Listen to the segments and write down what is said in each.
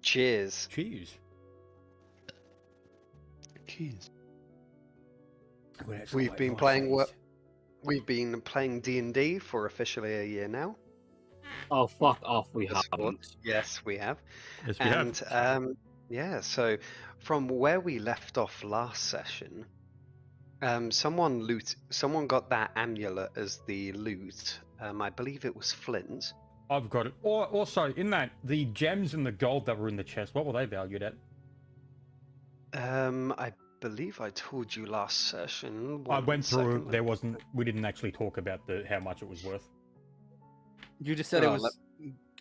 Cheers. Cheers. Cheers. We've been playing D&D for officially a year now. Oh, fuck off, we Discord. haven't. Yes, we have. Yes, we have. Yeah, so from where we left off last session, someone got that amulet as the loot. I believe it was Flint. I've got it. Or also, in that, the gems and the gold that were in the chest, what were they valued at? I believe I told you last session. I went through. Second. There wasn't. We didn't actually talk about how much it was worth. You just said it was.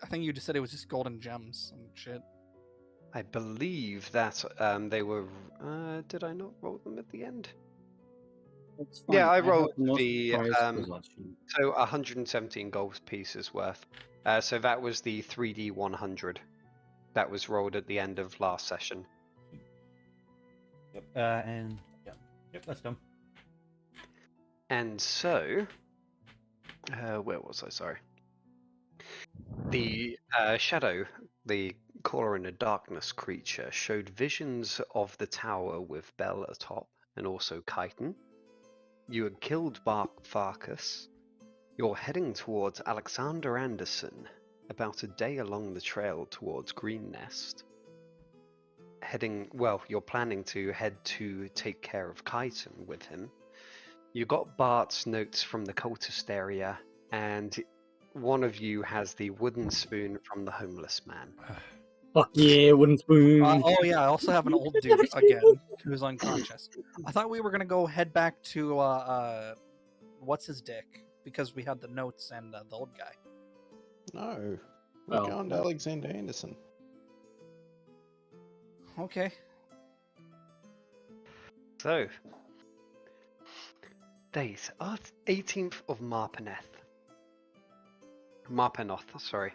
I think you just said it was just golden gems and shit. I believe that they were. Did I not roll them at the end? It's fine. Yeah, I have rolled most the prized possession. so 117 gold pieces worth. So that was the 3D 100 that was rolled at the end of last session. Yep. And yeah. Yep, that's done. And so, where was I? Sorry. The shadow, the caller in the darkness creature, showed visions of the tower with Bell atop and also Chiton. You had killed Farkas. You're heading towards Alexander Anderson, about a day along the trail towards Green Nest. You're planning to head to take care of Chiton with him. You got Bart's notes from the cultist area, and one of you has the wooden spoon from the homeless man. Fuck yeah, wooden spoon. Oh yeah, I also have an old dude again who's unconscious. I thought we were gonna go head back to what's his dick, because we had the notes and the old guy. No. We're Well, going to Alexander Anderson. Okay. So, days 18th of Marpenoth, sorry.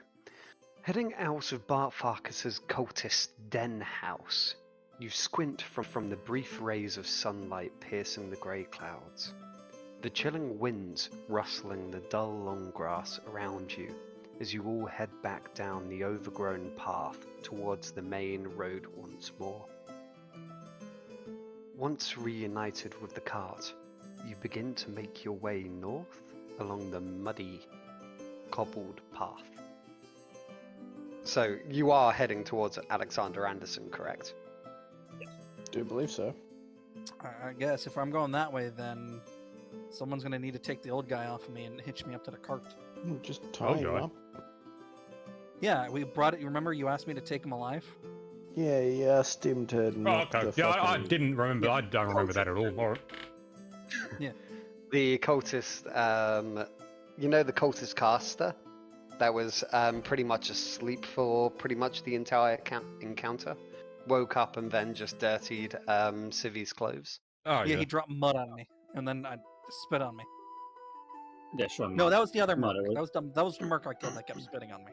Heading out of Bart Farkas's cultist den house, you squint from the brief rays of sunlight piercing the grey clouds. The chilling winds rustling the dull long grass around you as you all head back down the overgrown path towards the main road once more. Once reunited with the cart, you begin to make your way north along the muddy, cobbled path. So you are heading towards Alexander Anderson, correct? Do believe so. I guess if I'm going that way, then someone's gonna need to take the old guy off of me and hitch me up to the cart. Just tie him God. up. Yeah, we brought it. You remember you asked me to take him alive? Yeah, he asked him to Oh, knock okay. the Yeah, I fucking- didn't remember. I don't remember that at all. All right. The cultist, you know the cultist caster? That was pretty much asleep for pretty much the entire encounter. Woke up and then just dirtied Civi's clothes. Oh, Yeah, yeah. he dropped mud on me, and then spit on me. yeah, sure. No, that was the other merc. Mud, That was the merc I killed that kept spitting on me.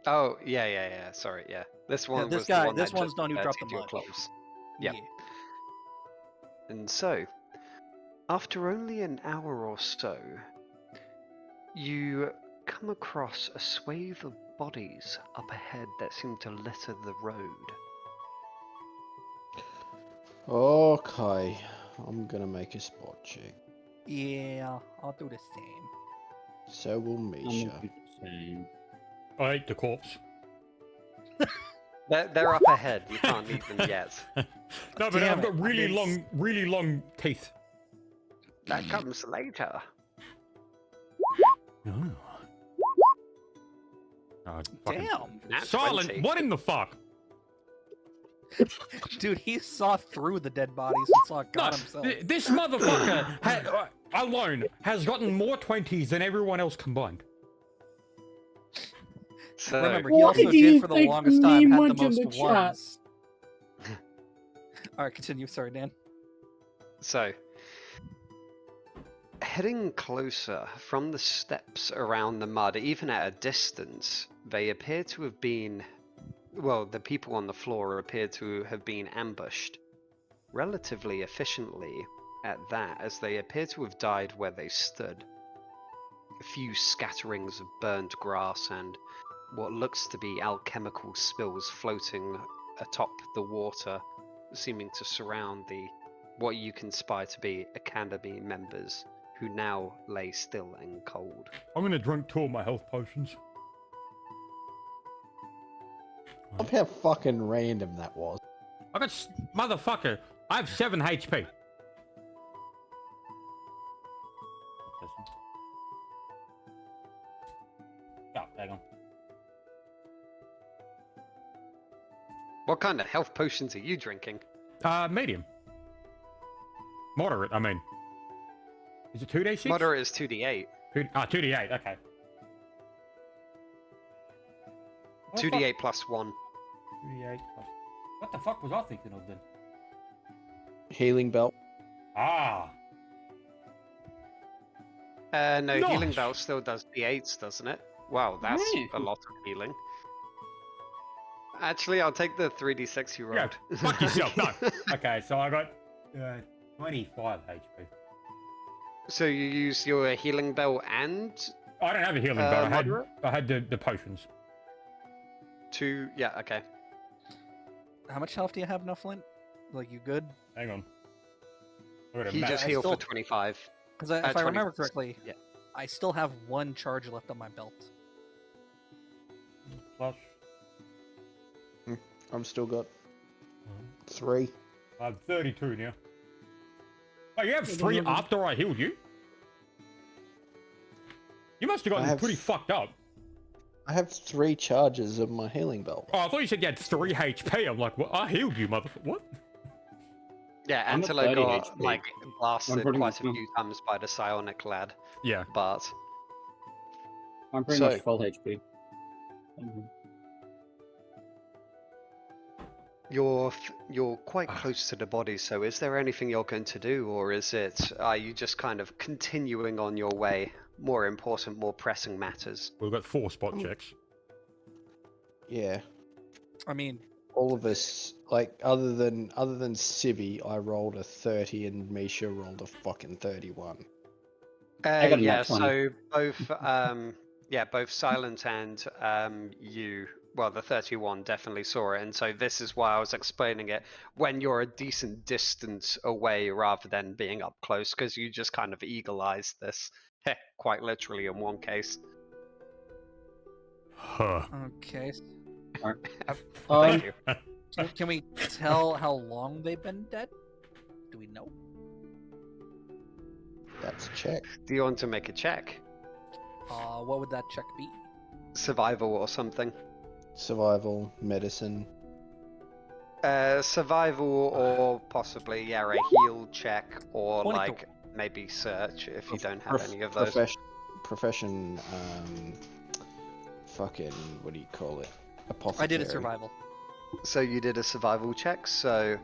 Oh, yeah. Sorry, yeah. This one this was guy- the one this that one's just the one who dropped dirtied the your mud. clothes. Yep. Yeah. And so, after only an hour or so, you come across a swathe of bodies up ahead that seem to litter the road. Okay, I'm gonna make a spot check. Yeah, I'll do the same. So will Misha. I ate the corpse. They're up ahead. You can't eat them yet. No, but Damn I've got it, I didn't really long teeth. That comes later. Oh. Oh, fucking- Damn, Nat Silent! 20. What in the fuck? dude, he saw through the dead bodies and saw God No, himself. this motherfucker alone has gotten more 20s than everyone else combined. So, Remember, he Why also do you did for the think longest me time had much the in the most chat? ones. All right, continue. Sorry, Dan. So, heading closer from the steps around the mud, even at a distance, they appear to have been, well, the people on the floor appear to have been ambushed relatively efficiently at that, as they appear to have died where they stood. A few scatterings of burnt grass and what looks to be alchemical spills floating atop the water, seeming to surround the what you can spy to be academy members, who now lay still and cold. I'm gonna drink 2 of my health potions. Look how fucking random that was. I got motherfucker. I have 7 HP. Oh, hang on. What kind of health potions are you drinking? Medium. Moderate, I mean. Is it 2d6? Moderate is 2d8. 2d8, okay. 2d8 plus 1. 2d8 plus... What the fuck was I thinking of then? Healing belt. Ah! No, Nice. healing belt still does d8s, doesn't it? Wow, that's Right. a lot of healing. Actually, I'll take the 3d6 you Yeah, rolled. fuck yourself, no. Okay, so I got 25 HP. So you use your healing belt and I don't have a healing belt. moderate? I had the potions. two. Yeah, okay. How much health do you have now, Flint? Like, you good? Hang on. I got a He ma- just I healed still- for 25. Because if 20 I remember correctly, yeah. I still have 1 charge left on my belt. plus. I'm still got 3. I have 32 now. Oh, you have 3 after I healed you? You must have I gotten have- pretty fucked up. I have 3 charges of my healing belt. Oh, I thought you said you had 3 HP. I'm like, well, I healed you, motherfucker. What? Yeah, I'm at until I 30 got HP. like blasted pretty quite a much- few times by the psionic lad. Yeah. But I'm pretty So- much full HP. Mhm. you're quite close to the body. So is there anything you're going to do, or are you just kind of continuing on your way? More important, more pressing matters. We've got 4 spot checks. Yeah. I mean, All of us, like, other than Civi, I rolled a 30 and Misha rolled a fucking 31. I got a Yeah, nat 20. so both Silent and you, well, the 31 definitely saw it, and so this is why I was explaining it when you're a decent distance away rather than being up close, because you just kind of eagle-eyed this, quite literally in one case. Huh. okay. Thank you. Can we tell how long they've been dead? Do we know? That's a check. Do you want to make a check? What would that check be? Survival or something? Survival, medicine. Survival or possibly, yeah, a heal check or 22. like maybe search if you don't have Prof- any of those. Profession, fucking, what do you call it? Apothecary. I did a survival. So you did a survival check, so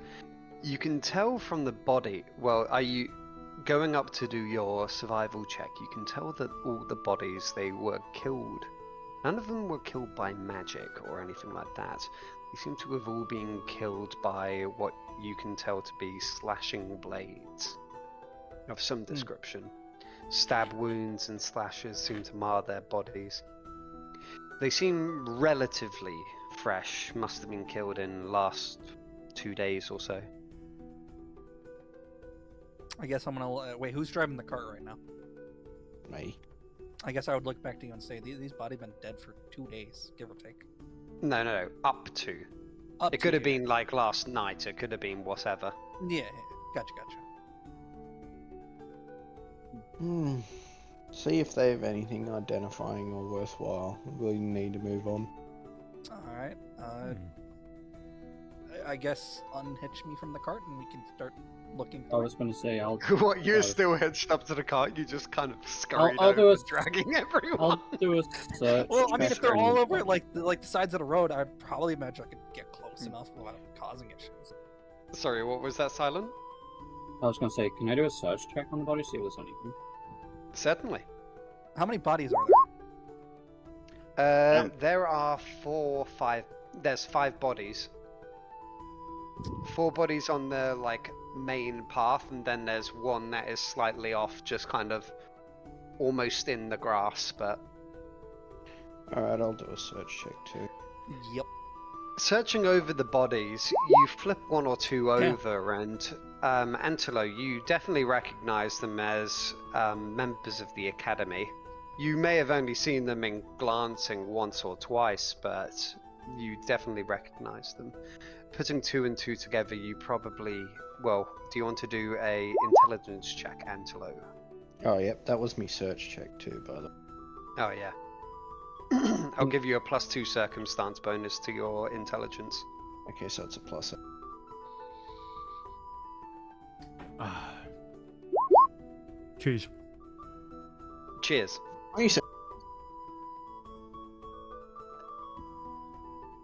you can tell from the body. Well, are you going up to do your survival check? You can tell that all the bodies, they were killed. None of them were killed by magic or anything like that. They seem to have all been killed by what you can tell to be slashing blades of some description. Stab wounds and slashes seem to mar their bodies. They seem relatively fresh, must have been killed in last 2 days or so. I guess I'm gonna wait. Who's driving the cart right now? Me. I guess I would look back to you and say these bodies been dead for 2 days, give or take. No, up to. Up It to could have you. been like last night, it could have been whatever. Yeah, gotcha. See if they have anything identifying or worthwhile. We need to move on. All right. Hmm. I guess unhitch me from the cart and we can start looking. I through was going to say I'll What, you're Uh, still hitched up to the cart, you just kind of scurried I'll do over, a- dragging everyone. I'll do a search. Well, I mean, if check they're all and- over like the sides of the road, I'd probably imagine I could get close enough without causing issues. Sorry, what was that, Silent? I was going to say, can I do a search check on the body, see if there's anything? Certainly. How many bodies are there? There are there's 5 bodies. 4 bodies on the like main path, and then there's one that is slightly off, just kind of almost in the grass, but Alright, I'll do a search check too. Yep. Searching over the bodies, you flip one or two Yeah. over, and Antelo, you definitely recognize them as members of the Academy. You may have only seen them in glancing once or twice, but you definitely recognize them. Putting two and two together, you probably... Well, do you want to do a intelligence check, Antelo? Oh, yep, that was me search check too, by the way. Oh, yeah. I'll give you a +2 circumstance bonus to your intelligence. Okay, so it's a plus. Cheers. Cheers. Oh, you said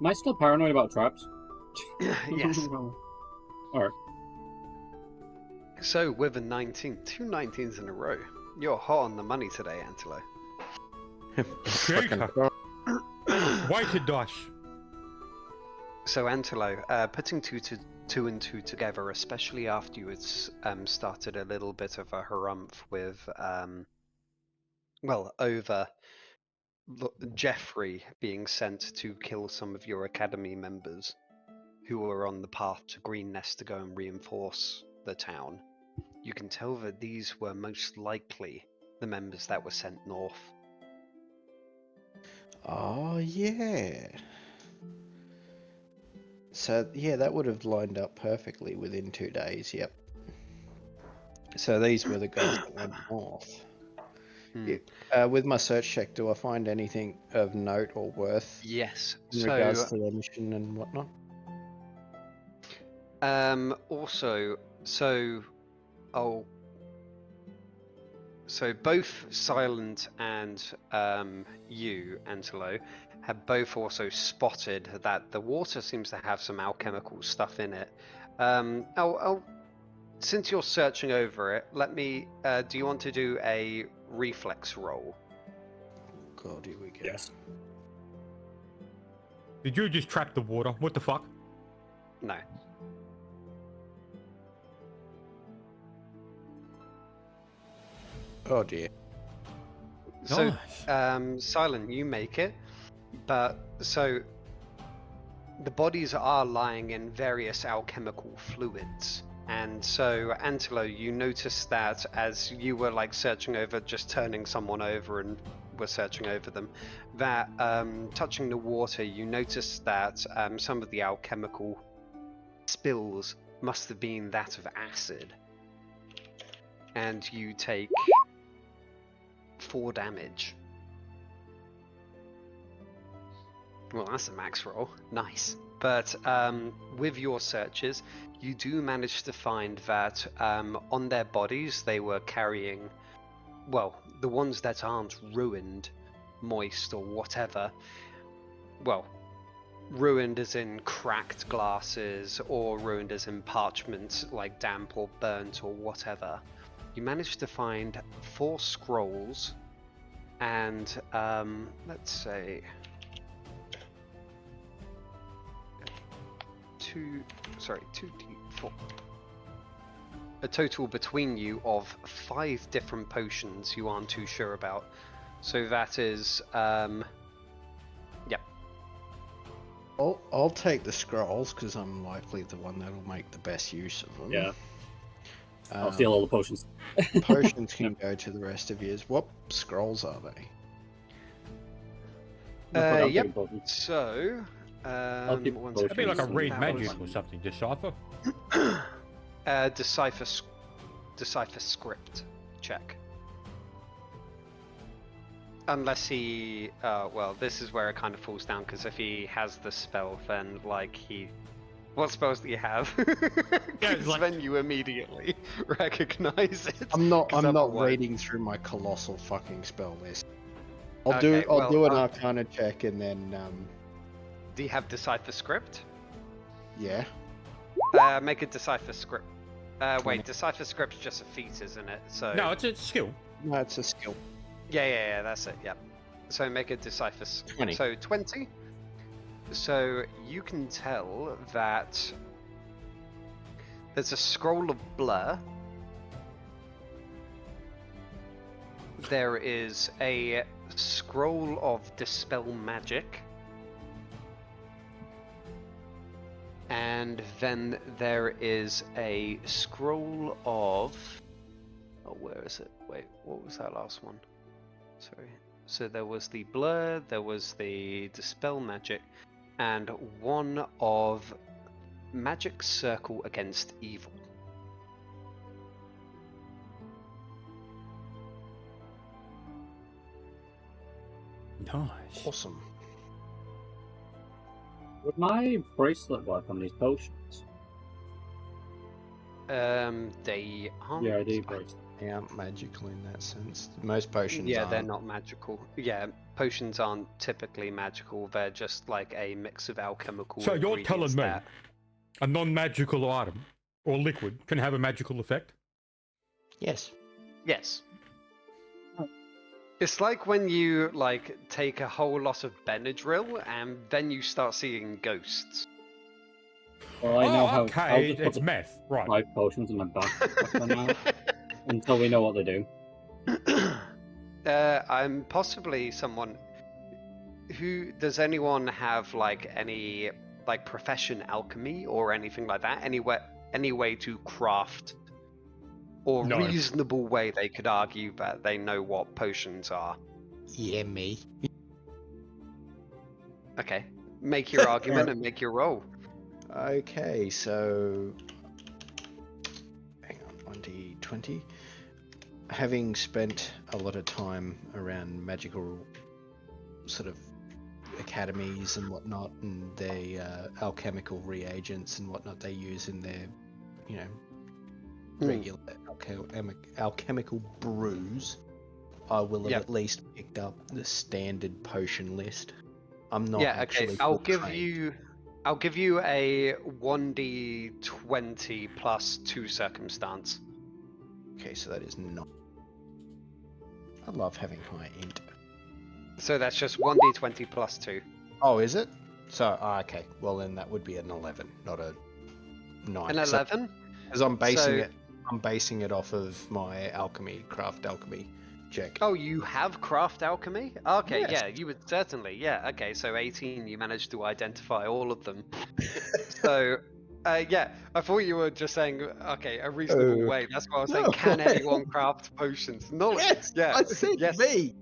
Am I still paranoid about traps? Yes. Alright. So, with a 19, two 19s in a row, you're hot on the money today, Antelo. Shaker. Weighted dice. So, Antelo, putting two and two together, especially after you had started a little bit of a harumph with, over Jeffrey being sent to kill some of your Academy members who were on the path to Green Nest to go and reinforce the town. You can tell that these were most likely the members that were sent north. Oh, yeah. So, yeah, that would have lined up perfectly within 2 days, yep. So these were the guys that went north. Yeah. With my search check, do I find anything of note or worth Yes. in regards to their mission and whatnot? So both Silent and you, Antelo, have both also spotted that the water seems to have some alchemical stuff in it. Since you're searching over it, let me. Do you want to do a reflex roll? God, here we go. Yes. Did you just trap the water? What the fuck? No. Oh dear. So, Nice. Silent, you make it, but so the bodies are lying in various alchemical fluids. And so, Antelo, you notice that as you were like searching over, just turning someone over and were searching over them, that touching the water, you notice that some of the alchemical spills must have been that of acid. And you take 4 damage. Well, that's a max roll. Nice. But with your searches, you do manage to find that on their bodies they were carrying, well, the ones that aren't ruined, moist or whatever, well, ruined as in cracked glasses or ruined as in parchment, like damp or burnt or whatever. You managed to find 4 scrolls and let's say 2d4. A total between you of 5 different potions you aren't too sure about. So that is yep. I'll take the scrolls because I'm likely the one that'll make the best use of them. Yeah. I'll steal all the potions. Potions can go to the rest of yours. What scrolls are they? Yep. So keep one those. That'd be like a second. read That magic was- or something. Decipher. Decipher script check. Unless he, well, this is where it kind of falls down, because if he has the spell, then like what spells do you have? Yeah, it's 'Cause like- then you immediately recognize it. I'm not 'cause not otherwise- reading through my colossal fucking spell list. I'll Okay, do an well, Arcana check and then Do you have decipher script? yeah. Make a decipher script. Wait, decipher script's just a feat, isn't it? So No, it's a skill. No, it's a skill. yeah, that's it. Yep. So make a decipher. 20. So 20. So you can tell that there's a scroll of blur. There is a scroll of Dispel Magic. And then there is a scroll of... Oh, where is it? Wait, what was that last one? Sorry. So there was the Blur, there was the Dispel Magic, and one of Magic Circle Against Evil. Nice. Awesome. Would my bracelet work on these potions? They aren't. Yeah, I do bracelet. They aren't magical in that sense. Most potions Yeah, aren't. they're not magical. Yeah, potions aren't typically magical. They're just like a mix of alchemical. So you're telling ingredients me that... a non-magical item or liquid can have a magical effect? Yes. Yes. It's like when you like take a whole lot of Benadryl and then you start seeing ghosts. Well, I know how. Okay, I'll just put it's the meth, right? 5 potions in my backpack for now until we know what they do. I'm possibly someone who does anyone have like any like profession alchemy or anything like that? Any way to craft or No. reasonable way they could argue that they know what potions are? Yeah, me. Okay, make your argument and make your roll. Okay, so hang on, 1d20. Having spent a lot of time around magical sort of academies and whatnot, and the alchemical reagents and whatnot they use in their, you know, regular alchemical brews, I will have at least picked up the standard potion list. I'm not. Yeah, okay. actually I'll trained. give you a 1d20 plus 2 circumstance. Okay, so that is not. I love having high int. So that's just 1d20 plus 2. Oh, is it? So, okay. Well, then that would be an 11, not a 9. An 11? Because I'm basing So- it. I'm basing it off of my craft alchemy check. Oh, you have craft alchemy? Okay, Yes. yeah, you would certainly. Yeah, okay, so 18, you managed to identify all of them. So, yeah, I thought you were just saying, okay, a reasonable way. That's what I was saying. No Can way. anyone craft potions? No, Yes, yeah, I said yes. me.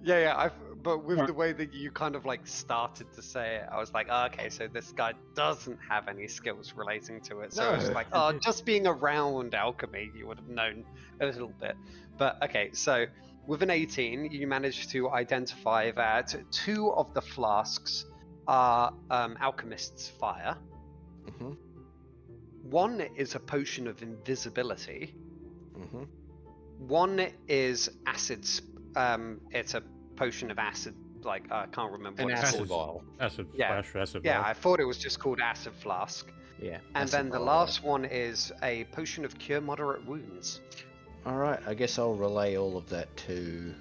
Yeah, but with Right. the way that you kind of like started to say it, I was like, oh, okay, so this guy doesn't have any skills relating to it. So I was No. like, oh, just being around alchemy, you would have known a little bit. But okay, so with an 18, you managed to identify that 2 of the flasks are alchemist's fire. Mhm. 1 is a potion of invisibility. Mhm. 1 is acid. It's a potion of acid. Like I can't remember An what it's acid called. vial. Acid Yeah. flash, acid Yeah, vial. I thought it was just called acid flask. Yeah. And acid then the vial. last one is a potion of cure moderate wounds. All right. I guess I'll relay all of that to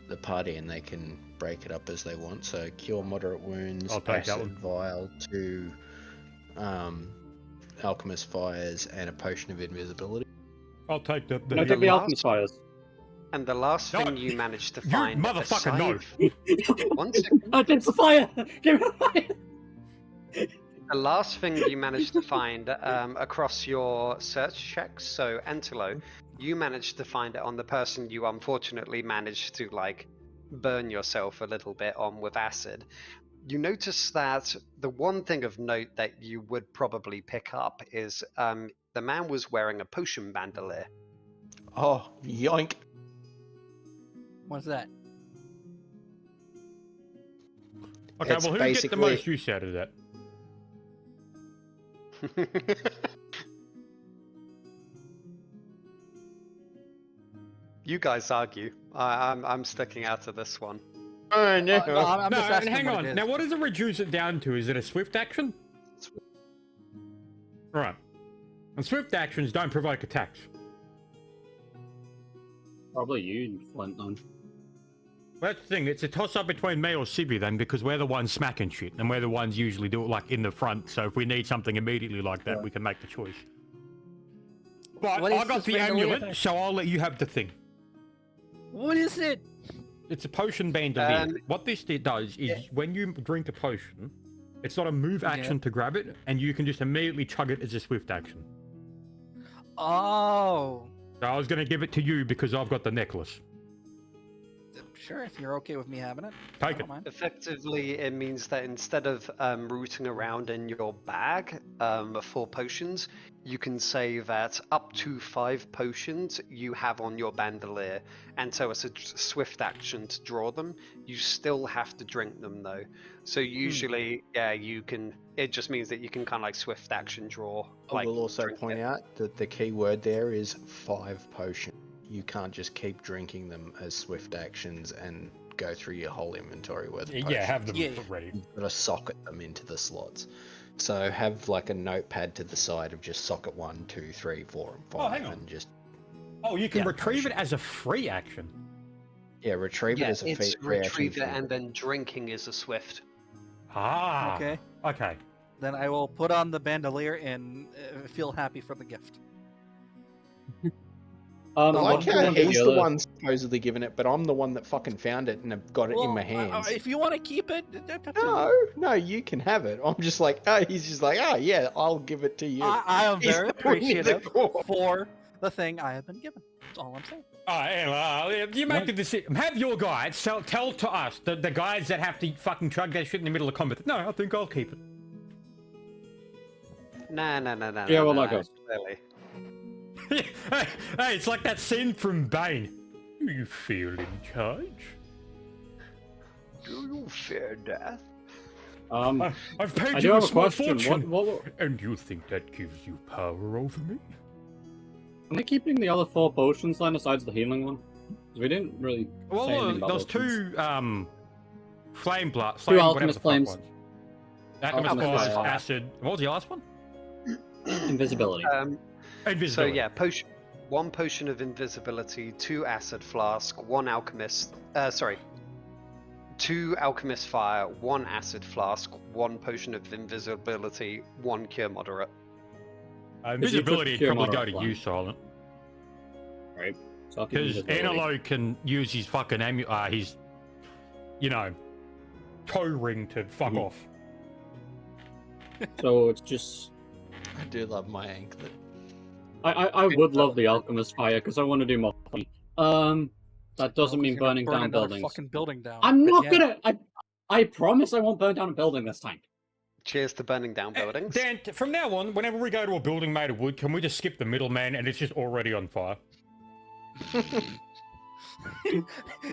the party, and they can break it up as they want. So cure moderate wounds, I'll take that acid vial, 2 alchemist fires, and a potion of invisibility. I'll take the. Can I the take the last- alchemist fires? And the last No, thing you managed to you find, motherfucker, no. One second. I did the fire! Give me the fire! The last thing you managed to find across your search checks, so Entelo, you managed to find it on the person you unfortunately managed to like burn yourself a little bit on with acid. You notice that the one thing of note that you would probably pick up is the man was wearing a potion bandolier. Oh, yoink! What's that? Okay, It's well, who get the basically- most use out of that? You guys argue. I'm sticking out of this one. Oh no! No, I'm No, just and asking hang what on. it is. Now, what does it reduce it down to? Is it a swift action? Right. And swift actions don't provoke attacks. Probably you, Flint, then. Well, that's the thing. It's a toss-up between me or Sibby then, because we're the ones smacking shit, and we're the ones usually do it like in the front. So if we need something immediately like that, we can make the choice. But What I is got this the bandolier amulet, thing? so I'll let you have the thing. What is it? It's a potion bandolier. Um, What this does is when you drink a potion, it's not a move Yeah. action to grab it, and you can just immediately chug it as a swift action. Oh, So I was going to give it to you because I've got the necklace. sure. If you're okay with me having it, I Take don't it. mind. Effectively, it means that instead of rooting around in your bag for potions, you can say that up to 5 potions you have on your bandolier, and so it's a swift action to draw them. You still have to drink them though. So usually, yeah, you can. It just means that you can kind of like swift action draw. I will also drink point it. out that the key word there is 5 potions. You can't just keep drinking them as swift actions and go through your whole inventory worth of potions. Yeah, have them Yeah. ready. You've got to socket them into the slots. So have like a notepad to the side of just socket 1, 2, 3, 4, and 5, Oh, hang on. and just Oh, you can Yeah, retrieve it potion. as a free action. retrieve it Yeah, as a it's free action. retrieve it and then drinking is a swift. Ah. Okay. Okay. Then I will put on the bandolier and feel happy for the gift. I like what do you how want to he's do the with it? one supposedly giving it, but I'm the one that fucking found it and have got it in my hands. If you want to keep it, that's up to No, you. no, you can have it. I'm just like, oh, he's just like, oh yeah, I'll give it to you. I am He's very the one in the appreciative corner. for the thing I have been given. That's all I'm saying. You make the decision. Have your guides tell to us, the guys that have to fucking chug that shit in the middle of combat. No, I think I'll keep it. Nah. Yeah, well, nah, that goes. clearly. hey, it's like that scene from Bane. Do you feel in charge? Do you fear death? I've paid I you do a have a small question. fortune. What, And you think that gives you power over me? am I keeping the other 4 potions then besides the healing one? 'Cause we didn't really Well, say anything about those those ones. 2 flame blood, Two flame, whatever alchemist the fuck flames. ones. Alchemist Alchemist flames, fire. acid. What was the last one? Invisibility. So Invisibility. yeah, 1 potion of invisibility, 2 acid flask, 1 alchemist. 2 alchemist fire, 1 acid flask, 1 potion of invisibility, 1 cure moderate. Invisibility would cure probably go moderate to one. you, Silent. Right. So I'll keep Because invisibility. Analo can use his fucking his, toe ring to fuck off. So it's just... I do love my anklet. I would love the alchemist fire because I want to do more funny. That doesn't No, 'cause mean you're gonna burning burn down another buildings. fucking building down. I'm not again. gonna... I promise I won't burn down a building this time. Cheers to burning down buildings. Dan, from now on, whenever we go to a building made of wood, can we just skip the middleman and it's just already on fire? My It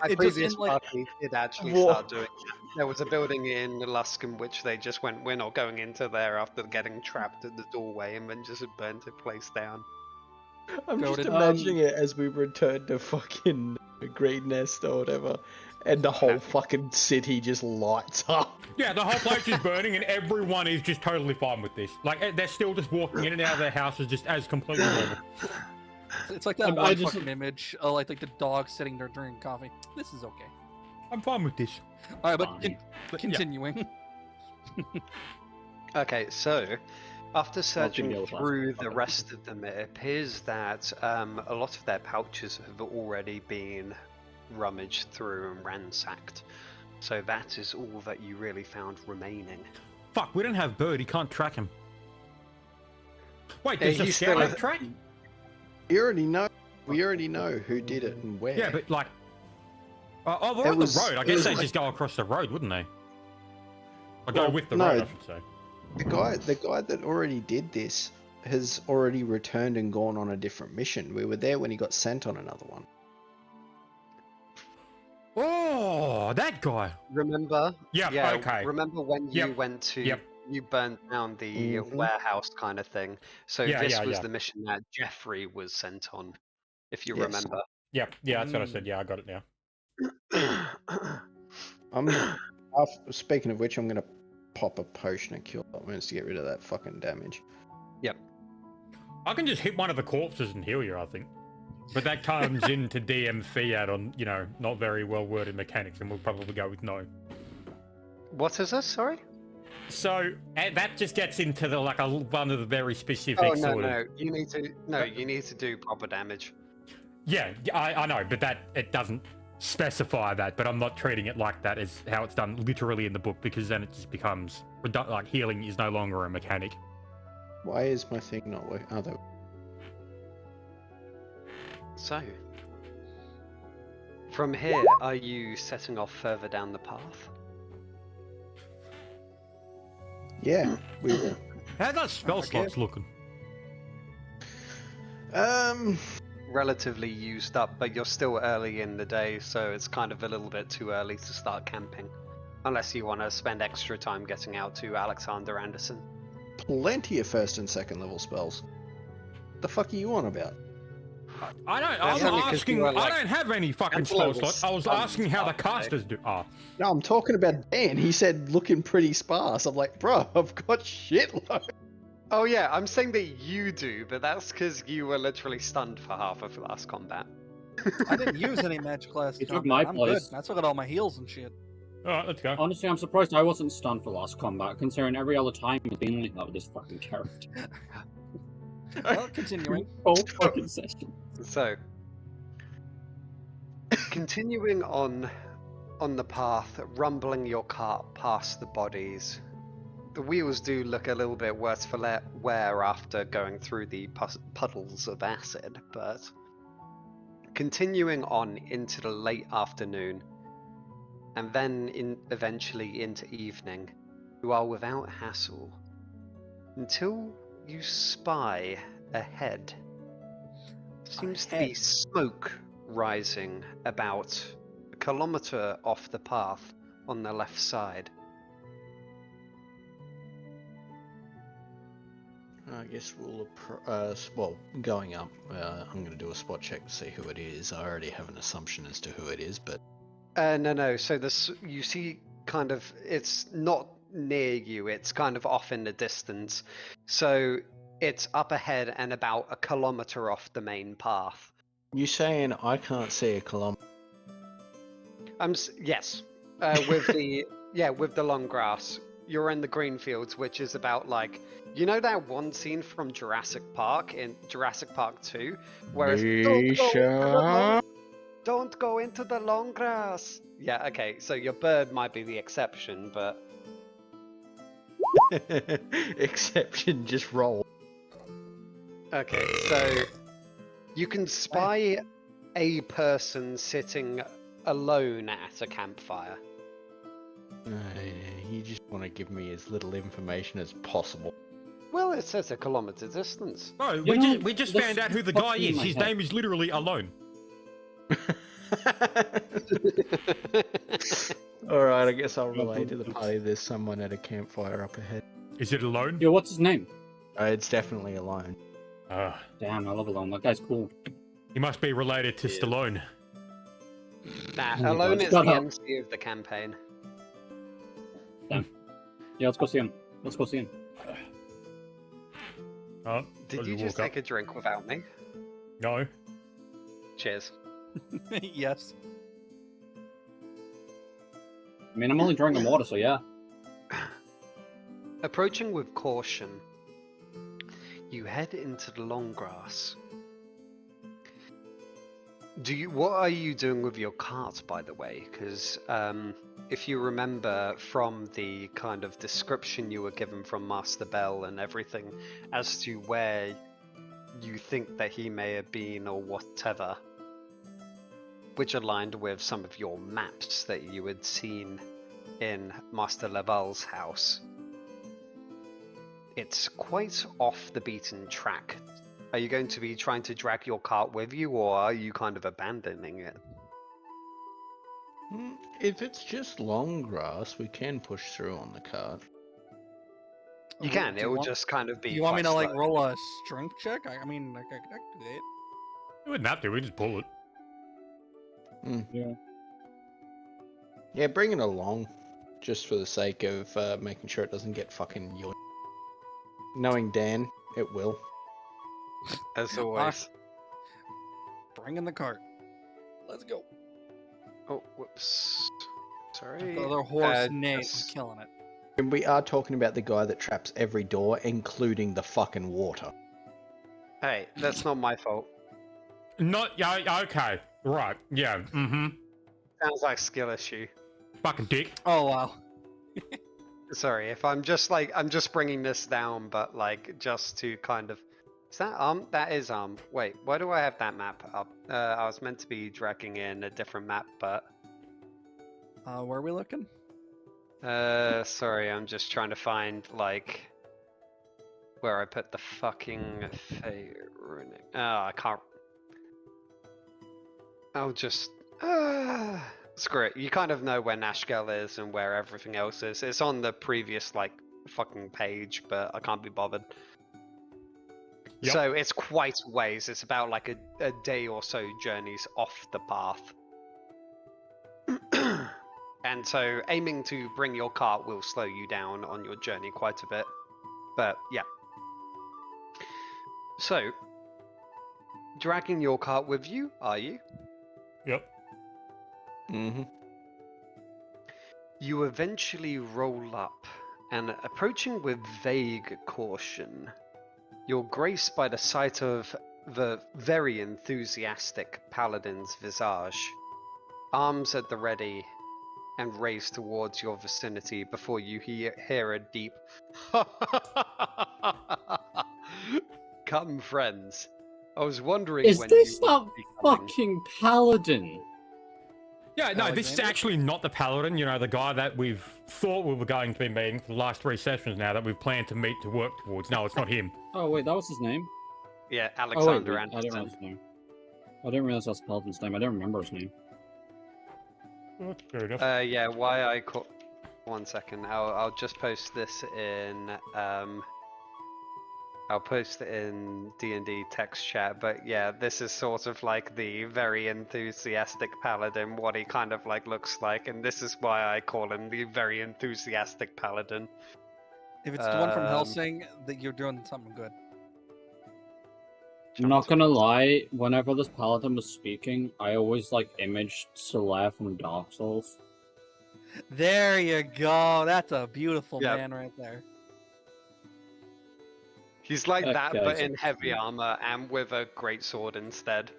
just previous in, like- party did actually Whoa. start doing that. There was a building in Lusk in which they just went, we're not going into there after getting trapped at the doorway, and then just burnt the place down. I'm just Goated. imagining it as we return to fucking Green Nest or whatever, and the whole fucking city just lights up. Yeah, the whole place is burning and everyone is just totally fine with this. Like, they're still just walking in and out of their houses just as completely normal. It's like that I one just- fucking image, like the dog sitting there drinking coffee. This is okay. I'm fine with this. All right, but Fine. continuing. Okay, so after searching deal with that. through the Okay. rest of them, it appears that a lot of their pouches have already been rummaged through and ransacked. So that is all that you really found remaining. Fuck, we don't have Bird, he can't track him. Wait, Yeah, does the he's scout still have a- track? We already know who did it and where. Yeah, but like... we're It on was- the road. I it guess was they like- just go across the road, wouldn't they? Or go Well, with the no. road, I should say. the guy that already did this has already returned and gone on a different mission. We were there when he got sent on another one. Oh, that guy. Remember? Yeah, Yeah, okay. remember when you Yep, went to, yep. you burnt down the Mhm. warehouse kind of thing. So Yeah, this yeah, was yeah. the mission that Jeffrey was sent on, if you Yes. remember. Yep, yeah, that's what I said. Yeah, I got it now. Speaking of which, I'm gonna pop a potion and kill that one to get rid of that fucking damage. I can just hit one of the corpses and heal you, I think. But that comes into DM fiat on, not very well worded mechanics, and we'll probably go with no. What is this? Sorry? So that just gets into the one of the very specific Oh no, sort no! of. You need to you need to do proper damage. Yeah, I know, but that it doesn't specify that, but I'm not treating it like that as how it's done literally in the book, because then it just becomes like healing is no longer a mechanic. Why is my thing not working? Oh, there. So, from here, are you setting off further down the path? Yeah, we will. How's that spell slots looking? Relatively used up, but you're still early in the day, so it's kind of a little bit too early to start camping. Unless you want to spend extra time getting out to Alexander Anderson. Plenty of first and second level spells. The fuck are you on about? I don't. That's I'm only 'cause asking. you were, I like, don't have any fucking spell level slots. I was asking how the stuff, right? casters do. Oh, No, I'm talking about Dan. He said looking pretty sparse. I'm like, bro, I've got shitload. Oh yeah, I'm saying that you do, but that's because you were literally stunned for half of last combat. I didn't use any magic last He took combat. my I'm place. good. I still got all my heals and shit. all right, let's go. Honestly, I'm surprised I wasn't stunned for last combat, considering every other time he's been like that with this fucking character. Well, continuing. Whole fucking session. So, continuing on the path, rumbling your cart past the bodies. The wheels do look a little bit worse for wear after going through the puddles of acid, but continuing on into the late afternoon, and then eventually into evening, you are without hassle until you spy ahead. Seems to be Ahead. smoke rising about a kilometer off the path on the left side. I guess we'll, well, going up, I'm going to do a spot check to see who it is. I already have an assumption as to who it is, but... No. So you see, kind of, it's not near you. It's kind of off in the distance. So it's up ahead and about a kilometer off the main path. You saying I can't see a kilometer? Yes. With the long grass. You're in the green fields, which is about like, you know that one scene from Jurassic Park in Jurassic Park 2, where it's don't go into the long grass. Yeah, okay, so your bird might be the exception, but Exception, just roll. okay, so you can spy a person sitting alone at a campfire. You just want to give me as little information as possible. Well, it says a kilometer distance. No, You we know, just this found out who the guy fucking is. my His head. name is literally Alone. Alright, I guess I'll relay to the party there's someone at a campfire up ahead. Is it Alone? Yo, what's his name? It's definitely alone. Damn, I love Alone. That guy's cool. He must be related to Stallone. Nah, Alone is Shut the up. MC of the campaign. Yeah, let's go see him. Let's go see him. Oh, Did you just take a drink without me? No. Cheers. Yes. I mean, I'm only drinking water, so yeah. Approaching with caution, you head into the long grass. What are you doing with your cart, by the way? Because if you remember from the kind of description you were given from Master Bell and everything as to where you think that he may have been or whatever, which aligned with some of your maps that you had seen in Master Laval's house, it's quite off the beaten track. Are you going to be trying to drag your cart with you, or are you kind of abandoning it? If it's just long grass, we can push through on the cart. You can. Do It you will want- just kind of be. You want me quite to like slow. roll a strength check? I mean, I can do that. We wouldn't have to. We just pull it. Yeah. Yeah, bring it along, just for the sake of making sure it doesn't get fucking yoinked. Knowing Dan, it will. As always. Bring in the cart. Let's go. Oh, whoops. Sorry. The other horse Nate just- is killing it. And we are talking about the guy that traps every door, including the fucking water. Hey, that's not my fault. Not yeah. Okay. Right. Yeah. Mm-hmm. Sounds like skill issue. Fucking dick. Oh wow. Sorry, if I'm just bringing this down, but like just to kind of. Is that That is Wait, why do I have that map up? I was meant to be dragging in a different map, but. Where are we looking? Sorry, I'm just trying to find like where I put the fucking runic. Oh, I can't. I'll just. Screw it. You kind of know where Nashkel is and where everything else is. It's on the previous like fucking page, but I can't be bothered. Yep. So it's quite a ways. It's about like a day or so journeys off the path. And so aiming to bring your cart will slow you down on your journey quite a bit. But yeah. So, dragging your cart with you, are you? Yep. Mm-hmm. You eventually roll up, and approaching with vague caution, you're graced by the sight of the very enthusiastic paladin's visage, arms at the ready, and raised towards your vicinity before you hear a deep Come, friends. I was wondering Is when this you that would be coming. fucking paladin? Yeah, no, this is Alexander? actually not the paladin. You know, the guy that we've thought we were going to be meeting for the last 3 sessions now that we've planned to meet to work towards. No, it's not him. Oh wait, that was his name. Yeah, Oh wait, Alexander I didn't Anderson. realize his name. I didn't realize that's Paladin's name. I didn't remember his name. Oh, fair enough. Yeah, why I call. 1 second. I'll just post this in. I'll post it in D&D text chat. But yeah, this is sort of like the very enthusiastic paladin. What he kind of like looks like, and this is why I call him the very enthusiastic paladin. If it's the one from Helsing, that you're doing something good. I'm not gonna lie, whenever this paladin was speaking, I always like imaged Solaire from Dark Souls. There you go. That's a beautiful Yep. man right there. He's like That that, but guy's in a heavy cunt. armor and with a great sword instead.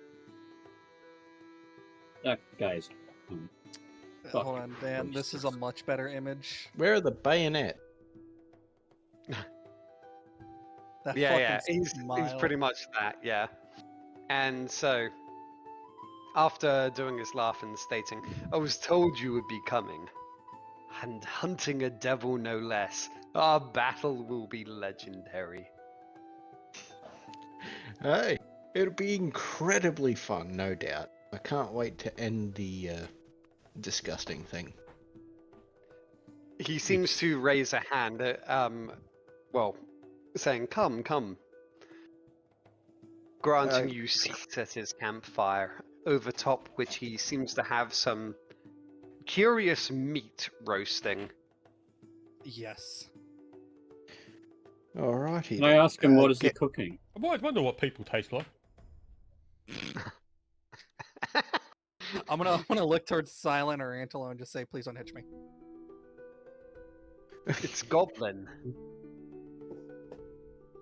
That guy's. Fuck, Hold on, Dan. This is a much better image. Where are the bayonet? That Yeah, fucking he's smile. pretty much that, yeah. And so, after doing his laugh and stating, I was told you would be coming, and hunting a devil no less, our battle will be legendary. Hey, it'll be incredibly fun, no doubt. I can't wait to end the disgusting thing. He seems to raise a hand, well, saying, come, come. Granting you seat at his campfire, overtop which he seems to have some curious meat roasting. Yes. Alrighty. Can I ask him what is he get- cooking? I've always wondered what people taste like. I'm gonna look towards Silent or Antelo and just say, please don't hitch me. It's goblin.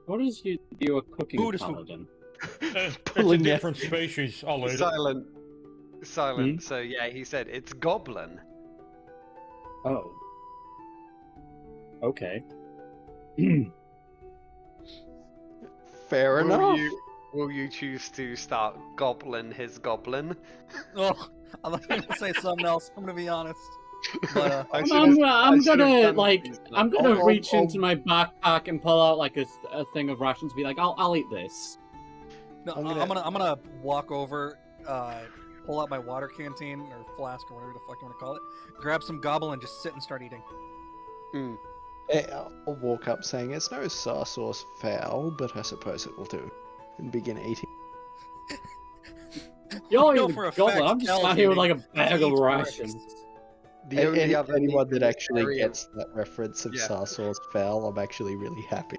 What is you a cooking Buddhist food. paladin? It's a Pulling it. different species. I'll eat it. Silent. Silent. So yeah, he said it's goblin. Oh. Okay. Fair enough. Will you choose to start goblin his goblin? Oh, I thought you were gonna say something else. I'm gonna be honest. But I I'm should've- I gonna should've done like these I'm gonna Oh, reach oh, into my backpack and pull out like a thing of rations. And be like, I'll eat this. no, I'm I'm gonna- gonna walk over, pull out my water canteen or flask or whatever the fuck you want to call it, grab some gobble and just sit and start eating. Mm. I'll walk up saying it's no sauce fowl, but I suppose it will do. And begin eating. You're know eating for a goblin. fact I'm just Kel's sat here with like eating- a bag of eats rations. bricks. The only other Anyone meat in that this actually area- gets that reference of Yeah. Sarsaur's fowl, I'm actually really happy.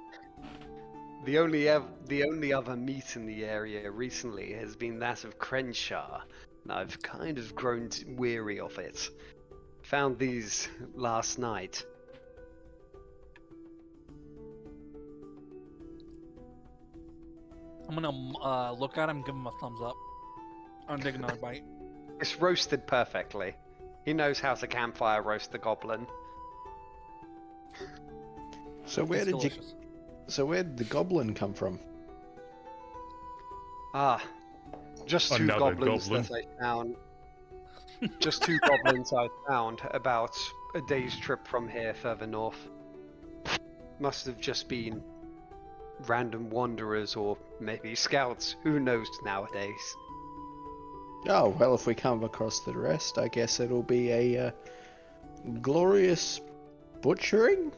The only other meat in the area recently has been that of Crenshaw, and I've kind of grown weary of it. Found these last night. I'm gonna look at him, give him a thumbs up. I'm taking another bite. It's roasted perfectly. He knows how to campfire roast the goblin. So where It's did you? delicious. So where did the goblin come from? Ah, just two Another goblins goblin. that I found. Just two goblins I found about a day's trip from here, further north. Must have just been random wanderers or maybe scouts. Who knows nowadays? Oh well, if we come across the rest, I guess it'll be a glorious butchering.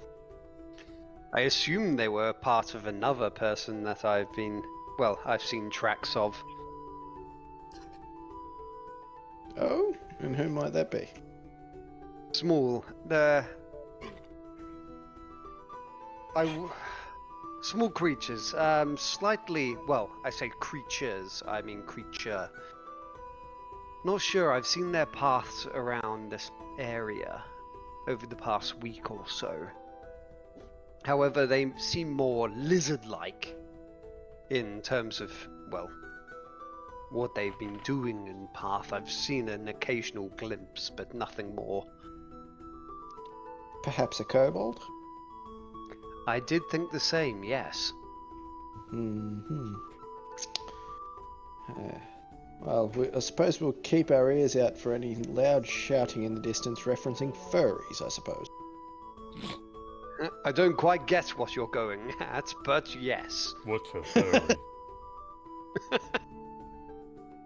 I assume they were part of another person that I've seen tracks of. Oh, and who might that be? Small. Small creatures. Slightly. Well, I say creatures. I mean creature. Not sure. I've seen their paths around this area over the past week or so. However, they seem more lizard-like in terms of, well, what they've been doing in path. I've seen an occasional glimpse, but nothing more. Perhaps a kobold? I did think the same, yes. Hmm. Well, I suppose we'll keep our ears out for any loud shouting in the distance referencing furries, I suppose. I don't quite get what you're going at, but yes. What's a furry?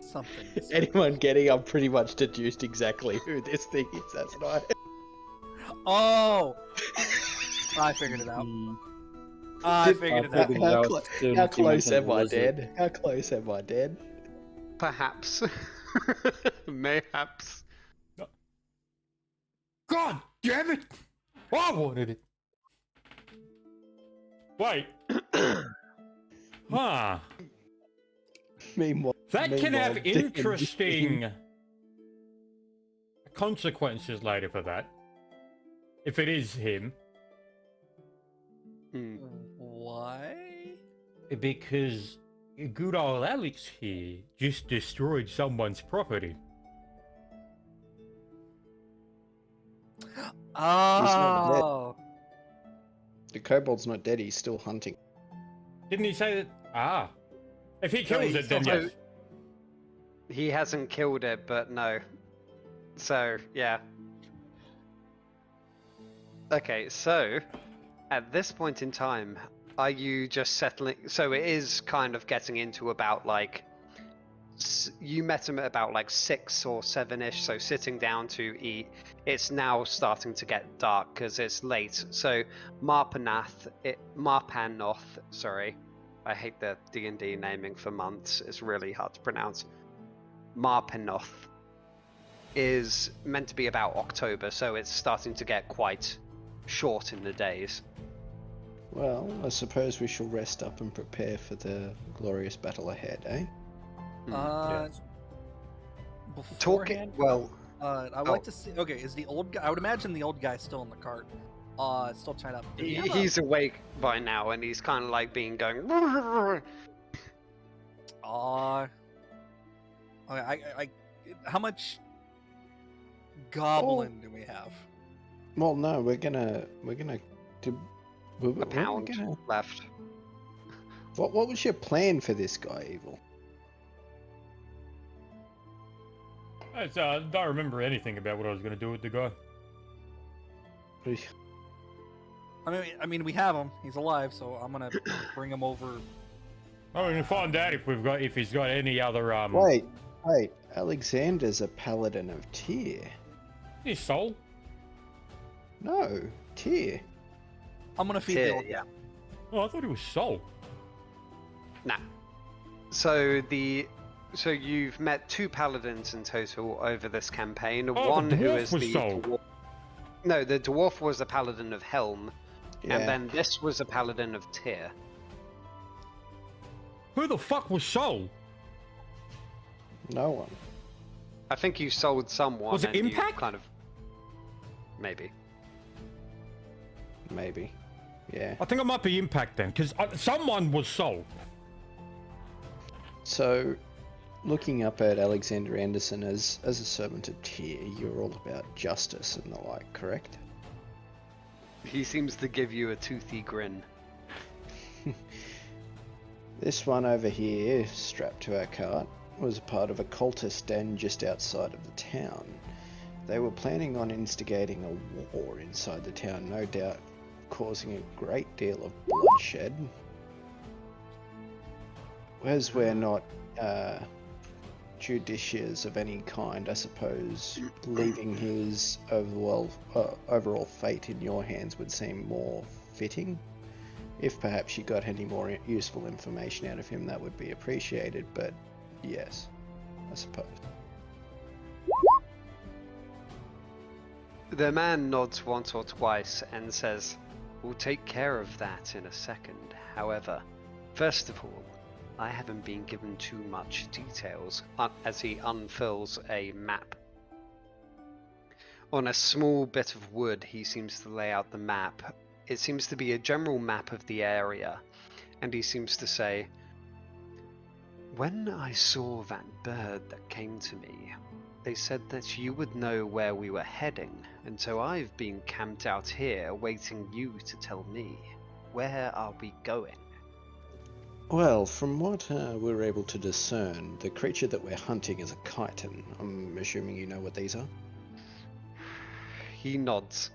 Something. Anyone getting, I've pretty much deduced exactly who this thing is, hasn't I? Oh! I figured it out. Mm. I figured it I out. figured it out How soon as you close mentioned am I, lizard. Dan? How close am I, Dan? Perhaps. Mayhaps. God damn it! I wanted it. Wait. Huh. Meanwhile, That can have Dan- interesting consequences later for that. If it is him. Hmm. Why? Because good old Alex here just destroyed someone's property. not dead. Oh. The kobold's not dead, he's still hunting. Didn't he say that? Ah. If he kills he's it, then still- yes. He hasn't killed it, but no. So, yeah. Okay, so at this point in time, are you just settling? So it is kind of getting into about like you met him at about like 6 or 7ish, so sitting down to eat. It's now starting to get dark because it's late. So Marpanoth, sorry, I hate the D&D naming for months. It's really hard to pronounce. Marpanoth is meant to be about October, so it's starting to get quite short in the days. Well, I suppose we shall rest up and prepare for the glorious battle ahead, eh? Talking, well, I would like to see. Okay, is the old guy? I would imagine the old guy's still in the cart. Still tied up. Do we have a- he's awake by now, and he's kind of like being going. Okay, how much goblin do we have? Well, no, we're gonna do. A pound left. What was your plan for this guy, Evil? I don't remember anything about what I was going to do with the guy. I mean, we have him. He's alive, so I'm gonna bring him over. Oh, we can find out if he's got any other Wait, Alexander's a paladin of Tyr. his soul. No, Tyr. I'm gonna feed the old Yeah. Oh, I thought he was soul. Nah. So you've met 2 paladins in total over this campaign. Oh, One the who dwarf is was the soul. dwarf. No, the dwarf was a paladin of Helm, Yeah. and then this was a paladin of Tyr. Who the fuck was soul? No one. I think you sold someone. Was it and you Impact? kind of. Maybe. Maybe. Yeah. I think it might be Impact then, because someone was soul. So, looking up at Alexander Anderson as a servant of Tyr, you're all about justice and the like, correct? He seems to give you a toothy grin. This one over here, strapped to our cart, was a part of a cultist den just outside of the town. They were planning on instigating a war inside the town, no doubt causing a great deal of bloodshed. As we're not judicious of any kind, I suppose leaving his overall fate in your hands would seem more fitting. If perhaps you got any more useful information out of him, that would be appreciated, but yes, I suppose. The man nods once or twice and says, "We'll take care of that in a second. However, first of all, I haven't been given too much details," as he unfurls a map. On a small bit of wood, he seems to lay out the map. It seems to be a general map of the area, and he seems to say, "When I saw that bird that came to me, they said that you would know where we were heading, and so I've been camped out here waiting you to tell me. Where are we going?" Well, from what we were able to discern, the creature that we're hunting is a chitin. I'm assuming you know what these are? He nods.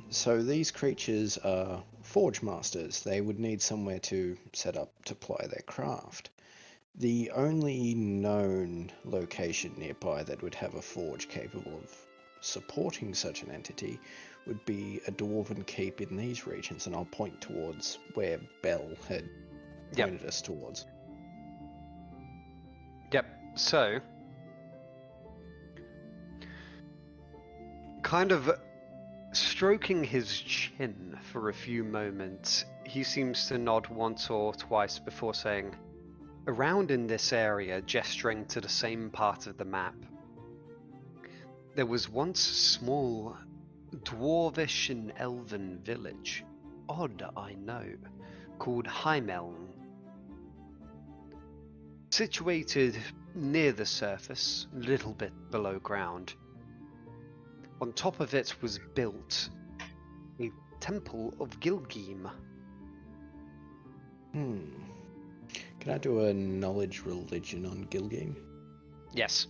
So these creatures are forge masters. They would need somewhere to set up to ply their craft. The only known location nearby that would have a forge capable of supporting such an entity would be a dwarven keep in these regions, and I'll point towards where Bell had pointed us towards. Yep, so kind of stroking his chin for a few moments, he seems to nod once or twice before saying, "Around in this area," gesturing to the same part of the map, "there was once a small dwarvish and elven village, odd I know, called Heimeln. Situated near the surface, a little bit below ground. On top of it was built a temple of Gilgim." Can I do a knowledge religion on Gilgame? Yes.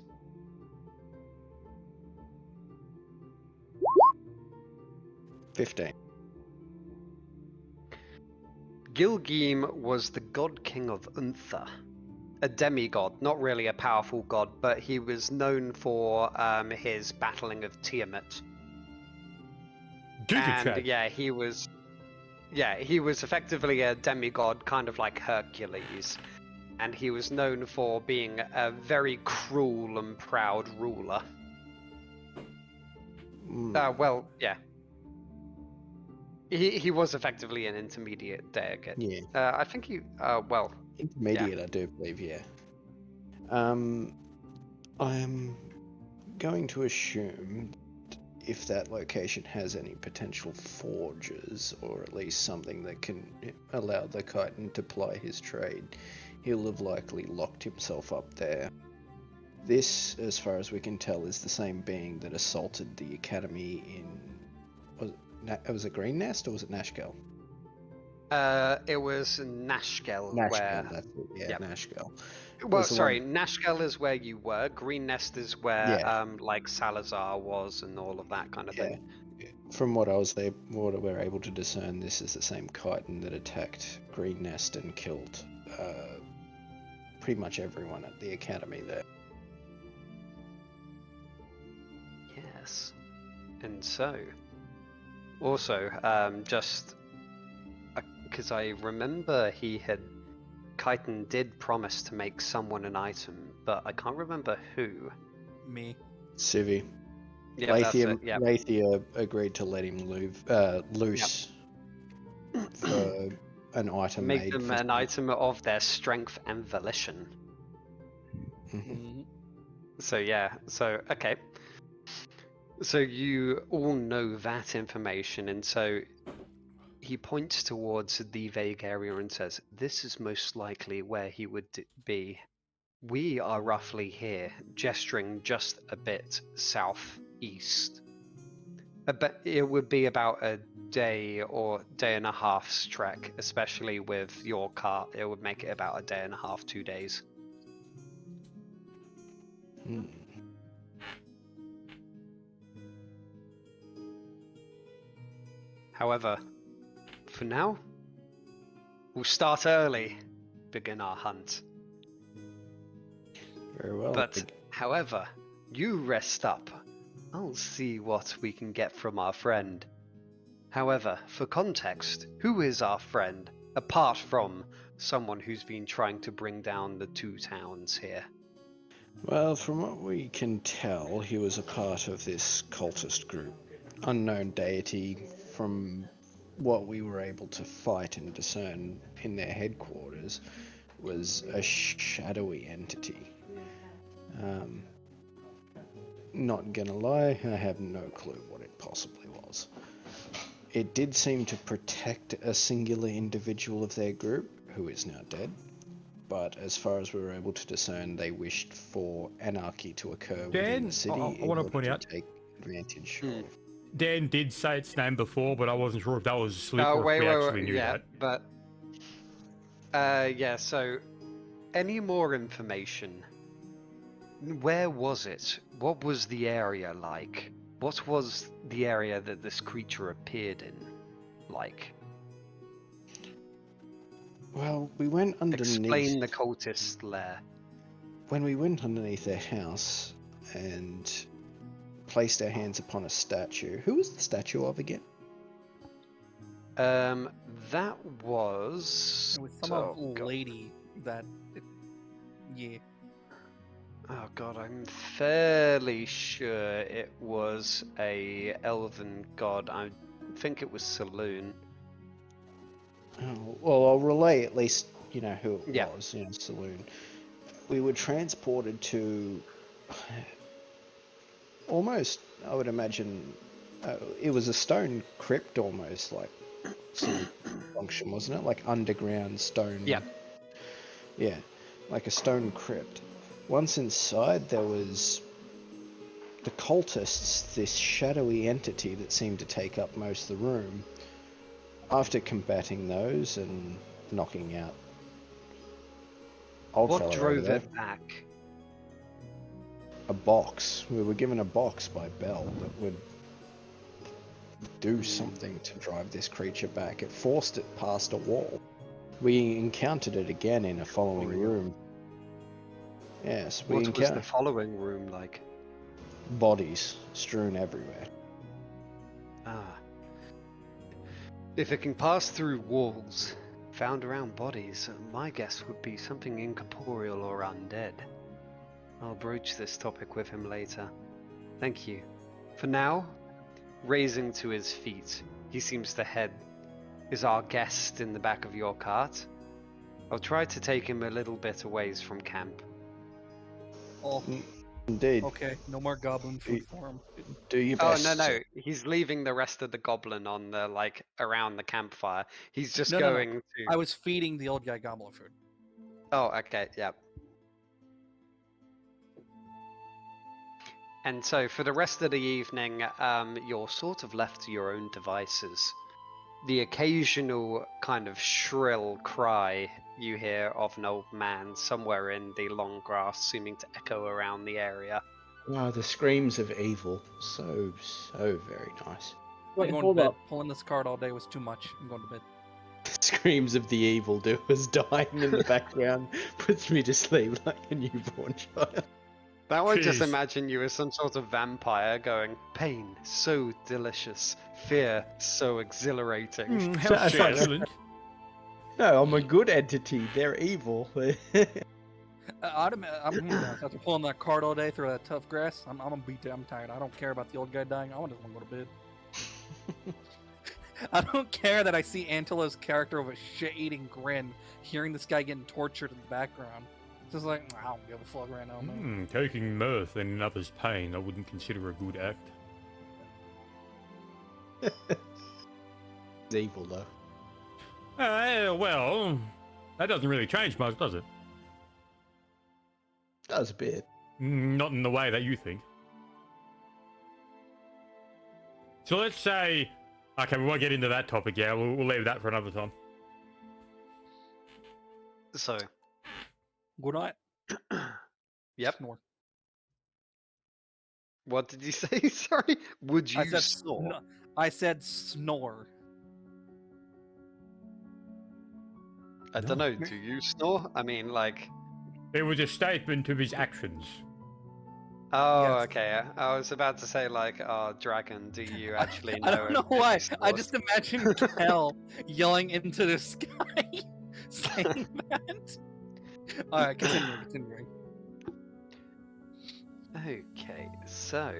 15. Gilgim was the god king of Untha, a demigod, not really a powerful god, but he was known for his battling of Tiamat. And he was effectively a demigod, kind of like Hercules, and he was known for being a very cruel and proud ruler. He was effectively an intermediate delegate. Yeah. I think Intermediate, I do believe, yeah. I'm going to assume if that location has any potential forges, or at least something that can allow the chitin to ply his trade, he'll have likely locked himself up there. This, as far as we can tell, is the same being that assaulted the academy in... Was it Green Nest or was it Nashkel? It was Nashkel. Nashkel, that's it. Yeah, yep. Nashkel. Well, sorry, Nashkel is where you were. Green Nest is where, like Salazar was and all of that kind of thing. From what we're able to discern, this is the same chitin that attacked Green Nest and killed pretty much everyone at the academy there. Yes, and so also just because I remember chitin did promise to make someone an item, but I can't remember who. Me. Civi. Yeah, Lathia agreed to let him loose for an item Make made them an item of their strength and volition. Mm-hmm. So okay. So you all know that information, and so he points towards the vague area and says, "This is most likely where he would be We are roughly here, gesturing just a bit southeast. It would be about a day or day and a half's trek, especially with your cart. It would make it about a day and a half, 2 days. Hmm. However, for now, we'll start early, begin our hunt. Very well. But, however, you rest up. I'll see what we can get from our friend. However, for context, who is our friend, apart from someone who's been trying to bring down the two towns here? Well, from what we can tell, he was a part of this cultist group. Unknown deity, from what we were able to fight and discern in their headquarters, was a shadowy entity. Not gonna lie, I have no clue what it possibly was. It did seem to protect a singular individual of their group, who is now dead. But as far as we were able to discern, they wished for anarchy to occur within Dan, the city. I want to point out, take advantage of. Dan did say its name before, but I wasn't sure if that was a slip Oh, or if we wait, actually knew yeah, that. but... yeah, so... Any more information? Where was it? What was the area like? What was the area that this creature appeared in like? Well, we went underneath. Explain the cultist lair. When we went underneath their house and placed our hands upon a statue. Who was the statue of again? That was... It was some oh, old God. lady that... yeah. Oh god, I'm fairly sure it was a elven god. I think it was Saloon. Oh, well, I'll relay at least, who it Yeah. was, Saloon. We were transported to almost, I would imagine, it was a stone crypt almost, like some function, wasn't it? Like underground stone. Yeah. Yeah, like a stone crypt. Once inside, there was the cultists, this shadowy entity that seemed to take up most of the room. After combating those and knocking out old What fella over drove there, it back? a box. We were given a box by Bell that would do something to drive this creature back. It forced it past a wall. We encountered it again in a following room. Yes, we What was encountered the following room like? bodies strewn everywhere. Ah. If it can pass through walls, found around bodies, my guess would be something incorporeal or undead. I'll broach this topic with him later. Thank you. For now, raising to his feet, he seems to head. Is our guest in the back of your cart? I'll try to take him a little bit away from camp. Oh, Indeed. okay. No more goblin food for him. Do your Oh, best. no. He's leaving the rest of the goblin on the, around the campfire. He's just No. going to... I was feeding the old guy goblin food. Oh, okay, yeah. And so for the rest of the evening, you're sort of left to your own devices. The occasional kind of shrill cry you hear of an old man somewhere in the long grass seeming to echo around the area. Oh, the screams of evil. So very nice. I'm going to bed. Pulling this card all day was too much. I'm going to bed. The screams of the evildoers dying in the background puts me to sleep like a newborn child. That would just Jeez. imagine you as some sort of vampire going, pain, so delicious, fear, so exhilarating. How succulent. No, I'm a good entity. They're evil. After pulling that card all day through that tough grass, I'm gonna beat it. I'm tired. I don't care about the old guy dying. I just want to go to bed. I don't care that I see Antilo's character with a shit-eating grin, hearing this guy getting tortured in the background. It's just like, I don't give a fuck right now, man. Taking mirth in another's pain, I wouldn't consider a good act. It's evil, though. Well, that doesn't really change much, does it? Does a bit. Not in the way that you think. So let's say, okay, we won't get into that topic. Yeah, we'll leave that for another time. So, Good night. yep. Snore. What did you say? Sorry. Would you I said snore? I said snore. I don't know. Do you snore? I mean, like. It was a statement of his actions. Oh, Yes. okay. I was about to say, like, oh, dragon, do you actually know? I don't know if why. he I snores? just imagine Kel yelling into the sky, saying that. All right, continuing. Okay, so.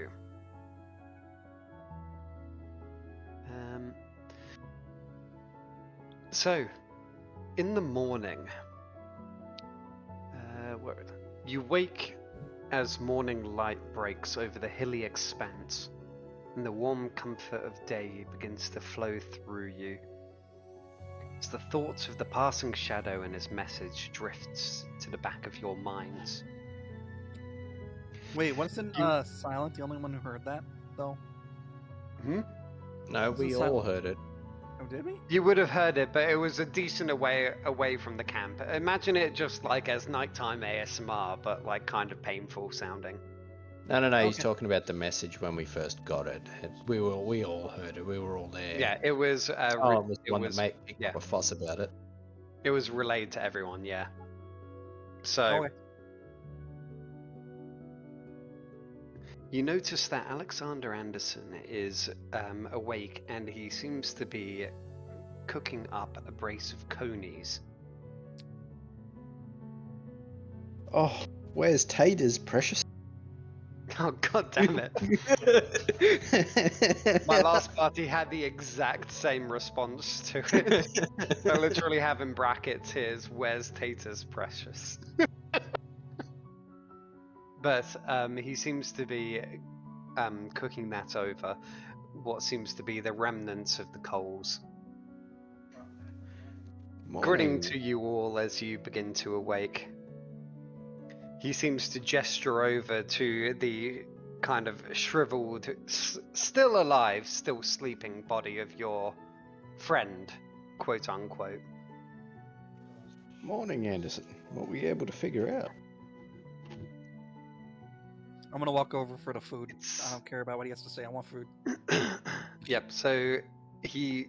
So, in the morning, you wake as morning light breaks over the hilly expanse, and the warm comfort of day begins to flow through you. As the thoughts of the passing shadow and his message drifts to the back of your minds. Wait, wasn't Silent the only one who heard that though? Hmm? No, we all heard it. Oh, did we? You would have heard it, but it was a decent away from the camp. Imagine it just like as nighttime ASMR, but like kind of painful sounding. No. He's Okay. talking about the message when we first got it. We all heard it. We were all there. Yeah, it was. Oh, it was the it one was. that made Yeah, a fuss about it. it was relayed to everyone. Yeah. So Okay. you notice that Alexander Anderson is awake, and he seems to be cooking up a brace of conies. Oh, where's Tater's precious? Oh, god damn it. My last party had the exact same response to it. I literally have in brackets here's where's Tater's precious. But he seems to be cooking that over what seems to be the remnants of the coals. According to you all as you begin to awake, he seems to gesture over to the kind of shriveled, still alive, still sleeping body of your friend, quote unquote. Morning, Anderson. What were you able to figure out? I'm gonna walk over for the food. I don't care about what he has to say. I want food. Yep, so he,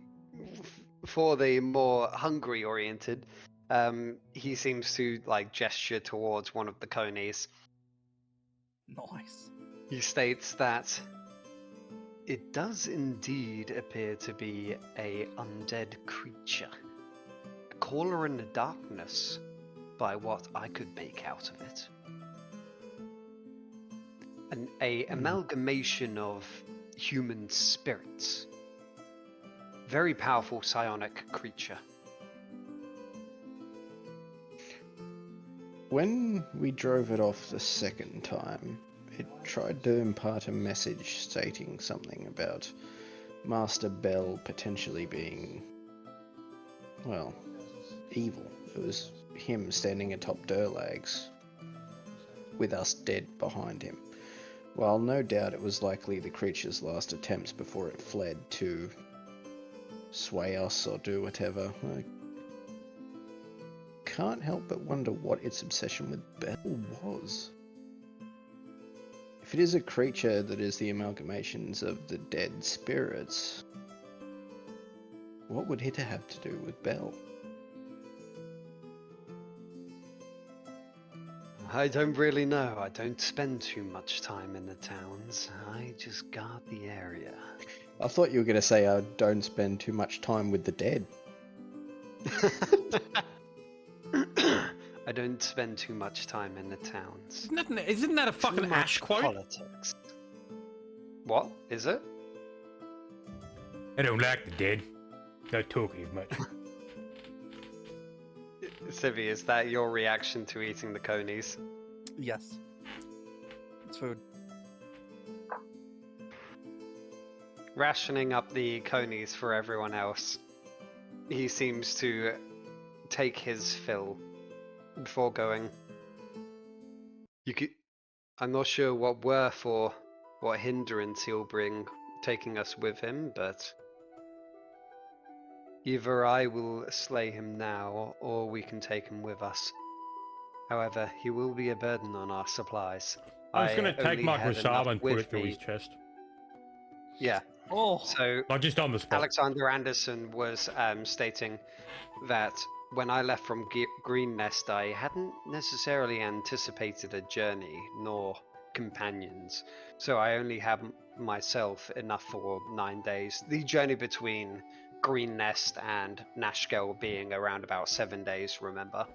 for the more hungry oriented, he seems to like gesture towards one of the conies. Nice. He states that it does indeed appear to be a undead creature. A caller in the darkness, by what I could make out of it. An amalgamation of human spirits. Very powerful psionic creature. When we drove it off the second time, it tried to impart a message stating something about Master Bell potentially being, well, evil. It was him standing atop Durlags, with us dead behind him. While no doubt it was likely the creature's last attempts before it fled to sway us or do whatever, I can't help but wonder what its obsession with Bell was. If it is a creature that is the amalgamations of the dead spirits, what would it have to do with Bell? I don't really know. I don't spend too much time in the towns. I just guard the area. I thought you were going to say I don't spend too much time with the dead. I don't spend too much time in the towns. Isn't that a Too fucking much Ash quote? Politics. What is it? I don't like the dead. Don't talk as much. Civi, is that your reaction to eating the conies? Yes. It's food. Rationing up the conies for everyone else, he seems to take his fill before going, You could. I'm not sure what worth or what hindrance he'll bring taking us with him, but either I will slay him now, or we can take him with us. However, he will be a burden on our supplies. I was going to take only my had enough Grisaba and put with it through his me. chest. Yeah. Oh, So Not just on the spot. Alexander Anderson was stating that when I left from Green Nest, I hadn't necessarily anticipated a journey nor companions, so I only have myself enough for 9 days. The journey between Green Nest and Nashkel being around about 7 days, remember?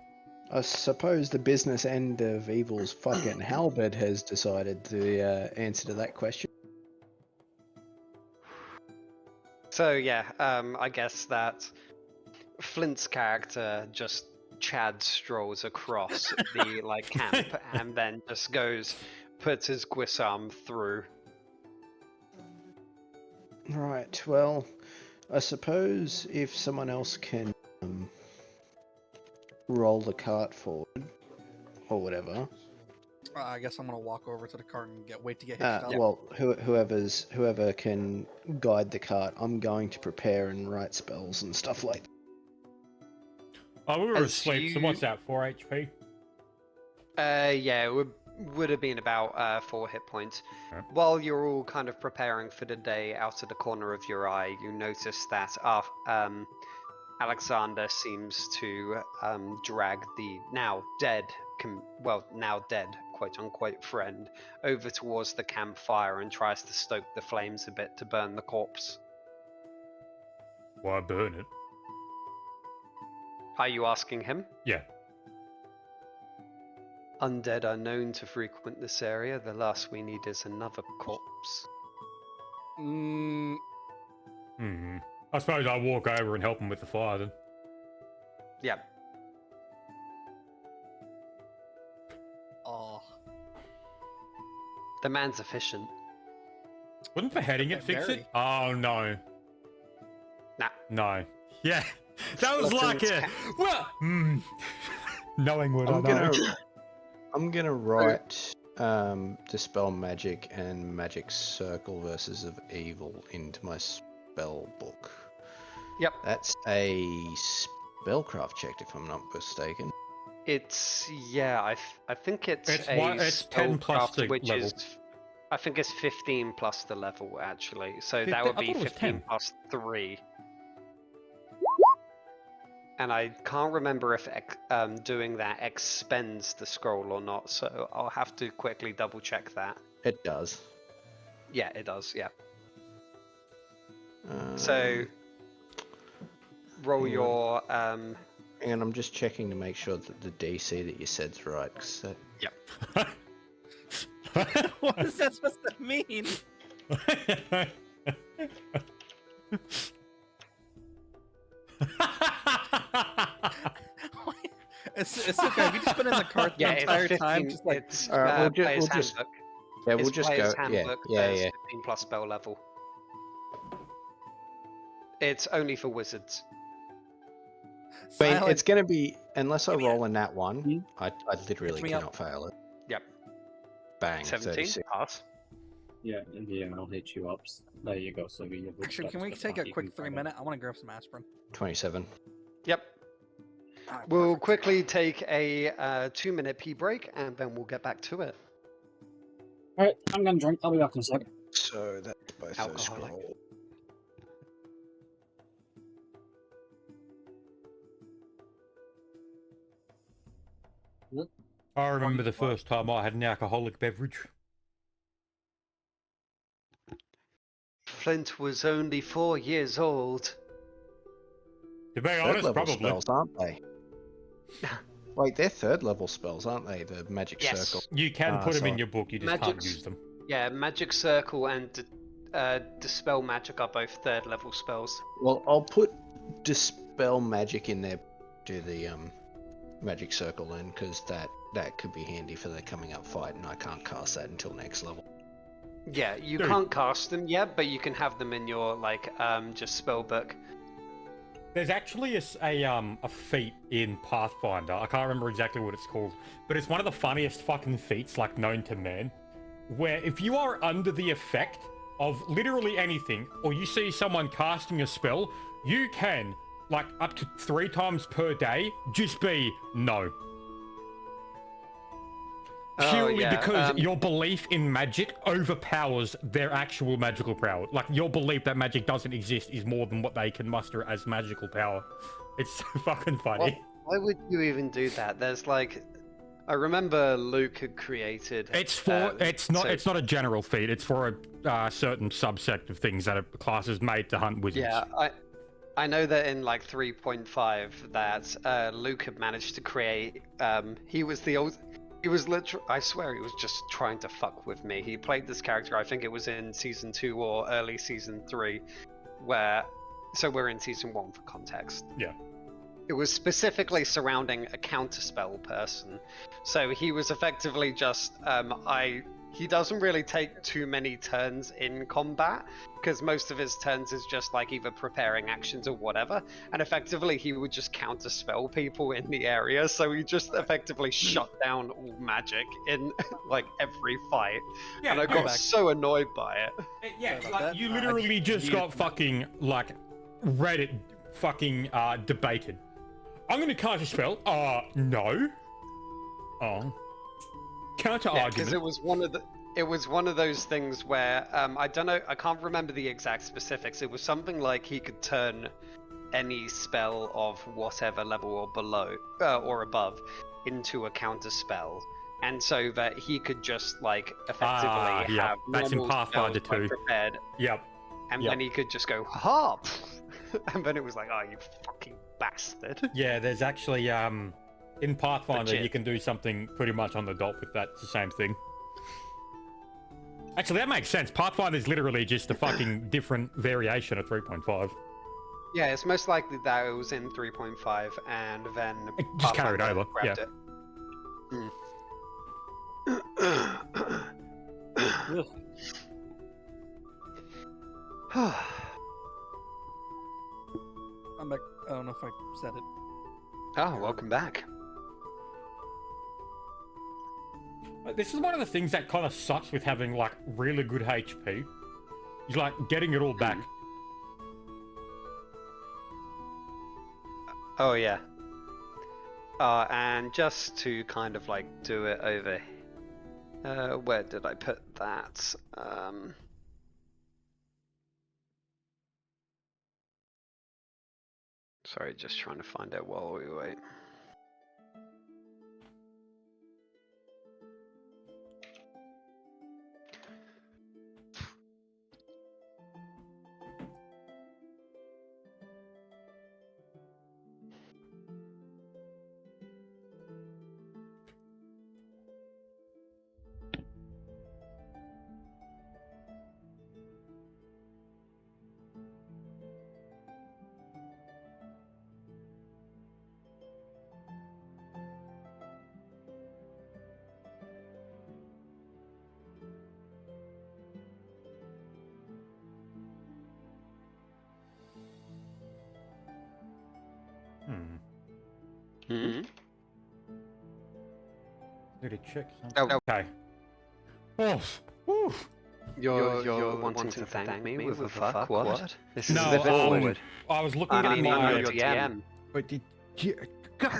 I suppose the business end of Evil's fucking halberd has decided the answer to that question. So yeah, I guess that Flint's character just Chad strolls across the like camp and then just puts his Guisarm through. Right, well, I suppose if someone else can roll the cart forward, or whatever. I guess I'm gonna walk over to the cart and wait to get hitched up. Well, whoever can guide the cart, I'm going to prepare and write spells and stuff like that. Oh, we were As asleep, so you- what's that, 4 HP? Yeah, it would have been about 4 hit points. Okay. While you're all kind of preparing for the day, out of the corner of your eye, you notice that Alexander seems to drag the now dead, quote unquote, friend over towards the campfire and tries to stoke the flames a bit to burn the corpse. Why burn it? Are you asking him? Yeah. Undead are known to frequent this area. The last we need is another corpse. Mm, I suppose I'll walk over and help him with the fire then. Yeah. oh, The man's efficient. Wouldn't beheading it fix Very. it? Oh, no. Nah. No. Yeah. That was Well, like since a... Well... Knowing what I know. I'm gonna write Dispel Magic and Magic Circle Versus of Evil into my spell book. Yep. That's a spellcraft check, if I'm not mistaken. It's I think it's It's a one- it's 10 plus spellcraft, the which level. is I think it's 15 plus the level actually. So 15 that would I be thought it was 15 10. plus 3. And I can't remember if doing that expends the scroll or not, so I'll have to quickly double check that. It does. Yeah, it does. Yeah. So roll hang your and I'm just checking to make sure that the DC that you said's right. 'Cause that, what is that supposed to mean? It's okay. We just been in the cart the yeah, it's entire 15. time, just like It's All right, player's we'll just- handbook. yeah, It's we'll just player's go. handbook. Yeah, There's yeah. 15 plus spell level. It's only for wizards. I mean, silent. it's gonna be unless I Give me a- roll a nat one, Hmm? I literally me up. cannot fail it. Yep. Bang. 17 36. pass. Yeah, I'll hit you up. There you go. So we Actually, can we take a quick 3-minute? I want to grab some aspirin. 27. Yep. Alright, We'll perfect. quickly take a 2-minute pee break and then we'll get back to it. Alright, I'm gonna drink. I'll be back in a sec. So that's both those Alcoholic. scrolls. I remember the first time I had an alcoholic beverage. Flint was only 4 years old. To be Third honest, level probably. spells, aren't they? Wait, they're third level spells, aren't they? The magic Yes. circle. You can Ah, put them in sorry. your book, you just can't Magic's- use them. Yeah, Magic Circle and Dispel Magic are both 3rd level spells. Well, I'll put Dispel Magic in there. Do the magic circle then, because that could be handy for the coming up fight, and I can't cast that until next level. Yeah, you Dude. can't cast them yet, but you can have them in your just spell book. There's actually a feat in Pathfinder. I can't remember exactly what it's called, but it's one of the funniest fucking feats, like, known to man. Where if you are under the effect of literally anything, or you see someone casting a spell, you can, like, up to 3 times per day, just be no. Purely because your belief in magic overpowers their actual magical power. Like, your belief that magic doesn't exist is more than what they can muster as magical power. It's so fucking funny. Why would you even do that? There's like, I remember Luke had created. It's for it's not a general feat. It's for a certain subsect of things that a class is made to hunt wizards. Yeah, I know that in like 3.5 that Luke had managed to create. He was literally. I swear he was just trying to fuck with me. He played this character. I think it was in season 2 or early season 3, so we're in season 1 for context. Yeah. It was specifically surrounding a counterspell person. So he was effectively just, he doesn't really take too many turns in combat, because most of his turns is just like either preparing actions or whatever. And effectively he would just counterspell people in the area. So he just effectively shut down all magic in like every fight. Yeah, and I got so annoyed by it. Yeah, like, you literally just got fucking, like, Reddit fucking debated. I'm gonna cast a spell. No. Oh. Counter argument. Because it was one of those things where I don't know. I can't remember the exact specifics. It was something like he could turn any spell of whatever level or below or above into a counter spell, and so that he could just like effectively have that's in Pathfinder spells, 2 like, prepared. Yep. And then he could just go ha, and then it was like, oh, you fucking bastard. Yeah, there's actually in Pathfinder Legit. you can do something pretty much on the dot with that. It's the same thing. Actually, that makes sense. Pathfinder is literally just a fucking different variation of 3.5. Yeah, it's most likely that it was in 3.5 and then It just carried Pathfinder over. grabbed Yeah. it. I'm back. I don't know if I said it. Oh, welcome back. This is one of the things that kind of sucks with having, like, really good HP. Is, like, getting it all back. Oh, yeah. And just to kind of, like, do it over... where did I put that? Sorry, just trying to find it while we wait. Hmm? Need to check something. Oh. Okay. Oh. Woo. You're wanting to thank me with a fuck? What? This is No, a bit awkward. I was looking I at mean, my... you're DM. But did you... God.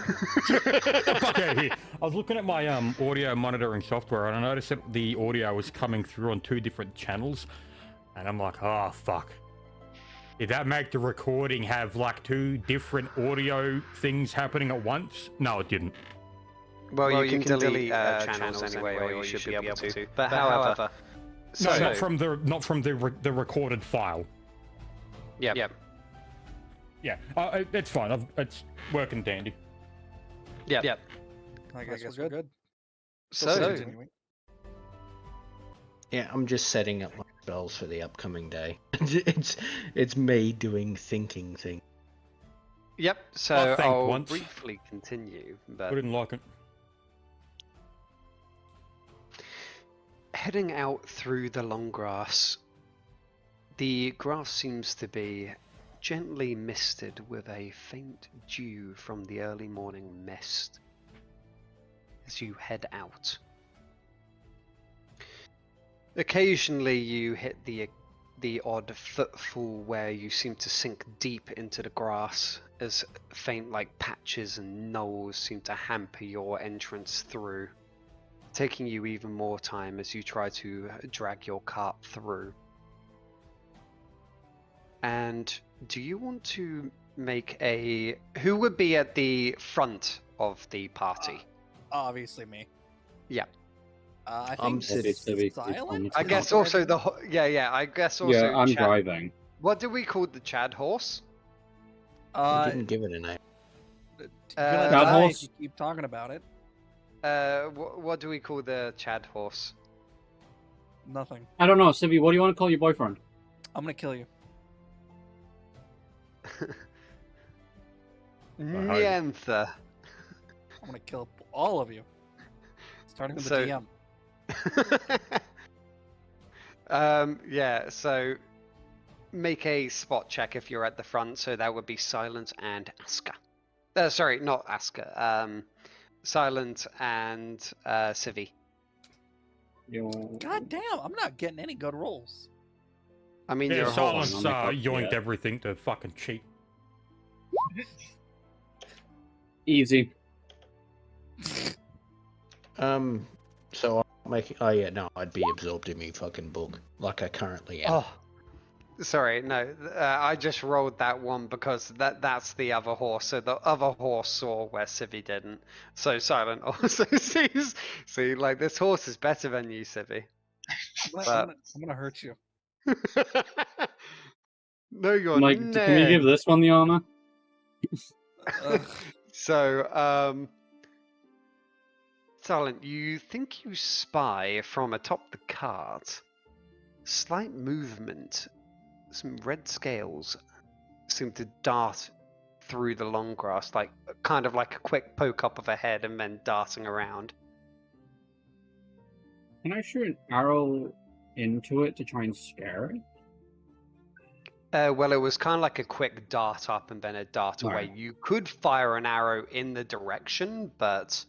Get the fuck out of here. I was looking at my audio monitoring software and I noticed that the audio was coming through on 2 different channels. And I'm like, oh, fuck. Did that make the recording have, like, 2 different audio things happening at once? No, it didn't. Well, you can delete channels anyway, or you should be able to. But however... No, So- not from the recorded file. Yep. Yeah, it's fine. It's working dandy. Yep. I guess we're good. So, Continuing. Yeah, I'm just setting up my spells for the upcoming day. it's me doing thinking thing. yep. So I think I'll once. briefly continue, I but didn't like it. heading out through the long grass, the grass seems to be gently misted with a faint dew from the early morning mist as you head out. Occasionally you hit the odd footfall where you seem to sink deep into the grass as faint like patches and knolls seem to hamper your entrance through, taking you even more time as you try to drag your cart through. And do you want to make a... Who would be at the front of the party? Obviously me. Yeah. I I'm think sitting- silent. I is guess also also the... Yeah, I guess also... Yeah, I'm Chad... driving. What do we call the Chad horse? We didn't give it a name. Gonna Chad die horse? if you keep talking about it. What do we call the Chad horse? Nothing. I don't know, Sibby, what do you want to call your boyfriend? I'm gonna kill you. Nientha. I'm gonna kill all of you. Starting with So- the DM. Yeah, so make a spot check if you're at the front, so that would be Silent and Aska. Sorry, not Aska. Silent and Civi. God damn, I'm not getting any good rolls. I mean, Yeah, you're a horse. Silence horse. yoinked Yeah. everything to fucking cheat. Easy. So I'll make. Oh yeah, no, I'd be absorbed in me fucking book like I currently am. Oh, sorry, no. I just rolled that one because that's the other horse. So the other horse saw where Civi didn't. So Silent also sees. See, like this horse is better than you, Civi. I'm gonna hurt you. No, you're Like, not. can we give this one the armor? Ugh. So, Silent, you think you spy from atop the cart slight movement. Some red scales seem to dart through the long grass, like kind of like a quick poke up of a head and then darting around. Can I shoot an arrow into it to try and scare it? Well, it was kind of like a quick dart up and then a dart away. Alright. You could fire an arrow in the direction, but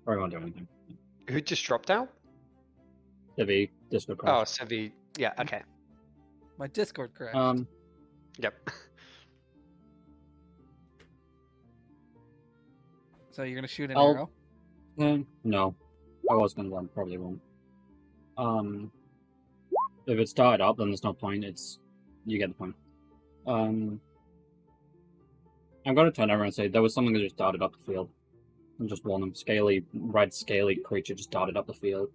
Or I won't do anything. who just dropped out? Sibby, Disco Oh, Crash. Civi. Yeah, okay. My Discord crashed. Yep. So you're gonna shoot an I'll- arrow? No. I was gonna run, probably won't. If it's started up, then there's no point. You get the point. I'm gonna turn over and say there was something that just darted up the field. And just one red scaly creature just darted up the field.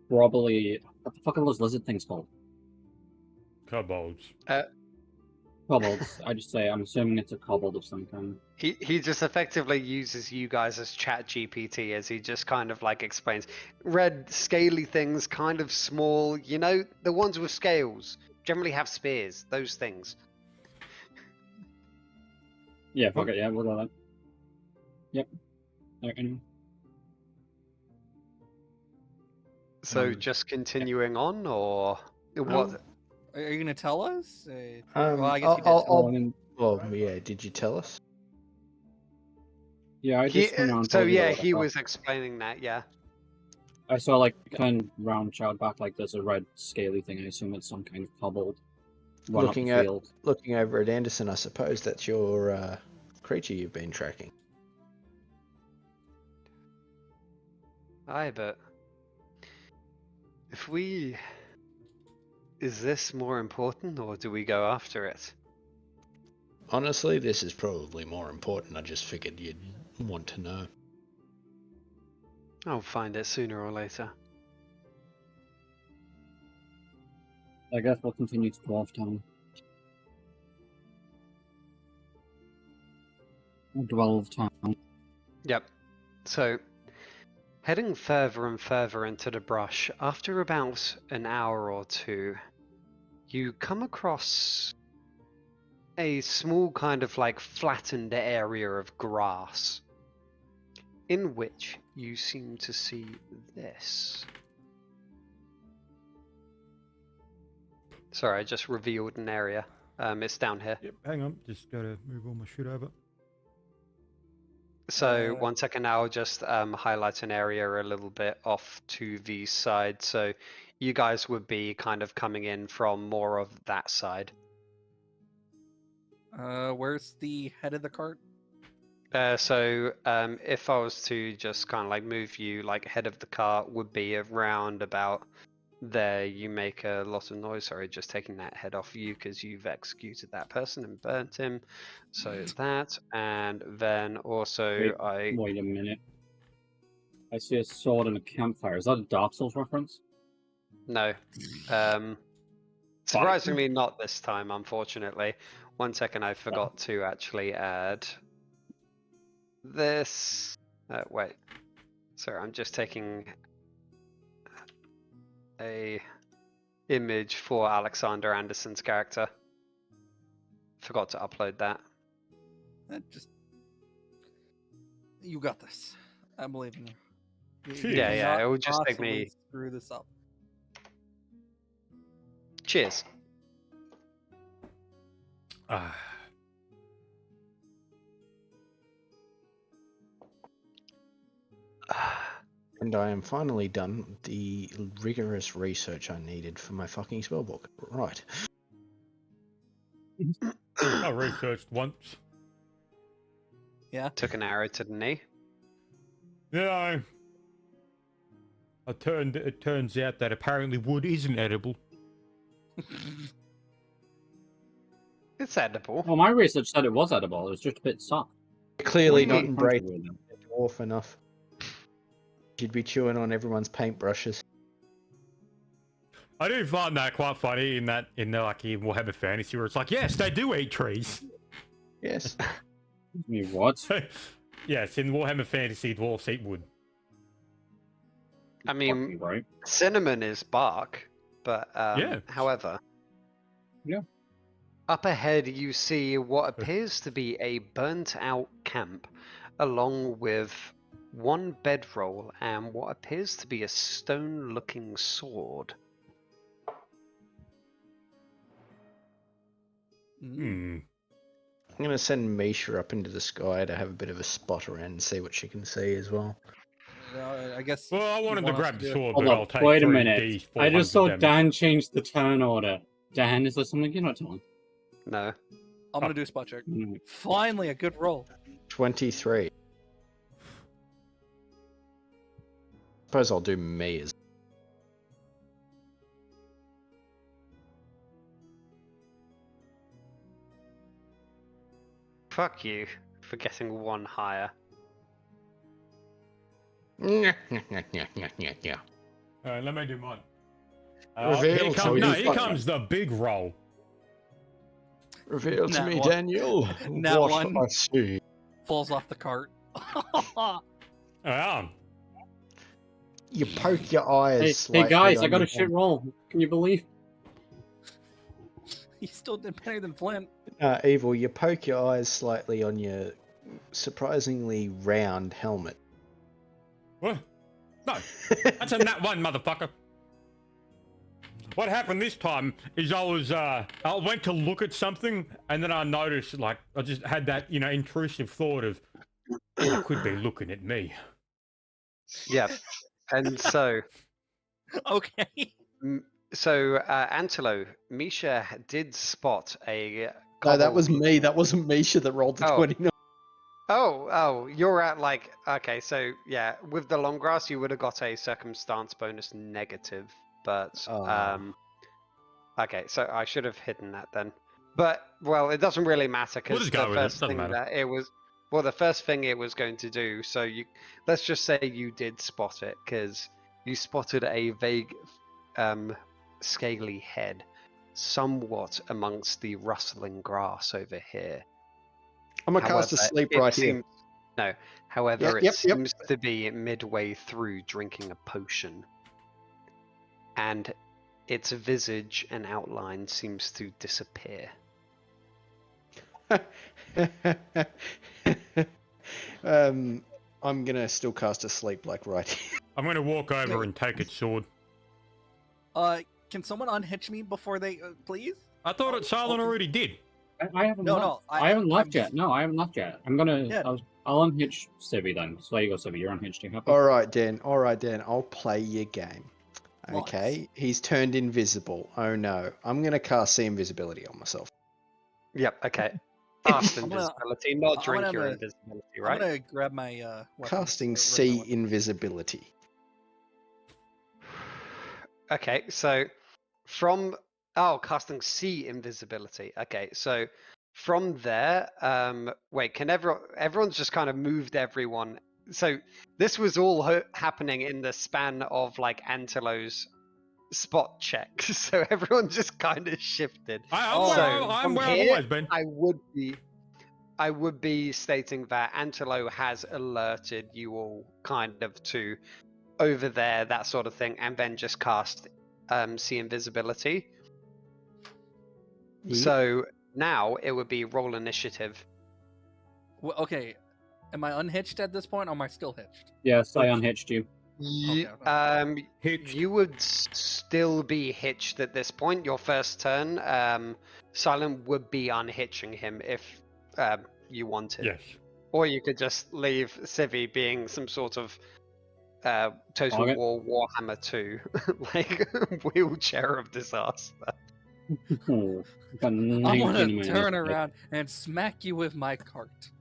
Probably, what the fuck are those lizard things called? Kobolds. Kobolds. I just say I'm assuming it's a kobold of some kind. He just effectively uses you guys as chat GPT as he just kind of like explains. Red scaly things, kind of small, you know, the ones with scales generally have spears, those things. Yeah, fuck it. Yeah, we'll go that. Yep. Anyway. So just continuing on, or what? Are you gonna tell us? Um, well, I guess you did. I'll- I mean, Well, yeah. Did you tell us? yeah, I just turned around and So told you yeah, what I he saw. was explaining that. Yeah. I saw like turn round, shout back like there's a red scaly thing. I assume it's some kind of kobold. Run Looking up the at- field. Looking over at Anderson, I suppose that's your creature you've been tracking. Aye, but if we, is this more important, or do we go after it? Honestly, this is probably more important. I just figured you'd want to know. I'll find it sooner or later. I guess we'll continue to Dwarf Town. Dwarf Town. Yep. So, heading further and further into the brush, after about an hour or two, you come across a small kind of like flattened area of grass, in which you seem to see this. Sorry, I just revealed an area. It's down here. Yep, hang on. Just gotta move all my shit over. So 1 second, I'll just highlight an area a little bit off to the side. So you guys would be kind of coming in from more of that side. Where's the head of the cart? So if I was to just kind of like move you, like head of the cart would be around about there. You make a lot of noise. Sorry, just taking that head off you because you've executed that person and burnt him. So that, and then also Wait a minute. I see a sword and a campfire. Is that a Dark Souls reference? No. Surprisingly not this time, unfortunately. 1 second, I forgot to actually add this. Wait. Sorry, I'm just taking a image for Alexander Anderson's character. Forgot to upload that. You got this. I believe in you. Yeah, it will just take possibly me. screw this up. Cheers. And I am finally done with the rigorous research I needed for my fucking spellbook. Right. I researched once. Yeah. Took an arrow to the knee. Yeah. It turns out that apparently wood isn't edible. It's edible. Well, my research said it was edible. It was just a bit soft. Clearly What not are you embracing trying to do the dwarf enough. You'd be chewing on everyone's paintbrushes. I do find that quite funny in Warhammer Fantasy where it's like, yes, they do eat trees. Yes. You what? Yes, in Warhammer Fantasy, dwarves eat wood. I mean, Right. cinnamon is bark, but Yeah. however. Yeah. Up ahead, you see what appears to be a burnt-out camp, along with one bedroll and what appears to be a stone-looking sword. Hmm. I'm going to send Misha up into the sky to have a bit of a spot around and see what she can see as well. I guess. Well, I wanted to want us grab to the do- sword, Hold but up, I'll take wait a 3d minute. I just 400 saw damage. Dan change the turn order. Dan, is there something you're not telling? No. I'm gonna do a spot check. Mm. Finally, a good roll. 23. Suppose I'll do me as. Fuck you for getting one higher. Let me do mine. Reveal to me. Here comes the big roll. Reveal to Nat me, one. Daniel. Nat what one. I see. Falls off the cart. You poke your eyes. Hey slightly guys, I on got a your shit roll. Can you believe? He still did better than Flint. Evil, you poke your eyes slightly on your surprisingly round helmet. What? No, that's a nat one, motherfucker. What happened this time is I went to look at something and then I noticed, like, I just had that, intrusive thought of, I could be looking at me. Yep. And so, Okay. Antelo, Misha did spot a. No, that was cobbled- me. That wasn't Misha that rolled the Oh. 29. Oh, you're at like, okay, so yeah, with the long grass, you would have got a circumstance bonus negative, but, Oh. okay, so I should have hidden that then. But, well, it doesn't really matter We'll because just go the with it, first doesn't thing matter. that it was, well, the first thing it was going to do, so let's just say you did spot it, because you spotted a vague, scaly head somewhat amongst the rustling grass over here. I'm going to cast a However, sleep it right here. seems- No, however, Yep. it seems to be midway through drinking a potion. And its visage and outline seems to disappear. I'm going to still cast a sleep like right here. I'm going to walk over and take its sword. Can Can someone unhitch me before they, please? I thought Silent already did. I haven't No, left. no, I haven't left I'm yet. No, I haven't left yet. I'm gonna. Yeah. I'll unhitch Civvy then. So there you go, Civvy. You're unhitched. You happy? All right, Dan. All right, Dan. I'll play your game. Nice. Okay. He's turned invisible. Oh no. I'm gonna cast see invisibility on myself. Yep. Okay. Fast I'm gonna- invisibility, not I'm drink gonna your have a- invisibility, I'm right? gonna grab my weapons, Casting or see regular weapons. invisibility. Okay, so casting see invisibility. Okay, so from there, wait, can everyone's just kind of moved everyone. So this was all happening in the span of like Antelo's spot check. So everyone just kind of shifted. I'm from where I've here, always been. I would be stating that Antelo has alerted you all kind of to over there, that sort of thing, and then just cast see invisibility. Yep. So now it would be roll initiative. Well, okay, am I unhitched at this point, or am I still hitched? Yes, I unhitched you. Okay. Hitched. You would still be hitched at this point. Your first turn, Silent would be unhitching him if you wanted. Yes. Or you could just leave Civi being some sort of Total Okay. War Warhammer 2, like wheelchair of disaster. Oh, I've got 19 I'm gonna in my turn initiative. around and smack you with my cart.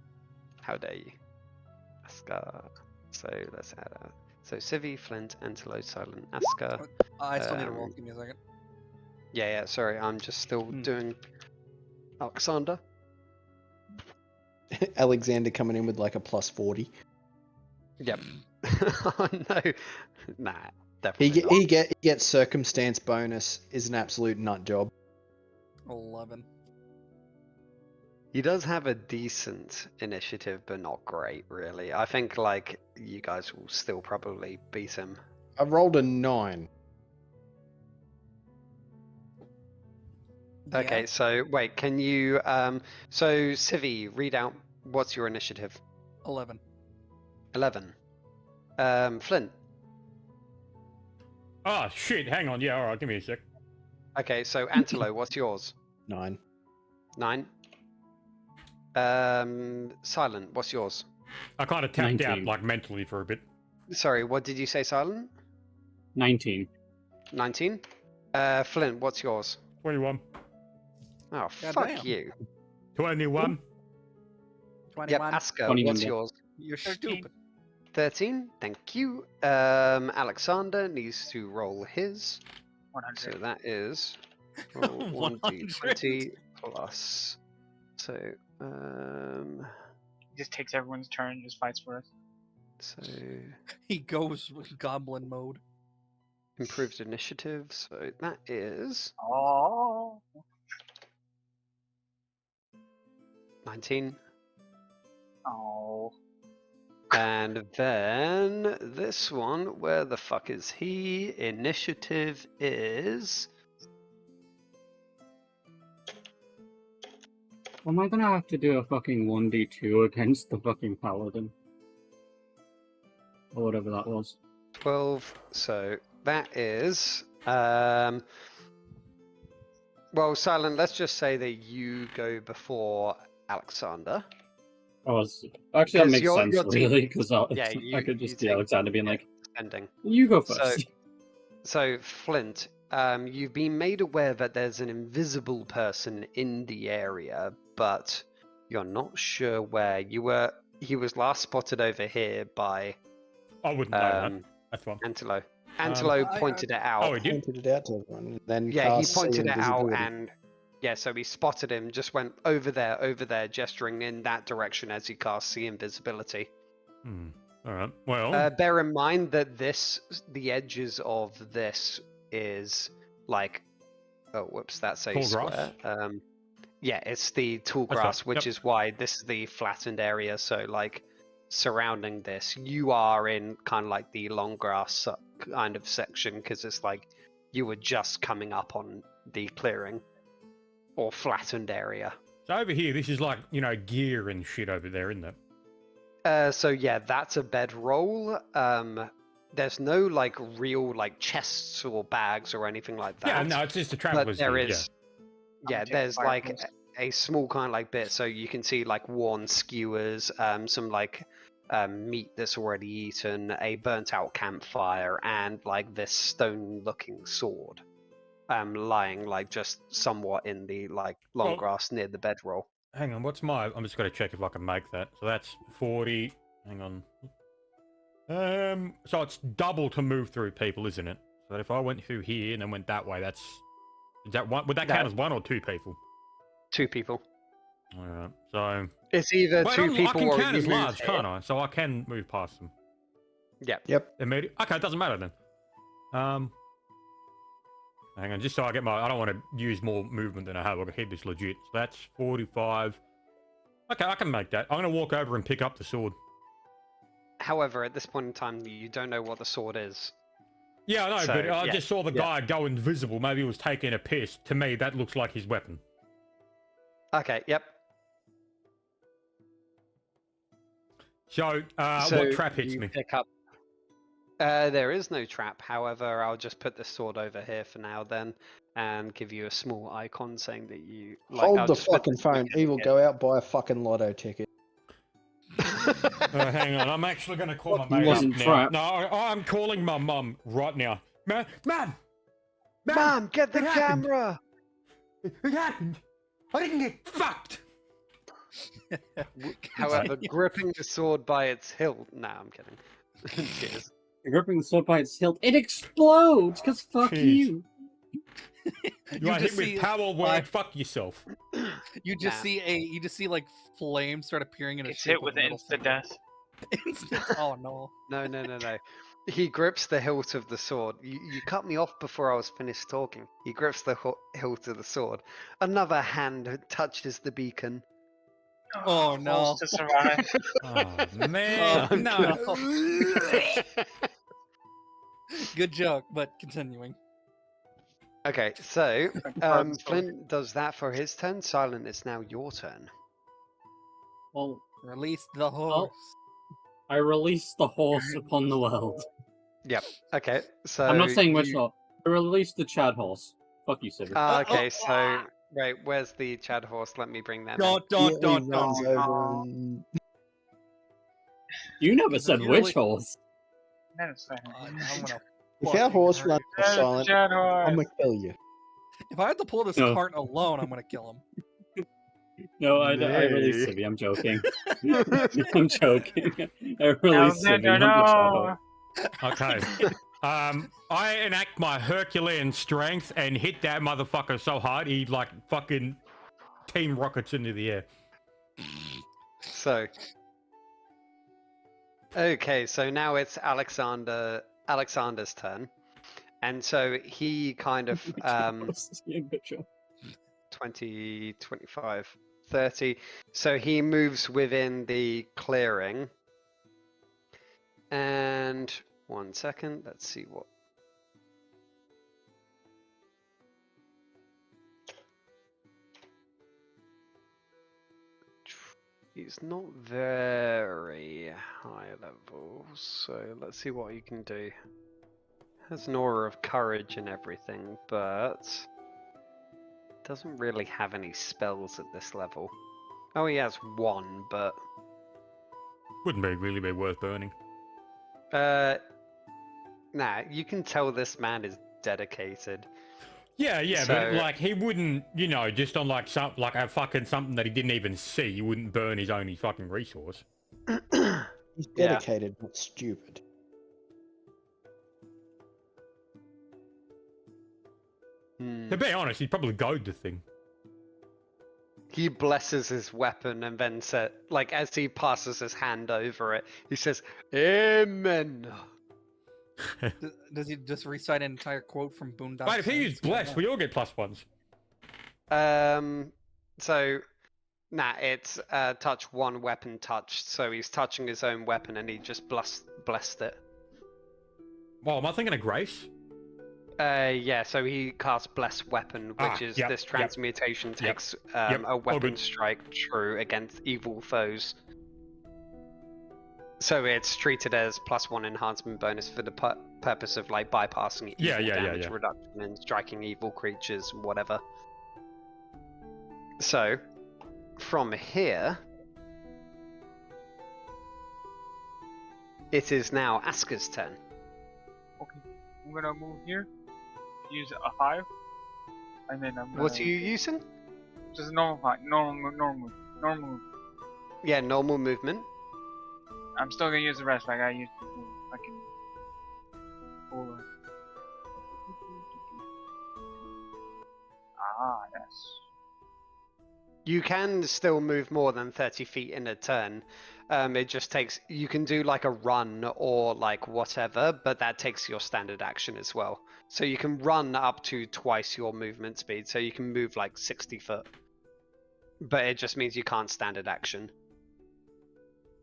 How dare you? Aska. So let's add a. So Civi, Flint, Antelo, Silent, Aska. I still need to roll. Um, Give me a second. Yeah, sorry, I'm just still doing Alexander. Alexander coming in with like a plus 40. Yep. Oh no. Nah, definitely not. He gets circumstance bonus. Is an absolute nut job. 11. He does have a decent initiative, but not great, really. I think like you guys will still probably beat him. I rolled a 9. Okay, Yeah. so wait, can you so Civi, read out what's your initiative? 11. 11. Flint. Oh shit! Hang on. Yeah. All right. Give me a sec. Okay, so Antelo, what's yours? 9. 9. Silent, what's yours? I kind of tapped out 19. like mentally for a bit. Sorry, what did you say, Silent? 19. 19. Flint, what's yours? 21. Oh, God fuck damn. you. 21. 21. Yep, Aska, 21, what's yeah. yours? You're 13. stupid. 13. Thank you. Alexander needs to roll his. 100. So that is roll 1d20 plus. So, He just takes everyone's turn and just fights for us. so He goes with goblin mode. improved initiative. So that is Oh. 19. Oh. And then this one, where the fuck is he? Initiative is. Am I gonna have to do a fucking 1d2 against the fucking paladin? Or whatever that was. 12. So that is. Well, Silent, let's just say that you go before Alexander. Actually, that 'Cause makes your sense, team- really, because Yeah, I could just see take- Alexander being yeah, like, Ending. you go So, first. so Flint, you've been made aware that there's an invisible person in the area, but you're not sure where. He was last spotted over here by I wouldn't know that. That's fine. Antelo. Antelo pointed it out. Oh, he did. Pointed it out to everyone. And then Yeah, he cast see pointed it out, invisibility. and yeah, so he spotted him. Just went over there, gesturing in that direction as he cast see invisibility. All right. Well, Bear in mind that the edges of this is like, oh, whoops, that's a Tall square. grass? Yeah, it's the tall That's grass, right, which yep. is why this is the flattened area. So like surrounding this, you are in kind of like the long grass kind of section because it's like you were just coming up on the clearing or flattened area. so over here, this is like, gear and shit over there, isn't it? So yeah, that's a bedroll. there's no like real like chests or bags or anything like that. Yeah, no, it's just a but traveler's there gear, is, I'm taking there's fire like boost. a small kind of like bit, so you can see like worn skewers, some like meat that's already eaten, a burnt out campfire, and like this stone looking sword lying like just somewhat in the like long Well- grass near the bedroll. Hang on, what's my... I'm just going to check if I can make that. So that's 40... Hang on. So it's double to move through people, isn't it? So if I went through here and then went that way, that's... Is that one? Would that count No. as 1 or 2 people? 2 people. Alright, so... It's either Wait, 2 I people can or count you as move large, here. can't I? So I can move past them. Yeah. Yep. Immediate. Okay, it doesn't matter then. Hang on, just so I get my... I don't want to use more movement than I have. I'll keep this legit. So that's 45. Okay, I can make that. I'm going to walk over and pick up the sword. However, at this point in time, you don't know what the sword is. Yeah, I know, So, but I yeah, just saw the yeah. guy go invisible. Maybe he was taking a piss. To me, that looks like his weapon. Okay, yep. So, So what trap hits you me? pick up. There is no trap. However, I'll just put the sword over here for now then, and give you a small icon saying that you Hold I'll the just put fucking this phone. back in Evil, here. go out, buy a fucking lotto ticket. Hang on, I'm actually going to call my He mate up wasn't now. trapped. No, I'm calling my mum right now. Mum! Mom, get the What happened? camera! It happened! I didn't get fucked! However, gripping the sword by its hilt. Nah, I'm kidding. Cheers. You're gripping the sword by its hilt. It explodes, because fuck Jeez. you. You are hit just with see power word, fuck yourself. you just Nah. see like flames start appearing in a It's shape hit of with a middle instant finger. death. Instant. Oh no. No. He grips the hilt of the sword. You cut me off before I was finished talking. He grips the hilt of the sword. Another hand touches the beacon. Oh, no. Rolls to survive. Oh, man. Oh, no. Good joke, but continuing. Okay, so Confirm the sword. Flint does that for his turn. Silent, it's now your turn. Well, Release the horse. I released the horse upon the world. Okay, so I'm not saying which you- horse. I released the Chad horse. Fuck you, Sivir. Okay, so wait, where's the Chad horse? Let me bring that. Don't, He don't, runs don't. over and... You never If said you which really- horse. That is fine. I'm gonna. If fucking our horse hurt runs you. There's the silent, Jet I'm horse. gonna kill you. If I have to pull this No. cart alone, I'm gonna kill him. No, I released Sivir. I'm joking. I'm joking. I released Sivir. I'm the Chad horse. Okay. I enact my Herculean strength and hit that motherfucker so hard he like fucking team rockets into the air. So, okay, so now it's Alexander's turn, and so he kind of 20, 25, 30. So he moves within the clearing. And 1 second, let's see what. He's not very high level, so let's see what he can do. Has an aura of courage and everything, but doesn't really have any spells at this level. Oh, he has one, but Wouldn't really be worth burning. nah, you can tell this man is dedicated. Yeah, but So- like he wouldn't, you know, just on like some like a fucking something that he didn't even see, he wouldn't burn his only fucking resource. He's Yeah. dedicated, not stupid. To be honest, he'd probably goad the thing. He blesses his weapon and then said, like, as he passes his hand over it, he says, "Amen." Does he just recite an entire quote from Boondock? But if he Saints? used bless, we all get +1s. So, it's touch one weapon touched. So he's touching his own weapon and he just blessed it. Well, am I thinking of Grace? Yeah, so he casts Bless Weapon, which is yep, this yep. transmutation takes Yep, a all weapon good. strike true against evil foes. So it's treated as +1 enhancement bonus for the purpose of like bypassing evil damage reduction and striking evil creatures, whatever. So, from here, it is now Aska's turn. Okay, I'm gonna move here. Use a 5, and then I'm gonna. What are you using? Just normal 5, normal. Yeah, normal movement. I'm still gonna use the rest like I used to do. Fucking. Ah, yes. You can still move more than 30 feet in a turn. It just takes, you can do like a run or like whatever, but that takes your standard action as well. So you can run up to twice your movement speed, so you can move like 60 foot. But it just means you can't standard action.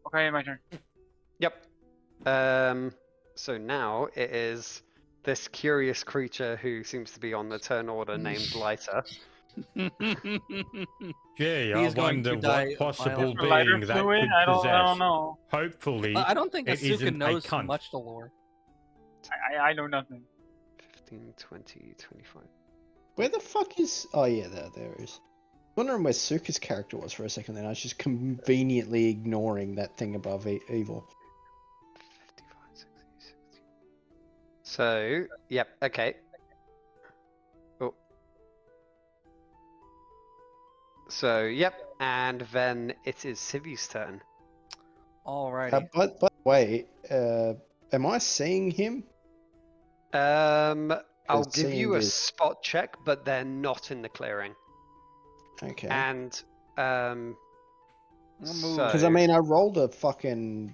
Okay, my turn. Yep. So now it is this curious creature who seems to be on the turn order named Lighter. Gee, I He's going wonder to die what of possible For lighter being that fluid? could I possess. don't know. Hopefully, I don't think it Asuka isn't knows a cunt. much the lore. I know nothing. 15, 20, 25. Where the fuck is? Oh yeah, there is. Wondering where Suka's character was for a second. Then I was just conveniently ignoring that thing above evil. 55, 60, 60. So, yep, okay. Oh. So, yep, and then it is Civi's turn. Alrighty. By the way, am I seeing him? I'll give seeing you a is- spot check, but they're not in the clearing. Okay. And, move. so Because I mean, I rolled a fucking.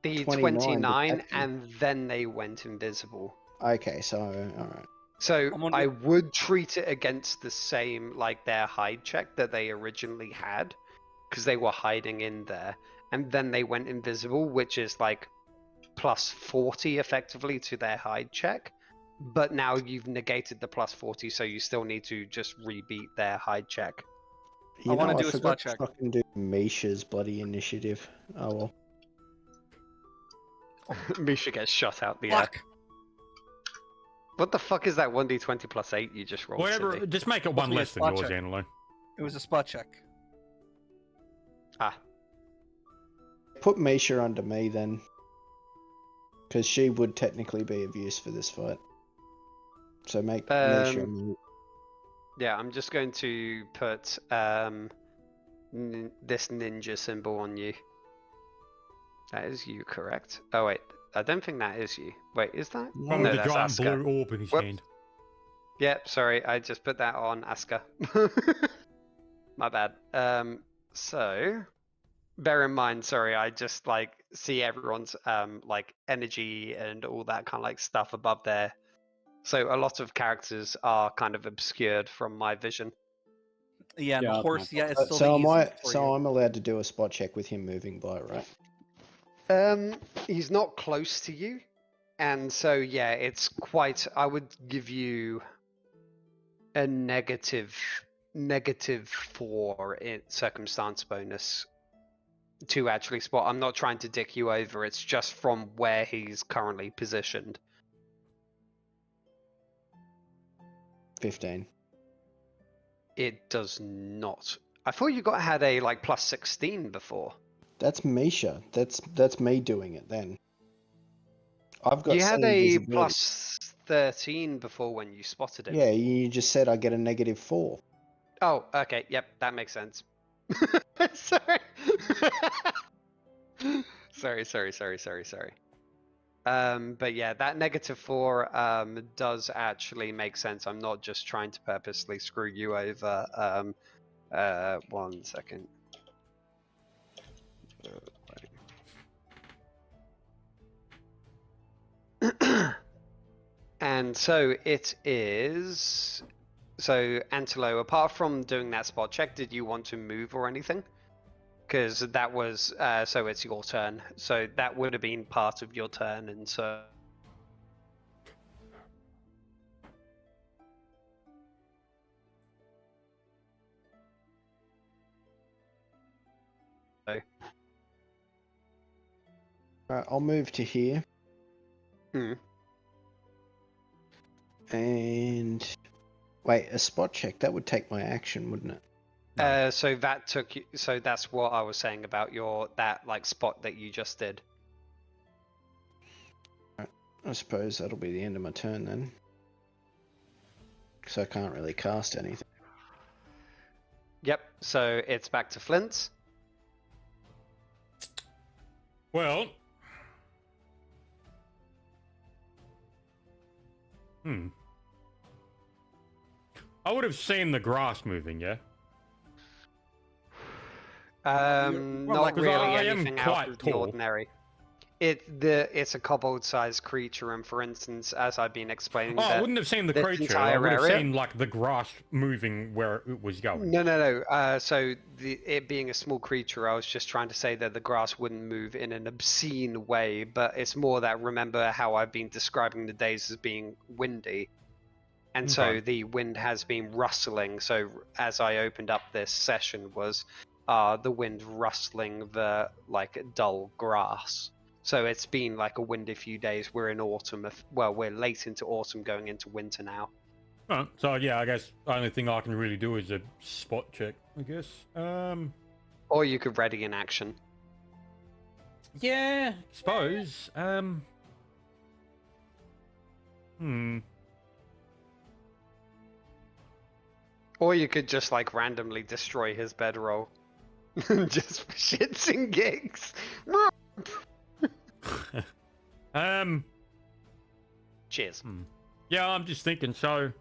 the 29 29, detecting. and then they went invisible. Okay, so alright. So I'm gonna I do- would treat it against the same, like their hide check that they originally had, because they were hiding in there, and then they went invisible, which is like plus 40 effectively to their hide check. But now you've negated the plus 40, so you still need to just rebeat their hide check. You wanna know, do I a forgot spot to check. fucking do Misha's bloody initiative. Oh well. Misha gets shot out the air. Fuck. What the fuck is that 1d20 plus 8 you just rolled? Whatever, Civi? just make it Supposed one to be a less than spot yours, check. Analo. It was a spot check. Ah, Put Misha under me then. Because she would technically be of use for this fight. So make Misha. yeah, I'm just going to put this ninja symbol on you. That is you, correct? Oh wait, I don't think that is you. Wait, is that? One No, with the that's giant Asuka. blue orb in his Whoops. hand. Yep, sorry, I just put that on Asuka. My bad. So bear in mind, sorry, I just like see everyone's like energy and all that kind of like stuff above there. So a lot of characters are kind of obscured from my vision. Yeah, and Yeah, the that's horse, my yeah, it's still So the am I? easiest for So you. I'm allowed to do a spot check with him moving by, right? He's not close to you, and so yeah, it's quite. I would give you a -4 in circumstance bonus to actually spot. I'm not trying to dick you over. It's just from where he's currently positioned. 15. It does not. I thought you had a like plus 16 before. That's Misha. That's me doing it then. I've got You had same a visibility. plus 13 before when you spotted it. Yeah, you just said I get a -4. Oh, okay. Yep, that makes sense. Sorry. sorry. But yeah, that -4 does actually make sense. I'm not just trying to purposely screw you over. 1 second. And so it is. So Antelo, apart from doing that spot check, did you want to move or anything? Because that was so it's your turn. So that would have been part of your turn, and so. Alright, I'll move to here. Hmm. And wait, a spot check, that would take my action, wouldn't it? So that took you. So that's what I was saying about that like spot that you just did. I suppose that'll be the end of my turn then. Because I can't really cast anything. Yep. So it's back to Flint's. Well. I would have seen the grass moving, yeah? Not really I am anything out quite of the tall. ordinary. It's a kobold-sized creature, and for instance, as I've been explaining, Oh, I wouldn't have seen the this creature. I entire would have area- seen like the grass moving where it was going. No. So it being a small creature, I was just trying to say that the grass wouldn't move in an obscene way, but it's more that remember how I've been describing the days as being windy. And so Okay. the wind has been rustling. So as I opened up this session was the wind rustling the like dull grass. So it's been like a windy few days. We're in autumn. Well, we're late into autumn, going into winter now. Oh, so yeah, I guess the only thing I can really do is a spot check, I guess. Or you could ready in action. Yeah, I suppose. Or you could just like randomly destroy his bedroll. Just for shits and gigs. Cheers. Yeah, I'm just thinking. So,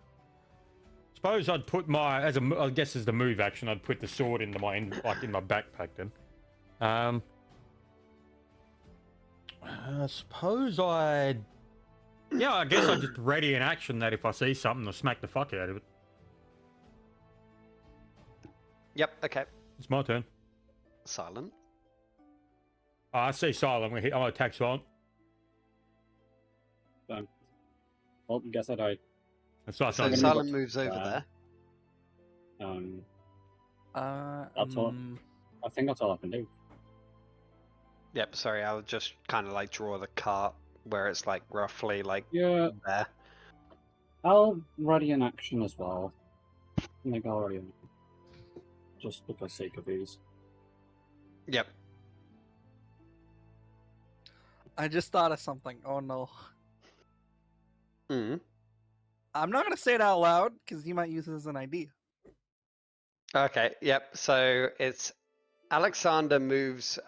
suppose I'd put my I guess as the move action, I'd put the sword into my in my backpack then. I suppose I guess I'd just ready in action that if I see something, I'll smack the fuck out of it. Yep. Okay. It's my turn. Silent. I see silent. I'm gonna attack silent. Done. Well, guess I died. That's not So something. silent moves over there. That's all. I think that's all I can do. Yep. Sorry, I would just kind of like draw the cart where it's like roughly like Yeah, there. I'll ready in action as well. I think I'll ready in just for the sake of these. Yep. I just thought of something. Oh no. Mm. I'm not gonna say it out loud because you might use it as an idea. Okay. Yep. So it's Alexander moves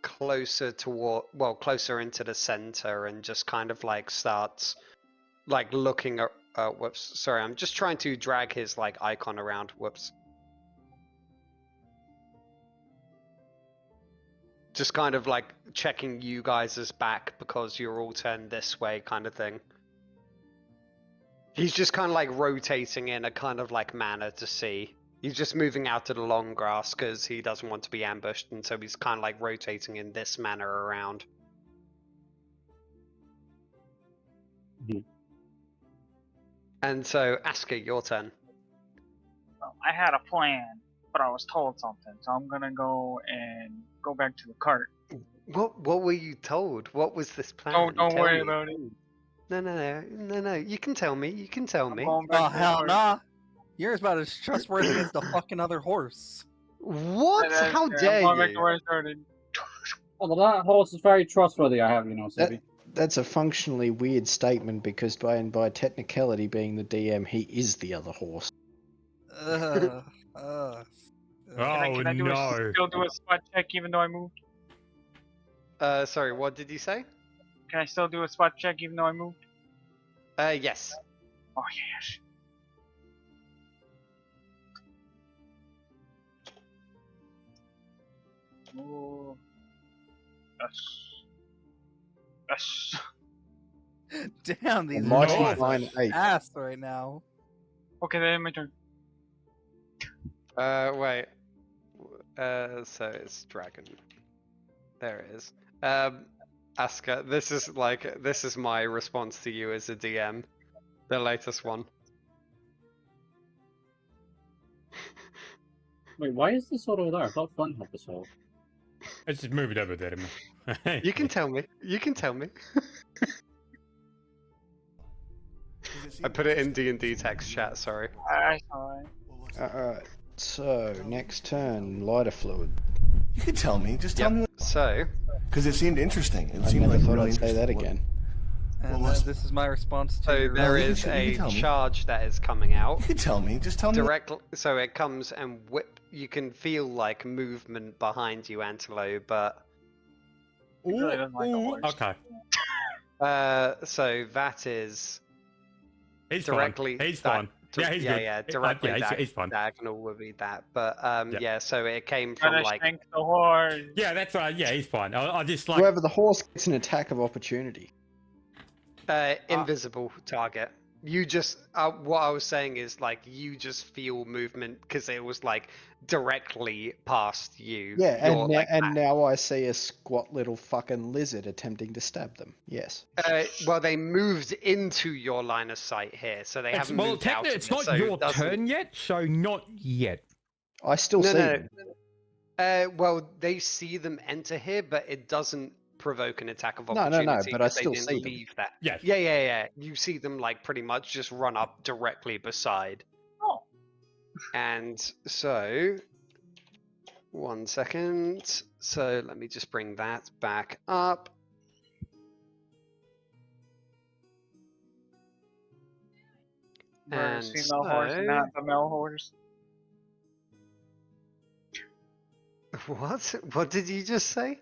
closer closer into the center and just kind of like starts like looking at whoops, sorry, I'm just trying to drag his like icon around. Whoops. Just kind of like checking you guys' back because you're all turned this way kind of thing. He's just kind of like rotating in a kind of like manner to see. He's just moving out to the long grass because he doesn't want to be ambushed, and so he's kind of like rotating in this manner around. And so, Asker, your turn. Well, I had a plan, but I was told something, so I'm gonna go back to the cart. What were you told? What was this plan? Don't Tell worry me. about it. No. You can tell me. You can tell I'm me. going back Oh to the hell cart. nah! You're about as trustworthy as the fucking other horse. What? How I'm dare going back to you? where I started. Oh, that horse is very trustworthy, I have, you know, Sibby. That's a functionally weird statement because by technicality, being the DM, he is the other horse. Ugh. Oh Can I no! still do a spot check even though I moved? Sorry, what did you say? Can I still do a spot check even though I moved? Yes. Oh yes. Ooh. Yes. Damn, these Mighty rolls Fine are 8. ass right now. Okay, then my turn. Wait. So it's dragon. There it is. Asker, this is my response to you as a DM. The latest one. Wait, why is the sword over there? I thought Flint had the sword. Let's just move it over there. You can tell me. You can tell me. I put it in D&D text chat. Sorry. I saw it. Alright, so next turn, lighter fluid. You can tell me. Just tell me. So Because it seemed interesting. It I seemed never like thought really I'd say interesting. that again. And was it? this is my response to So your. there you can is you can a tell me. charge that is coming out. You can tell me. Just tell me. Direct. So it comes and whip. You can feel like movement behind you, Antelo, but He really doesn't like the Ooh, horse. okay. so that is He's directly. fine. He's fine. Yeah, he's good. Directly. Yeah, he's fine. Diagonal would be that, but Yeah. yeah. So it came from Gotta like. shank the horse. Yeah, that's right. Yeah, he's fine. I just like. However, the horse gets an attack of opportunity. Invisible target. You just what I was saying is like you just feel movement because it was like directly past you. Yeah, You're, like, now I see a squat little fucking lizard attempting to stab them. Yes. well, they moved into your line of sight here, so they haven't moved out. Technically, it's of it, not so your it doesn't- turn yet, so not yet. I still No, see no. them. Well, they see them enter here, but it doesn't provoke an attack of No, no, opportunity. but I 'cause they still didn't see them. leave that. Yes. Yeah. You see them like pretty much just run up directly beside. Oh. And so, 1 second. So let me just bring that back up. Murders And female horse, so- not the male horse. What? What did you just say?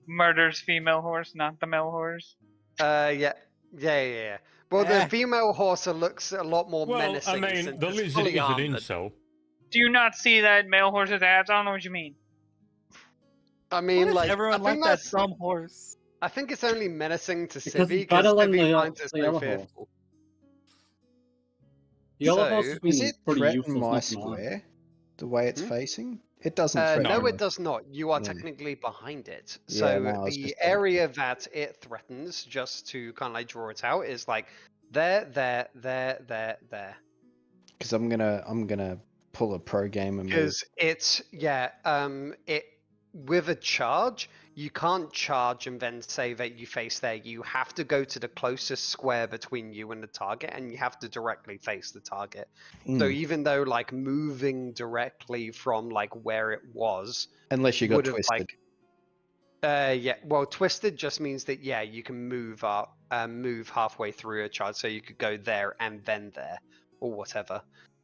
Murders female horse, not the male horse. Yeah. Well, the female horse looks a lot more Well, menacing. I mean, since the it's lizard fully is an armored. incel. Do you not see that male horse's abs? I don't know what you mean. I mean, like, everyone I like think that that's. dumb horse. I think it's only menacing to Because Civi he's battling Civi the finds it so yellow horse. fearful. The yellow So, horse has Does been it pretty threaten useless. my not gonna lie. square? The way it's Hmm? facing? It doesn't threaten No, my- it does not. You are Yeah. technically behind it. Yeah, So no, I was the just area that it threatens, just to kind of like draw it out, is like there. Because I'm gonna pull a pro gamer move. Because it's it with a charge, you can't charge and then say that you face there. You have to go to the closest square between you and the target, and you have to directly face the target. So Mm. even though like moving directly from like where it was Unless you got would have twisted. well, twisted just means that you can move up, move halfway through a charge, so you could go there and then there or whatever.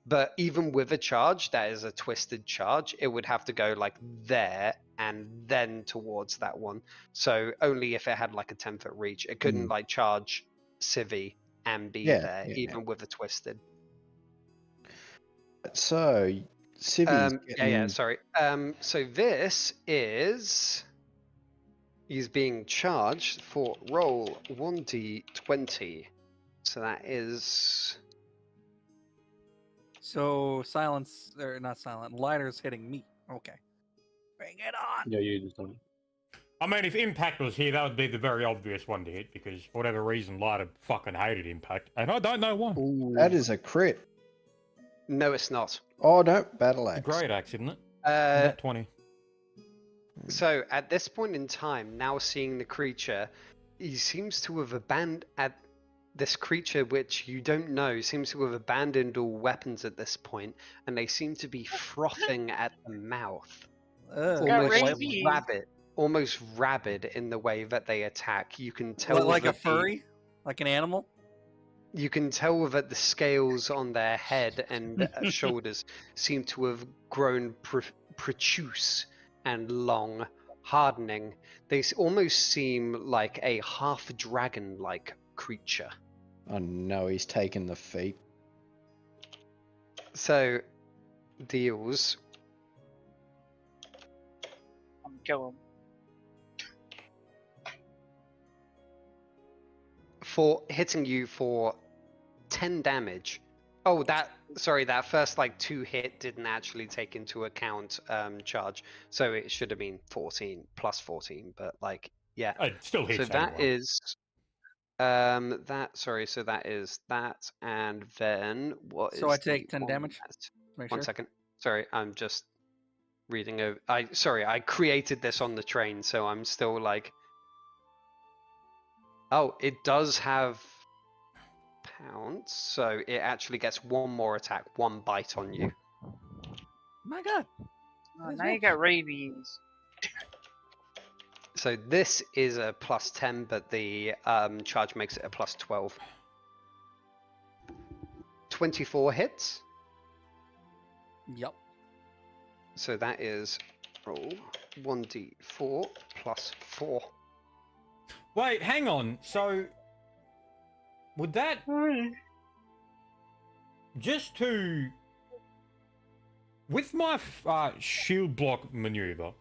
But even with a charge that is a twisted charge, it would have to go like there and then towards that one. So only if it had like a 10-foot reach, it couldn't like charge Civi and be there, even with a twisted. So Civi's getting... Sorry. So this is he's being charged for roll 1d20. So that is So silence, or not silent, lighter's hitting me. Okay. Bring it on. Yeah, you just don't. I mean, if Impact was here, that would be the very obvious one to hit, because for whatever reason, Lighter fucking hated Impact, and I don't know why. That is a crit. no, it's not. Oh no, battle axe. Great axe, isn't it? Uh, Nat 20. So at this point in time, now seeing the creature, he seems to have abandoned this creature, which you don't know, seems to have abandoned all weapons at this point, and they seem to be frothing at the mouth, Got rabies. almost rabid in the way that they attack. You can tell Like a that the- furry? Like an animal? You can tell that the scales on their head and shoulders seem to have grown protrusive and long, hardening. They almost seem like a half dragon-like creature. Oh no, he's taken the feet. So, deals I'm gonna kill him. for hitting you for 10 damage. Oh, that first like 2 hit didn't actually take into account charge, so it should have been 14 plus 14. But like, yeah. It still hits. So that anyway. is so that is that, and then what is So I take the 10 one damage? that- Make 1 sure. second. Sorry, I'm just reading over. I created this on the train, so I'm still like. Oh, it does have pounce, so it actually gets one more attack, one bite on you. My God. Oh, now you got rabies. So this is a +10, but the charge makes it a +12. 24 hits. Yep. So that is roll 1d4 plus 4. Wait, hang on. So would that just to with my shield block maneuver?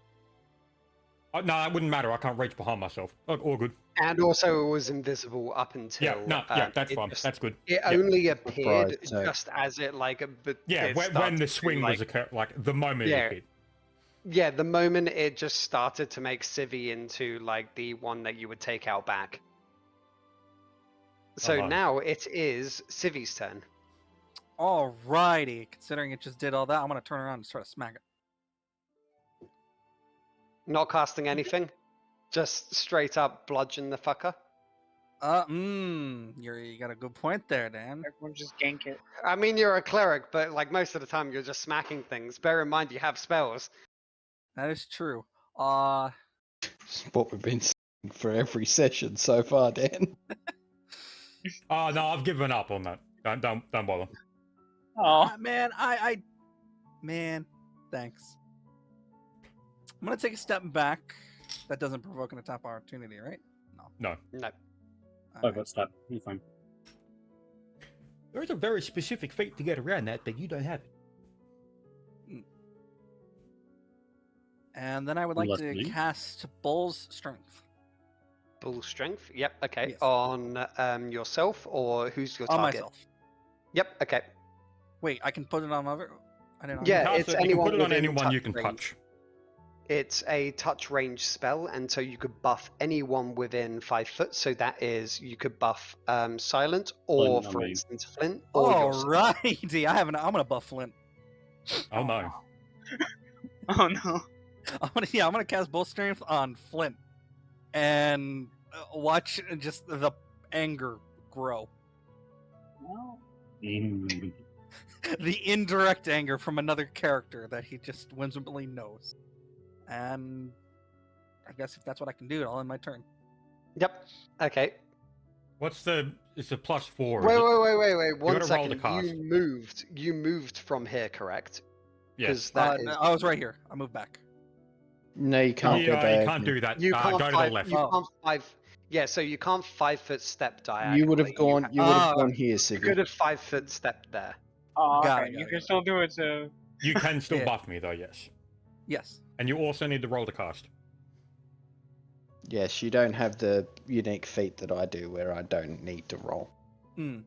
No, it wouldn't matter. I can't reach behind myself. Oh, all good. And also it was invisible up until. That's fine. That's good. It Yep. only appeared Surprised, so- just as it When the swing was occurring, like the moment it hit. Yeah, the moment it just started to make Civvy into like the one that you would take out back. So nice. now it is Civy's turn. Alrighty. Considering it just did all that, I'm gonna turn around and try to smack it. Not casting anything, just straight up bludgeon the fucker. You got a good point there, Dan. Everyone just gank it. I mean, you're a cleric, but like most of the time you're just smacking things. Bear in mind you have spells. That is true. It's what we've been saying for every session so far, Dan. Oh no, I've given up on that. Don't bother. Oh, Man, man, thanks. I'm gonna take a step back. That doesn't provoke an attack opportunity, right? No. No. Oh, that's that. You're fine. There's a very specific feat to get around that, but you don't have it. And then I would like Unless to me. cast Bull's Strength Bull strength. Yep. Okay. Yes. On yourself or who's your on target? myself. Yep. Okay. Wait, I can put it on other. I didn't know. Yeah, Cast it's it, you can anyone put it on within anyone touch you can range. touch. It's a touch range spell, and so you could buff anyone within 5 foot. So that is, you could buff Silent, or Flint, I for mean. instance Flint, or yourself. Alrighty, I'm gonna buff Flint. Oh no. oh no. I'm gonna cast Bull Strength on Flint, and watch just the anger grow. No. Mm. The indirect anger from another character that he just whimsically knows. And I guess if that's what I can do, I'll end my turn. Yep. Okay. It's a +4. Wait. is it? One gotta roll the second. cast. You moved from here, correct? Yes. That is. No, I was right here. I moved back. No, you can't go Yeah, back. you can't do that. You can't go to the left. You can't 5. Yeah, so you can't 5 foot step diagonally. You would have gone. You would have gone here, You Siggy. could have 5 foot step there. Oh, Got okay. it, got You it, can got still do it, so. You can still Yeah. buff me though, yes. Yes. And you also need to roll the cast. Yes, you don't have the unique feat that I do, where I don't need to roll. Hmm.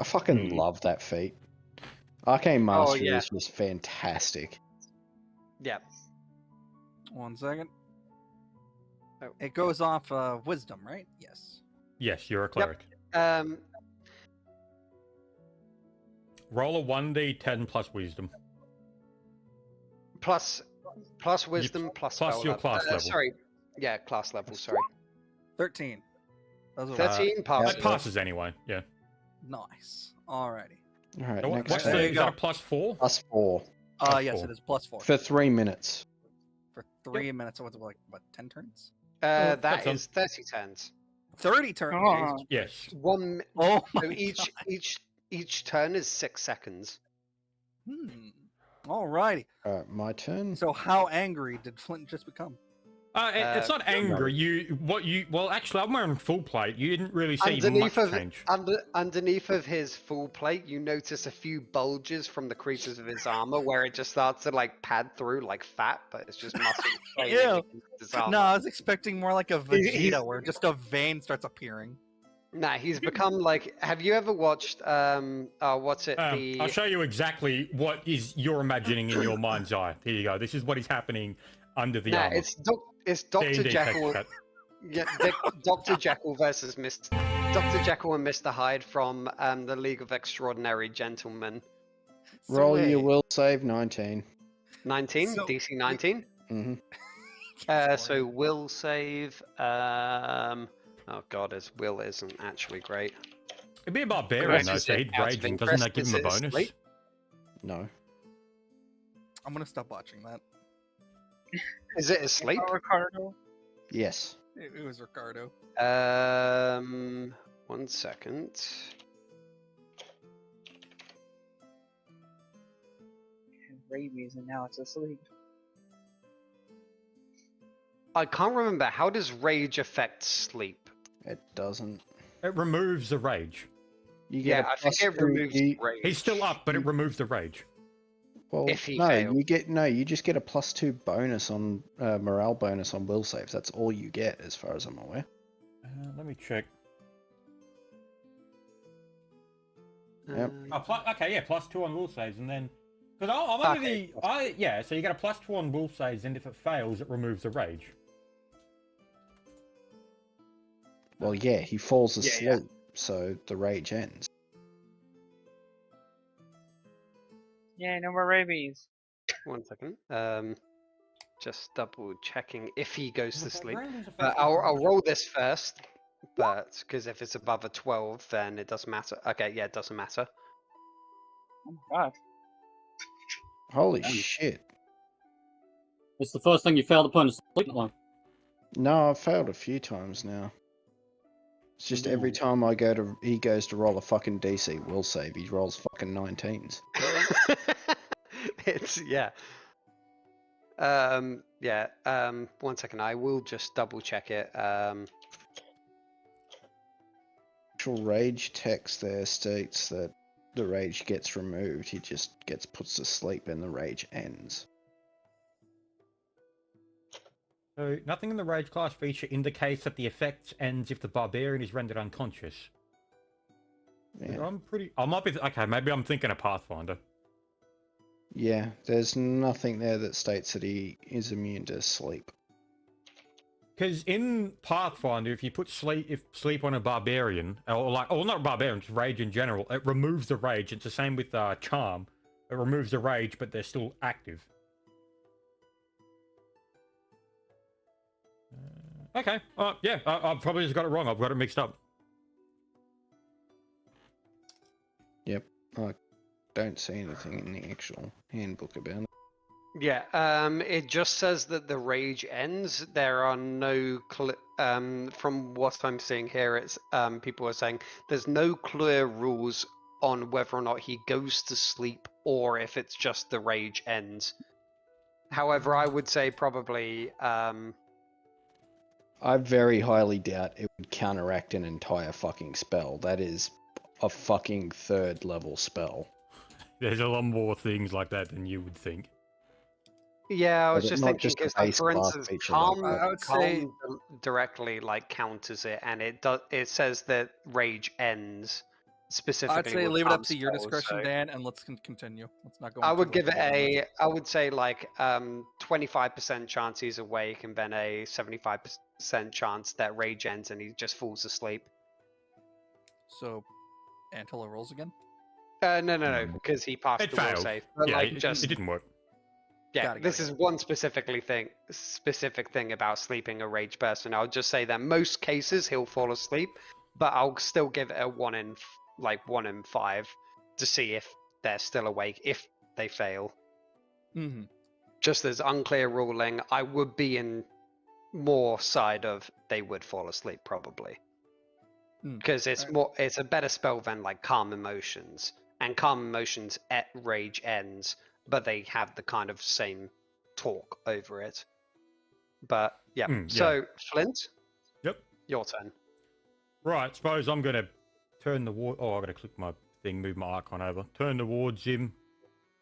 I fucking love that feat. Arcane Mastery yeah. is just fantastic. Yeah. 1 second. Oh, It goes off wisdom, right? Yes. Yes, you're a cleric. Roll a 1d10 plus wisdom. Plus wisdom, plus plus spell your level. class level. Sorry. Yeah, class level, sorry. 13. Those are 13 passes. That passes anyway, yeah. nice. Alrighty. All right, So next what's turn. There the, you is go. that a +4? +4 Yes, +4. it is +4 for 3 minutes. for 3 minutes. So what's it like? What? 10 turns? That that's is 30 turns. 30 turns. Oh. Jesus. Yes. One. Oh my So each turn is 6 seconds. God. Alrighty. All right, my turn. So how angry did Flint just become? It's not angry. Well, actually, I'm wearing full plate. You didn't really see much change. Underneath of his full plate, you notice a few bulges from the creases of his armor where it just starts to like pad through like fat, but it's just muscle. straining Ew. against his armor. No, I was expecting more like a He's- Vegeta where just a vein starts appearing. Nah, he's become like. Have you ever watched what's it? I'll show you exactly what is you're imagining in your mind's eye. Here you go. This is what is happening under the Nah, armor. it's Dr. D&D Jekyll. text Yeah, Dr. Jekyll versus Dr. Jekyll and Mr. Hyde from the League of Extraordinary Gentlemen. Roll your wait. will save 19. 19, So- DC 19. Mm-hmm. So will save. Oh god, his will isn't actually great. It'd be a barbarian What though, is so it, he'd out of raging. Doesn't that interest? give Is him a it bonus? sleep? No. I'm gonna stop watching that. Is it asleep? Ricardo. Yes. It was Ricardo. 1 second. Rabies, and now it's asleep. I can't remember. How does rage affect sleep? It doesn't. It removes the rage. You get Yeah, a I think plus it two- removes you- rage. He's still up, but it removes the rage. Well, if he no, fails. you just get a +2 bonus on morale bonus on will saves. That's all you get, as far as I'm aware. Let me check. Yep. Okay, yeah, +2 on will saves, and then because I'm under Okay. so you get a +2 on will saves, and if it fails, it removes the rage. Well, yeah, he falls Yeah, asleep, yeah. so the rage ends. Yeah, no more rabies. 1 second. Just double checking if he goes to sleep. Rage is I'll effective. roll this first, but because if it's above a 12, then it doesn't matter. Okay, yeah, it doesn't matter. Oh my god. Holy Damn. shit! It's the first thing you failed upon is sleep alarm. No, I've failed a few times now. It's just every time he goes to roll a fucking DC will save, he rolls fucking 19s. It's yeah. 1 second. I will just double check it. Actual rage text there states that the rage gets removed. He just gets put to sleep and the rage ends. So nothing in the rage class feature indicates that the effect ends if the barbarian is rendered unconscious. Yeah. I might be. Okay, maybe I'm thinking of Pathfinder. Yeah, there's nothing there that states that he is immune to sleep. Because in Pathfinder, if you put sleep on a barbarian, or not a barbarian, just rage in general, it removes the rage. It's the same with charm. It removes the rage, but they're still active. Okay. Yeah, I've probably just got it wrong. I've got it mixed up. Yep. I don't see anything in the actual handbook about it. Yeah, it just says that the rage ends. There are no from what I'm seeing here, it's people are saying there's no clear rules on whether or not he goes to sleep or if it's just the rage ends. However, I would say probably I very highly doubt it would counteract an entire fucking spell. That is a fucking 3rd level spell. There's a lot more things like that than you would think. yeah, I was But just not thinking just a because, base for class instance, feature calm, like that. I would say- directly counters it, and it says that rage ends specifically. I'd say with leave it up calm to your spells, discretion, so Dan, and let's continue. Let's not go. I into would the give it details. I would say like 25% chance he's awake, and then a 75% chance that rage ends and he just falls asleep. So, Antilla rolls again. No, because he passed It the will failed. save. But Yeah, like it just didn't work. yeah, Got it, this is one specific thing about sleeping a rage person. I'll just say that most cases he'll fall asleep, but I'll still give it a 1 in 5 to see if they're still awake if they fail. Mm-hmm. Just as unclear ruling, I would be in more side of they would fall asleep probably, because it's a better spell than like calm emotions, and calm emotions at rage ends, but they have the kind of same talk over it. But yeah, so Flint, Yep. your turn. Right, suppose I'm gonna turn the ward. Oh, I gotta click my thing, move my icon over, turn towards him.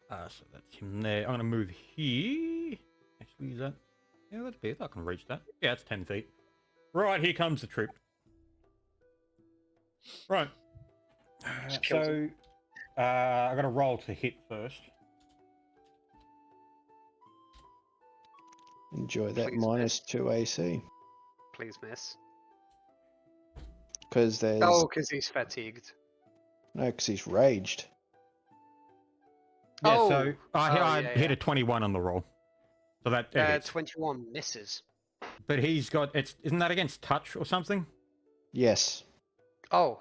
So that's him there. I'm gonna move here. Actually, is that? Yeah, that's big. I can reach that. Yeah, it's 10 feet. Right, here comes the trip. Right. So, I gotta roll to hit first. Enjoy that Please -2 AC. Please miss. Because there's... Oh, because he's fatigued. No, because he's raged. Yeah, Oh! so I yeah, hit yeah. a 21 on the roll. So that it hits. 21 misses. But he's got isn't that against touch or something? Yes. Oh,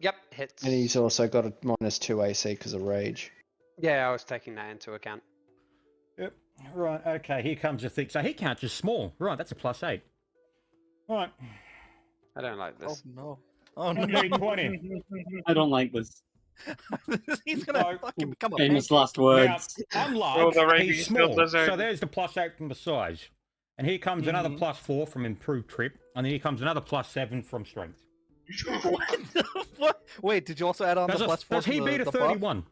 yep, hits. And he's also got a -2 AC because of rage. Yeah, I was taking that into account. Yep. Right, okay, here comes the thing. So he counts as small. Right, that's a +8. Alright. I don't like Oh this. no. Oh no. D20. I don't like this. He's gonna So, fucking become a Famous pancake. last words. Now, I'm Oh, large, the he's rabies still small. deserted. So there's the +8 from the size. And here comes another +4 from improved trip. And then here comes another +7 from strength. What the fuck? Wait, did you also add on the +4? Does he from beat a the buff? 31?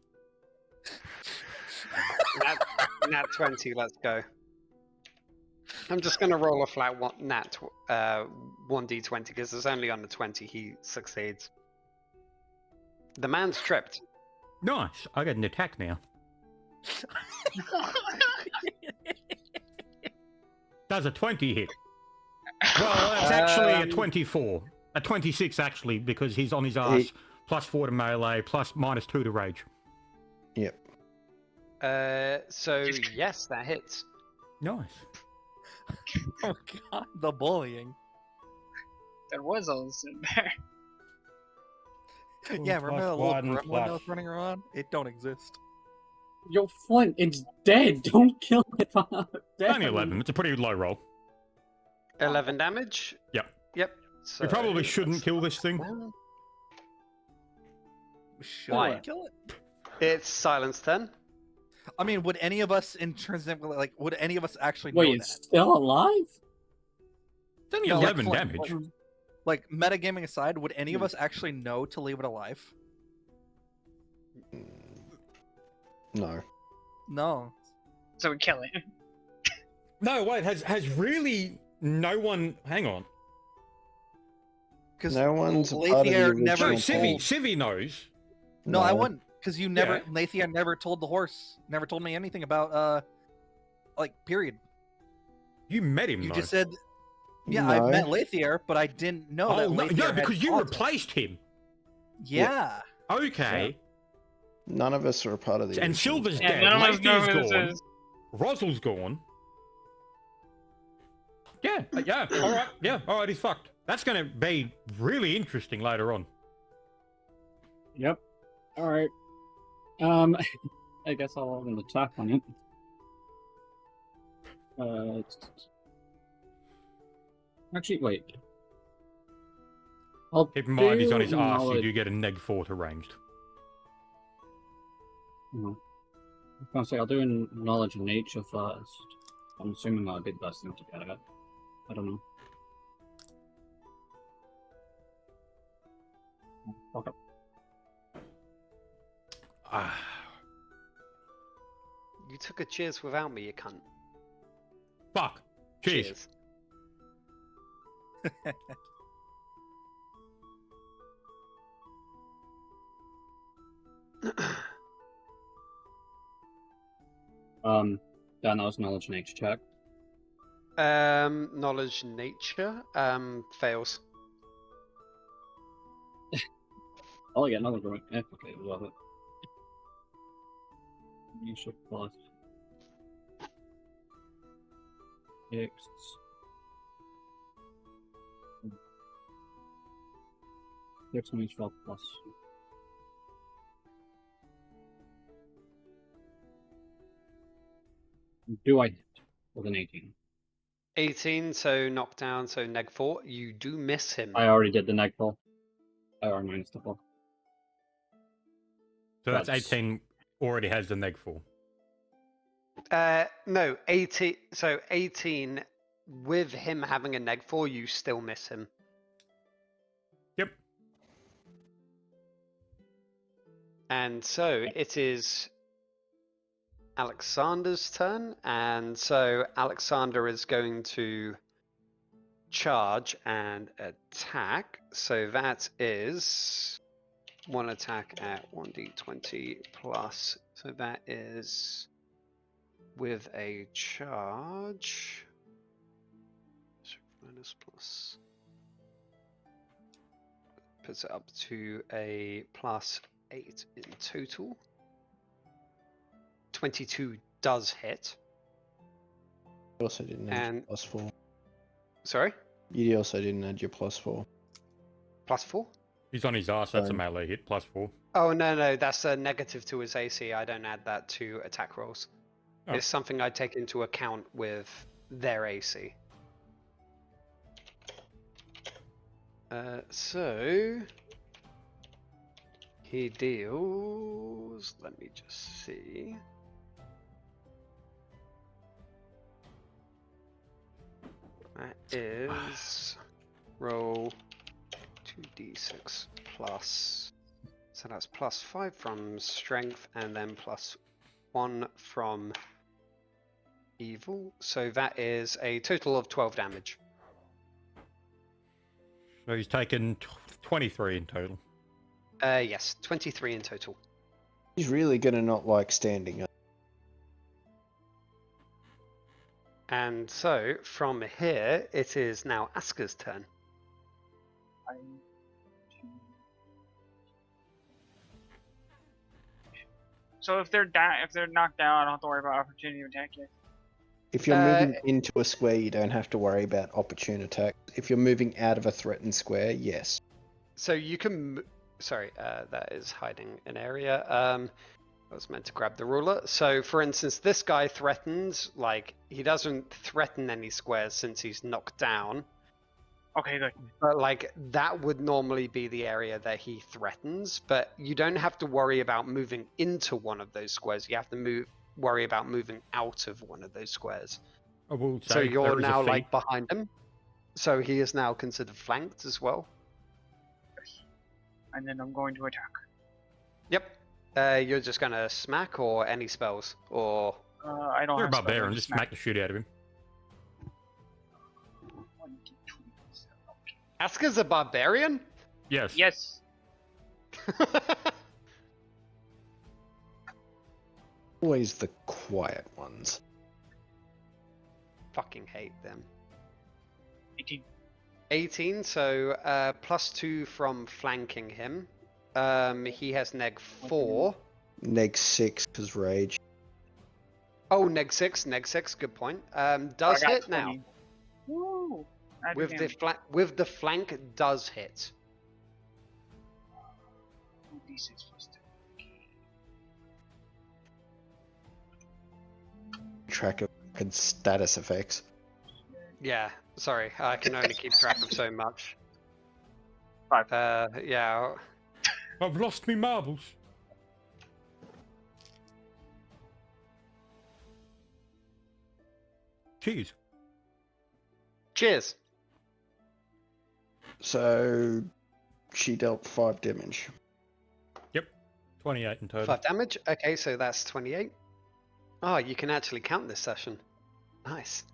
Nat 20, let's go. I'm just going to roll a flat nat 1d20 because it's only on the 20 he succeeds. The man's tripped. Nice. I get an attack now. Does a 20 hit? Well, that's actually a 24. A 26, actually, because he's on his ass. +4 to melee, -2 to rage. Yep. So, yes, that hits. Nice. Oh god, the bullying. There was those in there. Yeah, remember that little +1 gremlin that was plus- running around? It don't exist. Your flint, it's dead. Don't kill it. It's only 11. It's a pretty low roll. 11 damage? Yep. Yep. So, We probably shouldn't let's- kill this thing. Well, Should Why? we kill it? it's Silence turn. I mean, would any of us intrinsically would any of us actually know Wait, that? it's still alive? It's only No, like 11 Flint, damage. Like metagaming aside, would any of us actually know to leave it alive? No. No. So we kill it. No, wait, has really no one... Hang on. Because No one's a part of the Lathier never No, original Civvy. told. Civvy knows. No, I wouldn't. Because you never, Yeah. Lathier never told the horse, never told me anything about, like, period. You met him, You though. just said, yeah, No. I've met Lathier, but I didn't know that Oh, no, Lathier no, had because you taught him. replaced him. Yeah. Okay. None of us are a part of the And original. Silver's Yeah, dead. none of us know Lathier's who this gone. is. Rosal's gone. Yeah, yeah, alright, yeah, alright, he's fucked. That's gonna be really interesting later on. Yep. Alright. I guess I'll have an attack on it. Actually, wait. I'll Keep in mind he's on his do ass, you knowledge- do get a -4 to ranged. I was gonna say, I'll do a knowledge of nature first. I'm assuming that'll be the best thing to get at. I don't know. Okay. Ah, You took a cheers without me, you cunt. fuck. Cheers. That was knowledge nature check. Knowledge nature, fails. Oh, yeah, another drawing. Yeah, okay, love it. Nature plus. X. X means 12 plus. Do I hit with an 18? 18, so knockdown, so neg 4. You do miss him. I already did the neg roll. I already minus the 4. So that's That's- 18 already has the -4. No, 18. So 18 with him having a neg 4, you still miss him. Yep. And so it is Alexander's turn, and so Alexander is going to charge and attack. So that is one attack at 1d20 plus. So that is with a charge. So minus plus. Puts it up to a +8 in total. 22 does hit. You also didn't add And- your +4. Sorry? You also didn't add your +4. +4? He's on his ass. That's a Fine. melee hit. +4. Oh, no, that's a negative to his AC. I don't add that to attack rolls. Oh. It's something I take into account with their AC. So he deals. Let me just see. That is roll 2d6 plus. So that's +5 from strength and then +1 from evil. So that is a total of 12 damage. So he's taken 23 in total. Yes, 23 in total. He's really gonna not like standing up. And so from here, it is now Asker's turn. So if they're down, if they're knocked down, I don't have to worry about opportunity attack yet. If you're moving into a square, you don't have to worry about opportune attack. If you're moving out of a threatened square, yes. So you can. Sorry, that is hiding an area. I was meant to grab the ruler. So, for instance, this guy threatens, like, he doesn't threaten any squares since he's knocked down. Okay, good. But, like, that would normally be the area that he threatens. But you don't have to worry about moving into one of those squares. You have to worry about moving out of one of those squares. I will say So you're there is a now, feat. like, behind him. So he is now considered flanked as well. And then I'm going to attack. Yep. You're just gonna smack or any spells or I don't You're a have spells, barbarian. I'm Just smack the shit out of him. 1, 2, 3, 7, okay. Asker's a barbarian? Yes. Yes. Always the quiet ones. Fucking hate them. 18. 18, so +2 from flanking him. He has neg 4. Neg 6 because rage. Oh, neg 6, good point. I Does got hit 20. now. Woo! Add With damage. the flank does hit. 2d6 plus 2. Track of and status effects. Yeah, sorry, I can only keep track of so much. 5. Yeah. I've lost me marbles. Cheese. Cheers. So she dealt 5 damage. 28 in total. 5 damage. Okay, so that's 28. Oh, you can actually count this session. Nice.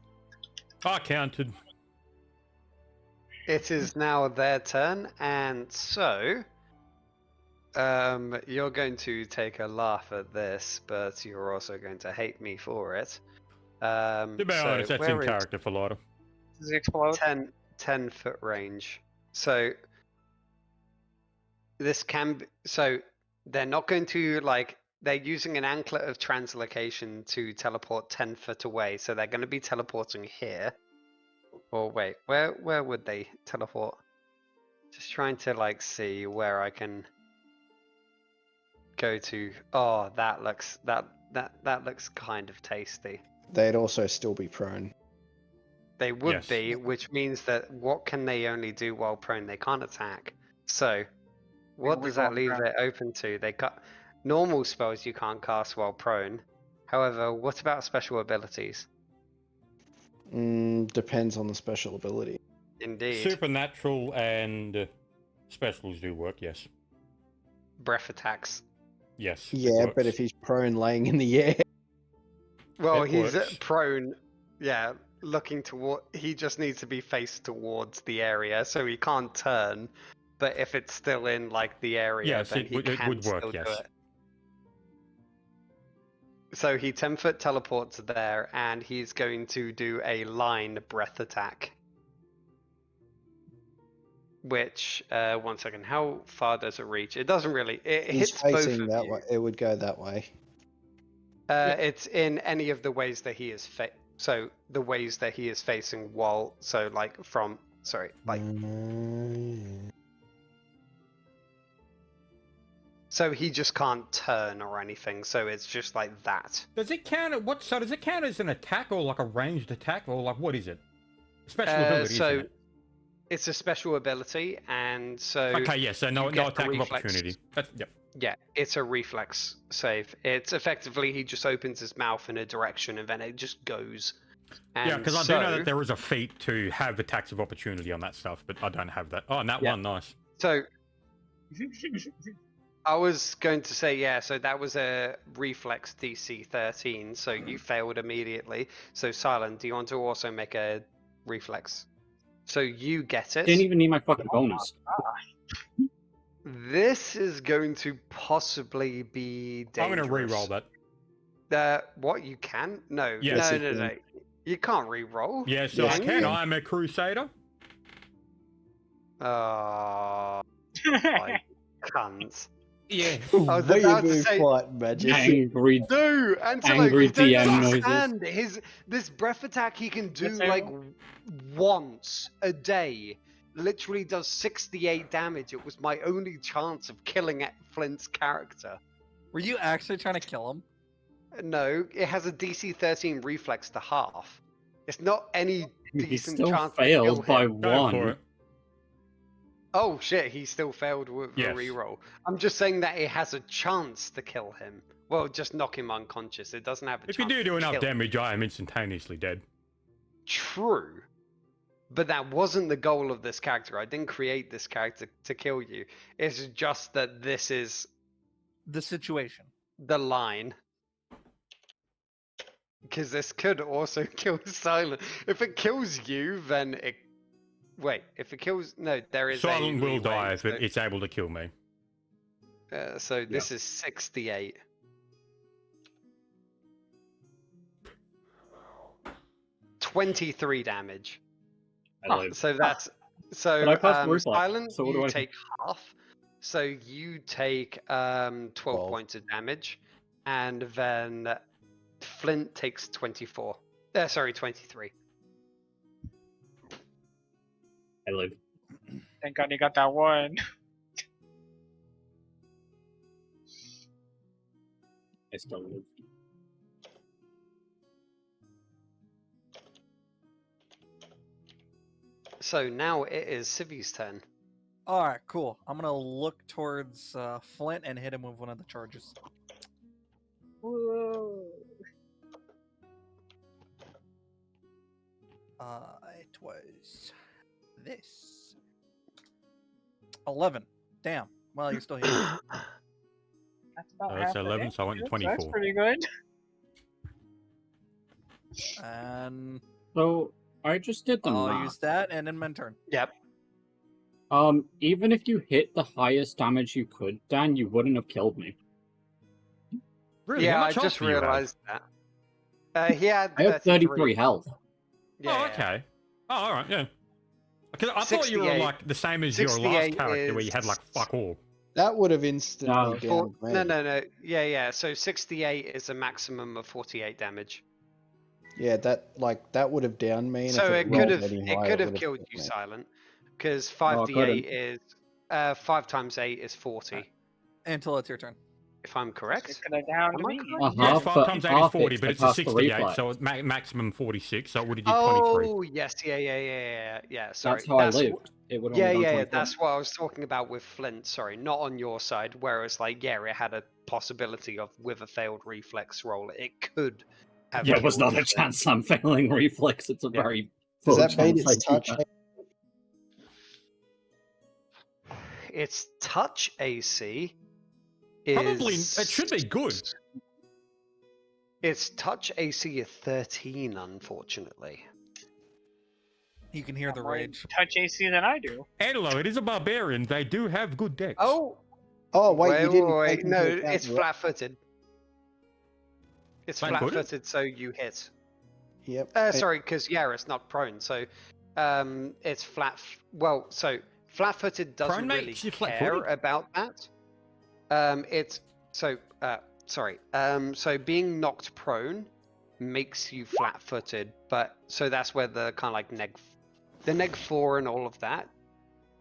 I counted. It is now their turn, and so you're going to take a laugh at this, but you're also going to hate me for it. To be honest, that's in where is character for Lotto. Does it explode? 10 foot range. So this can be, so they're not going to, like, they're using an anklet of translocation to teleport 10 foot away, so they're going to be teleporting here. Or wait, where would they teleport? Just trying to, like, see where I can go to. Oh, that looks kind of tasty. They'd also still be prone. They would Yes. be, which means that what can they only do while prone? They can't attack. So, what we does that go leave around. it open to? They cut normal spells you can't cast while prone. However, what about special abilities? Depends on the special ability. Indeed, Supernatural and specials do work, yes. breath attacks. Yes. it Yeah, but works. if he's prone laying in the air, Well, It he's works. prone. Yeah, looking toward. He just needs to be faced towards the area, so he can't turn. But if it's still in, like, the area, Yes, then it he would- it can would work, still do yes. it. So he 10-foot teleports there, and he's going to do a line breath attack. Which, 1 second, how far does it reach? It doesn't really. It he's hits both facing of that you. way. It would go that way. It's in any of the ways that he is so the ways that he is facing while like from like so he just can't turn or anything, so it's just like that. Does it count? So does it count as an attack or like a ranged attack or like what is it? Special ability. So isn't it? it's a special ability, and so okay, yeah. So no attack of opportunity. Yep. Yeah, it's a reflex save. It's effectively he just opens his mouth in a direction and then it just goes. And yeah, because I do know that there is a feat to have attacks of opportunity on that stuff, but I don't have that. Oh, and that one, nice. So I was going to say, yeah, so that was a reflex DC 13, so you failed immediately. So Silent, do you want to also make a reflex? So you get it. Didn't even need my fucking bonus. This is going to possibly be dangerous. I'm going to re-roll that. What, you can? No. Yes, No. You can't re-roll. Yeah, so I can. I'm a crusader. I can't. Yeah. I was about to say, quite magic. Angry, no, and so angry like, don't DM understand. noises. This breath attack he can do Yes, like once a day. Literally does 68 damage. It was my only chance of killing Flint's character. Were you actually trying to kill him? No, it has a DC 13 reflex to half. It's not any He decent still chance to kill failed by him. Go for one. it. Oh shit, he still failed with the Yes. reroll. I'm just saying that it has a chance to kill him. Well, just knock him unconscious. It doesn't have a If you chance do to enough kill him. damage, I am instantaneously dead. True. But that wasn't the goal of this character. I didn't create this character to kill you. It's just that this is The situation. the line. Because this could also kill Silent. If it kills you, then it... Wait, if it kills... No, there is Silent a will leeway, die if so... it's able to kill me. So this is 68. $23 damage. I live. So that's so But I passed reflex, Silent, so what do you I- take half. So you take 12 12. points of damage, and then Flint takes 24. Sorry, 23. I live. Thank God you got that one. I still live. So now it is Civi's turn. All right, cool. I'm gonna look towards Flint and hit him with one of the charges. Whoa. It was this 11. Damn. Well, you're still here. That's about That's half the 11, so I went to damage, so That's 24. pretty good. And So I just did the I'll math. use that and then my turn. Yep. Even if you hit the highest damage you could, Dan, you wouldn't have killed me. Really? Yeah, How I much health just do you have? realized that. He had I have 33 health. Yeah, Oh, okay. Oh, all right, yeah. Because I thought you were 68. like the same as your last 68 character, where you had like is- fuck all. That would have instantly No. downed me. No. Yeah. So 68 is a maximum of 48 damage. Yeah, that would have downed me. And So if it rolled could have any higher, killed would've you, killed me. Silent, because Oh, 5d8 is 5 times 8 is 40. Until it's your turn. If I'm It correct. could have downed Am I me. correct? Yeah, Half, 5 times 8 is half 40, it but to it's a pass the 68, reflex. so it's maximum 46, so it would have did 23. Oh yes, yeah. Sorry. That's how I lived. It would Yeah, only yeah, done yeah. 24. That's what I was talking about with Flint. Sorry, not on your side. Whereas, like, yeah, it had a possibility of with a failed reflex roll, it could have. There was killed not a Flint. chance I'm failing reflex. It's a Yeah. very Does full that mean chance I it's do touch? that. Its touch AC is Probably, it should be good. Its touch AC is 13, unfortunately. You can hear the More rage. touch AC than I do. Angelo, it is a barbarian. They do have good decks. Oh, Oh wait, you didn't. take into no, account it's the- flat-footed. It's Flat-footed? flat-footed, so you hit. Yep. Sorry, because it's not prone, so it's flat. Well, so flat-footed doesn't Prone really makes you care flat-footed? about that. It's so sorry. So being knocked prone makes you flat-footed, but so that's where the kind of like the neg 4 and all of that.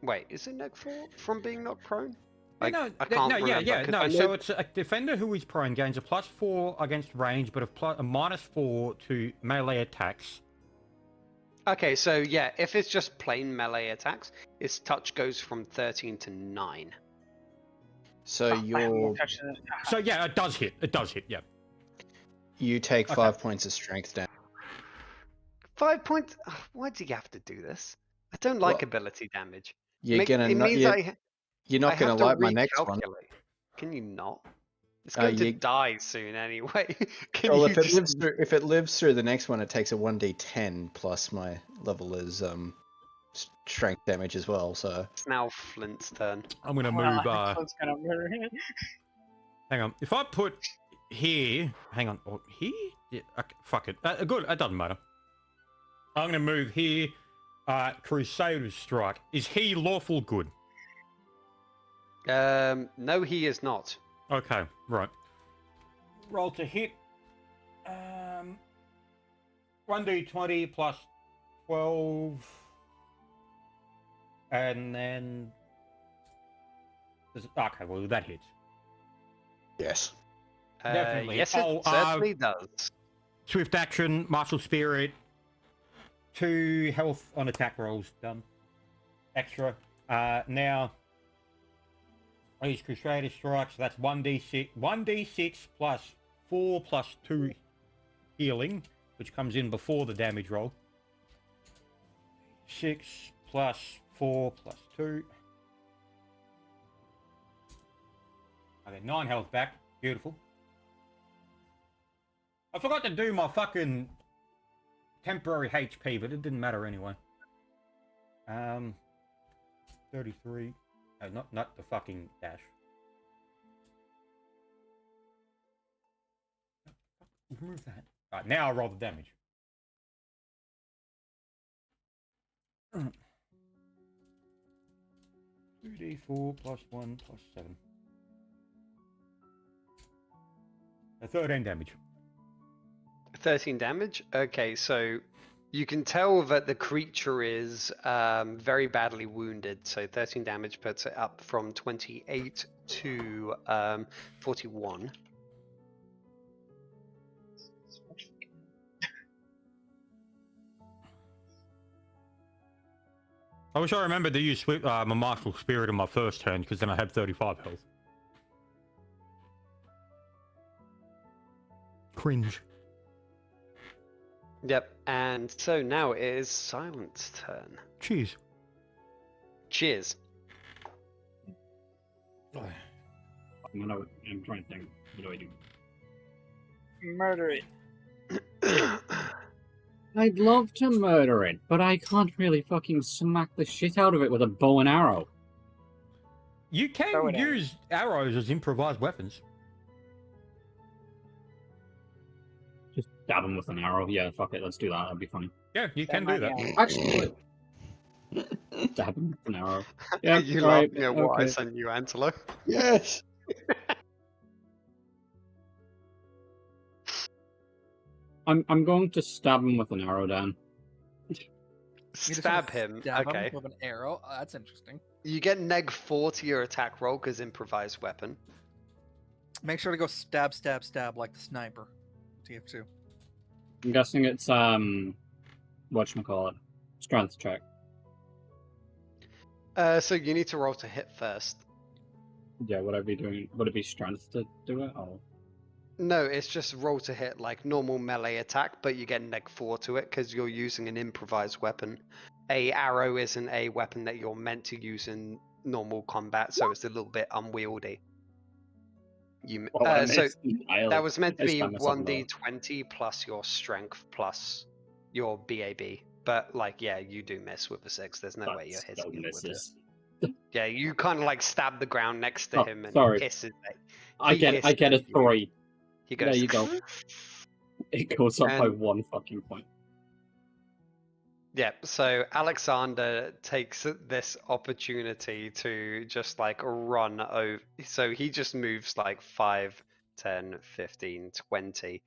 Wait, is it neg 4 from being knocked prone? I can't remember. 'Cause I know- So it's a defender who is prone gains a +4 against range, but a -4 to melee attacks. Okay, so yeah, if it's just plain melee attacks, its touch goes from 13 to 9. So I have more you're touch than So yeah, it does hit. It does hit. Yeah. you take Okay. 5 points of strength down. 5 points. Ugh, why do you have to do this? I don't like Well, ability damage. You're gonna It not. means You're, I you're not gonna have to like my next one. recalculate. Can you not? It's going to You, die soon anyway. Can well, you if it just? lives through the next one, it takes a 1d10 plus my level is strength damage as well. So It's now Flint's turn. I'm gonna well, move. I think Clint's gonna murder him. Hang on. If I put here, hang on. Or here? Yeah. Okay, fuck it. Good. It doesn't matter. I'm gonna move here. Crusader's strike. Is he lawful good? No, he is not. Okay. Right. Roll to hit. 1d20 plus 12, and then. Okay. Well, that hits. yes. Definitely. Yes, it certainly does. Swift action, martial spirit, 2 health on attack rolls done. Extra. Now I use Crusader Strike, so that's 1d6 plus 4 plus 2 healing, which comes in before the damage roll. 6 plus 4 plus 2. Okay, 9 health back. Beautiful. I forgot to do my fucking temporary HP, but it didn't matter anyway. 33. Not the fucking dash. Remove that. Alright, now I roll the damage. Alright. 2d4 plus 1 plus 7. 13 damage. 13 damage? Okay, so you can tell that the creature is very badly wounded, so 13 damage puts it up from 28 to 41. I wish I remembered to use my martial spirit in my first turn, because then I had 35 health. Cringe. Yep, and so now it is Silent's turn. Cheers. Cheers. I'm trying to think. What do I do? Murder it. I'd love to murder it, but I can't really fucking smack the shit out of it with a bow and arrow. You Throw can it at use arrows as improvised weapons. Just stab him with an arrow. Yeah, fuck it. Let's do that. That'd be funny. Yeah, you That can do might that. be Actually, stab him with an arrow. Yeah, Are you right, laughing at what I okay. sent you, Antelo? Yes. I'm going to stab him with an arrow, Dan. You just Stab wanna him. stab Okay. him with an arrow. Oh, that's interesting. You get neg 4 to your attack roll because improvised weapon. Make sure to go stab, stab, stab like the sniper. TF2. I'm guessing it's whatchamacallit, strength check. So you need to roll to hit first. Yeah, would I be doing? Would it be strength to do it? Oh, No, it's just roll to hit like normal melee attack, but you get neg 4 to it because you're using an improvised weapon. A arrow isn't a weapon that you're meant to use in normal combat, so it's a little bit unwieldy. So that was meant to be 1d20 plus your strength plus your BAB. But like, yeah, you do miss with a 6. There's no way you're hitting him with it. Yeah, you kind of like stab the ground next to him and sorry. hisses. I get a 3. He goes. There you go. It goes up by And- 1 fucking point. Yeah, so Alexander takes this opportunity to just like run over. So he just moves like 5 10, 15, 20.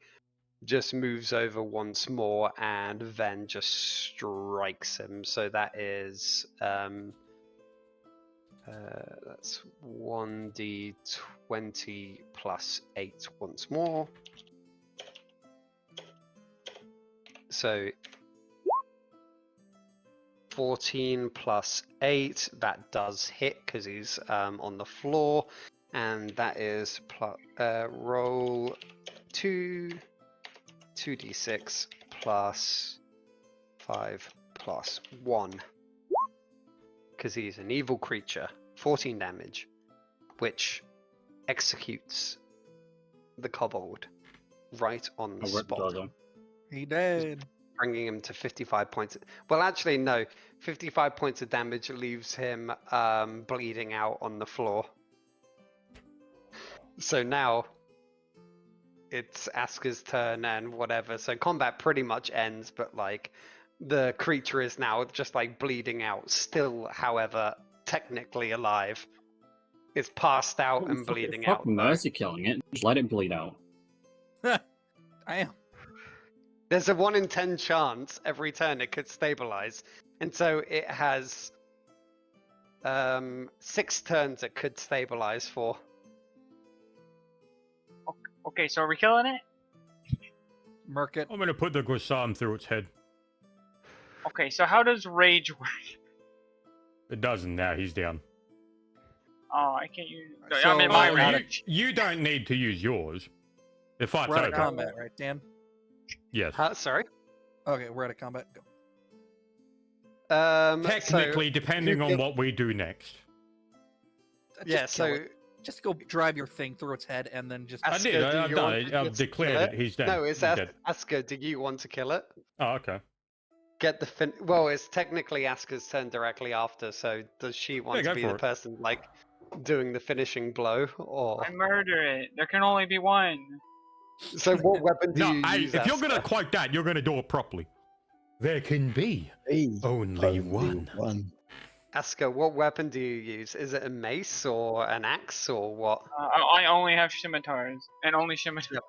Just moves over once more and then just strikes him. So that is that's 1d20 plus 8 once more. So 14 plus 8, that does hit because he's on the floor, and that is roll 2d6 plus 5 plus 1, because he's an evil creature. 14 damage, which executes the kobold right on the spot. He did. Bringing him to 55 points. Well, actually, no. 55 points of damage leaves him bleeding out on the floor. So now it's Aska's turn and whatever. So combat pretty much ends, but like the creature is now just like bleeding out. Still, however, technically alive. It's passed out and bleeding out. Fuck mercy killing it. Just let it bleed out. Damn. There's a 1 in 10 chance every turn it could stabilize, and so it has 6 turns it could stabilize for. Okay, so are we killing it? Murk it. I'm gonna put the Guasam through its head. Okay, so how does rage work? It doesn't now. He's down. Oh, I can't use. So, I mean, my Oh, rage. you don't need to use yours. The fight's We're out of over. combat, right, Dan? Yes. Sorry? Okay, we're out of combat. Go. Technically, depending on what we do next. Just kill it. Just go drive your thing through its head and then just. I Aska, did. do I've you done want it. to I've just declared kill it. He's dead. No, it's He's dead. Aska. Do you want to kill it? Oh, okay. Get the Well, it's technically Aska's turn directly after. So does she want Yeah, to go be for the it. person like doing the finishing blow, or I murder it. There can only be one. so? What weapon do No, you use? if you're gonna Aska? quote that, you're gonna do it properly. There can be only one. Aska, what weapon do you use? Is it a mace or an axe or what? I only have scimitars, and only scimitars. Yep.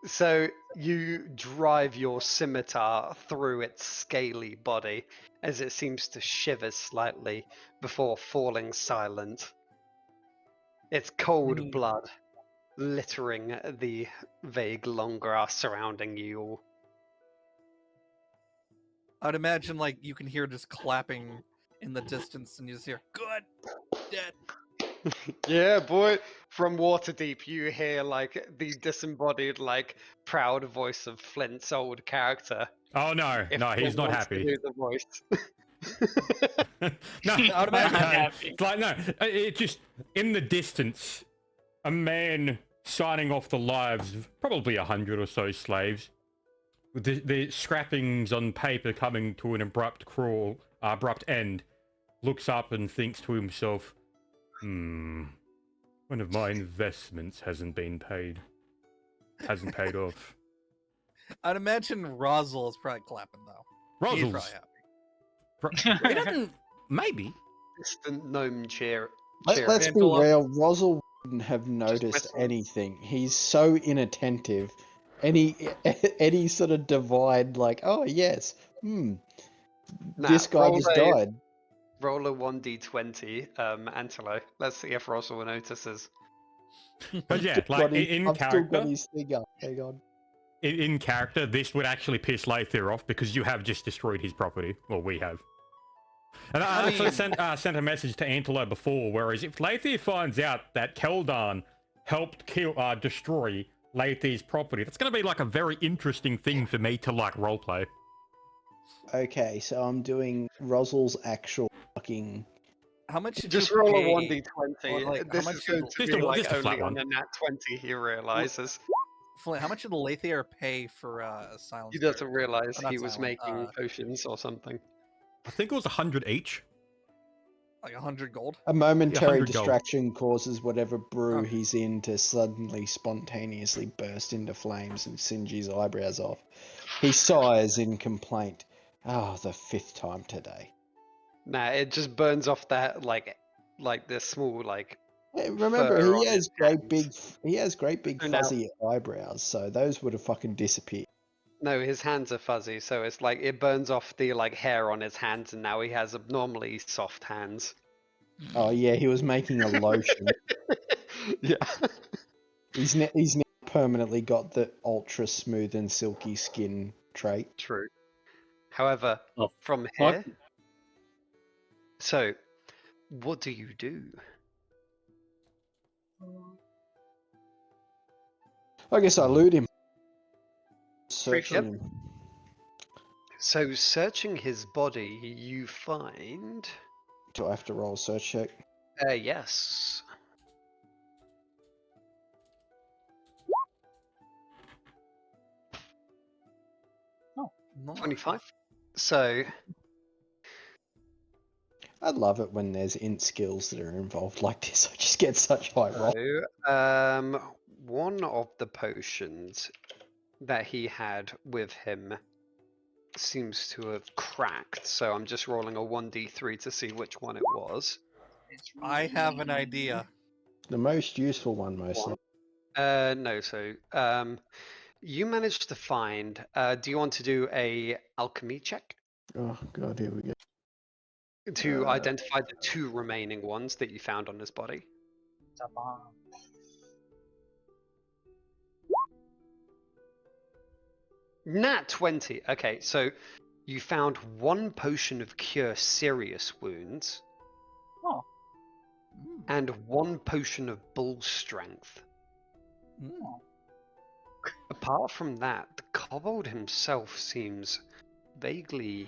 So you drive your scimitar through its scaly body as it seems to shiver slightly before falling silent. Its cold blood littering the vague long grass surrounding you all. I'd imagine like you can hear just clapping in the distance, and you just hear "good, dead." Yeah, boy. From Waterdeep, you hear like the disembodied, like proud voice of Flint's old character. Oh no, If no, he's Flint not wants to happy. do the voice. No, I'd imagine okay. happy. It's like no, it just in the distance, a man signing off the lives of probably 100 or so slaves, with the scrappings on paper coming to an abrupt end, looks up and thinks to himself, one of my investments hasn't paid off. I'd imagine Rosal is probably clapping though. He's Rozzles. probably happy. He doesn't. Maybe. Distant gnome cheer. Let's be Angela. real. Rosal wouldn't have noticed whistle. anything. He's so inattentive. Any sort of divide, like, oh yes, this guy roll just a- died. Roll a 1d20, Antelo. Let's see if Russell notices. But yeah, like in I've still got character, his thing up. Hang on. in character, this would actually piss Lathier off because you have just destroyed his property. Well, we have. And I actually sent a message to Antelo before, whereas if Lathier finds out that Keldan helped destroy Lathier's property, that's going to be like a very interesting thing for me to like roleplay. Okay, so I'm doing Rosal's actual fucking. How much did Just you roll pay? a 1d20. Or, like, how This much is going did- to Just be a- like just a flat only on one. a nat 20, he realizes. Flint, how much did the Lathier pay for silence? He doesn't realize Oh, not he was silent, making potions or something. I think it was 100 each. Like 100 gold. A momentary 100 gold. distraction causes whatever brew Okay. he's in to suddenly spontaneously burst into flames and singe his eyebrows off. He sighs in complaint. Oh, the 5th time today. Nah, it just burns off that like this small like Remember, fur on he has his great big, hands. he has great big So now- fuzzy eyebrows, so those would have fucking disappeared. No, his hands are fuzzy, so it's like it burns off the like hair on his hands, and now he has abnormally soft hands. Oh yeah, he was making a lotion. Yeah. He's now permanently got the ultra smooth and silky skin trait. True. However, Oh, from fuck. here, so what do you do? I guess I loot him. Searching Yep. him. So searching his body, you find. Do I have to roll a search check? Yes. No. 25. So I love it when there's int skills that are involved like this. I just get such high roll. One of the potions that he had with him seems to have cracked, so I'm just rolling a 1d3 to see which one it was. I have an idea. The most useful one, mostly. No, so you managed to find. Do you want to do a alchemy check Oh god, here we go. to identify the 2 remaining ones that you found on his body? It's a bomb. Nat 20. Okay, so you found 1 potion of cure serious wounds Oh. and 1 potion of bull strength. Oh. Apart from that, the kobold himself seems vaguely,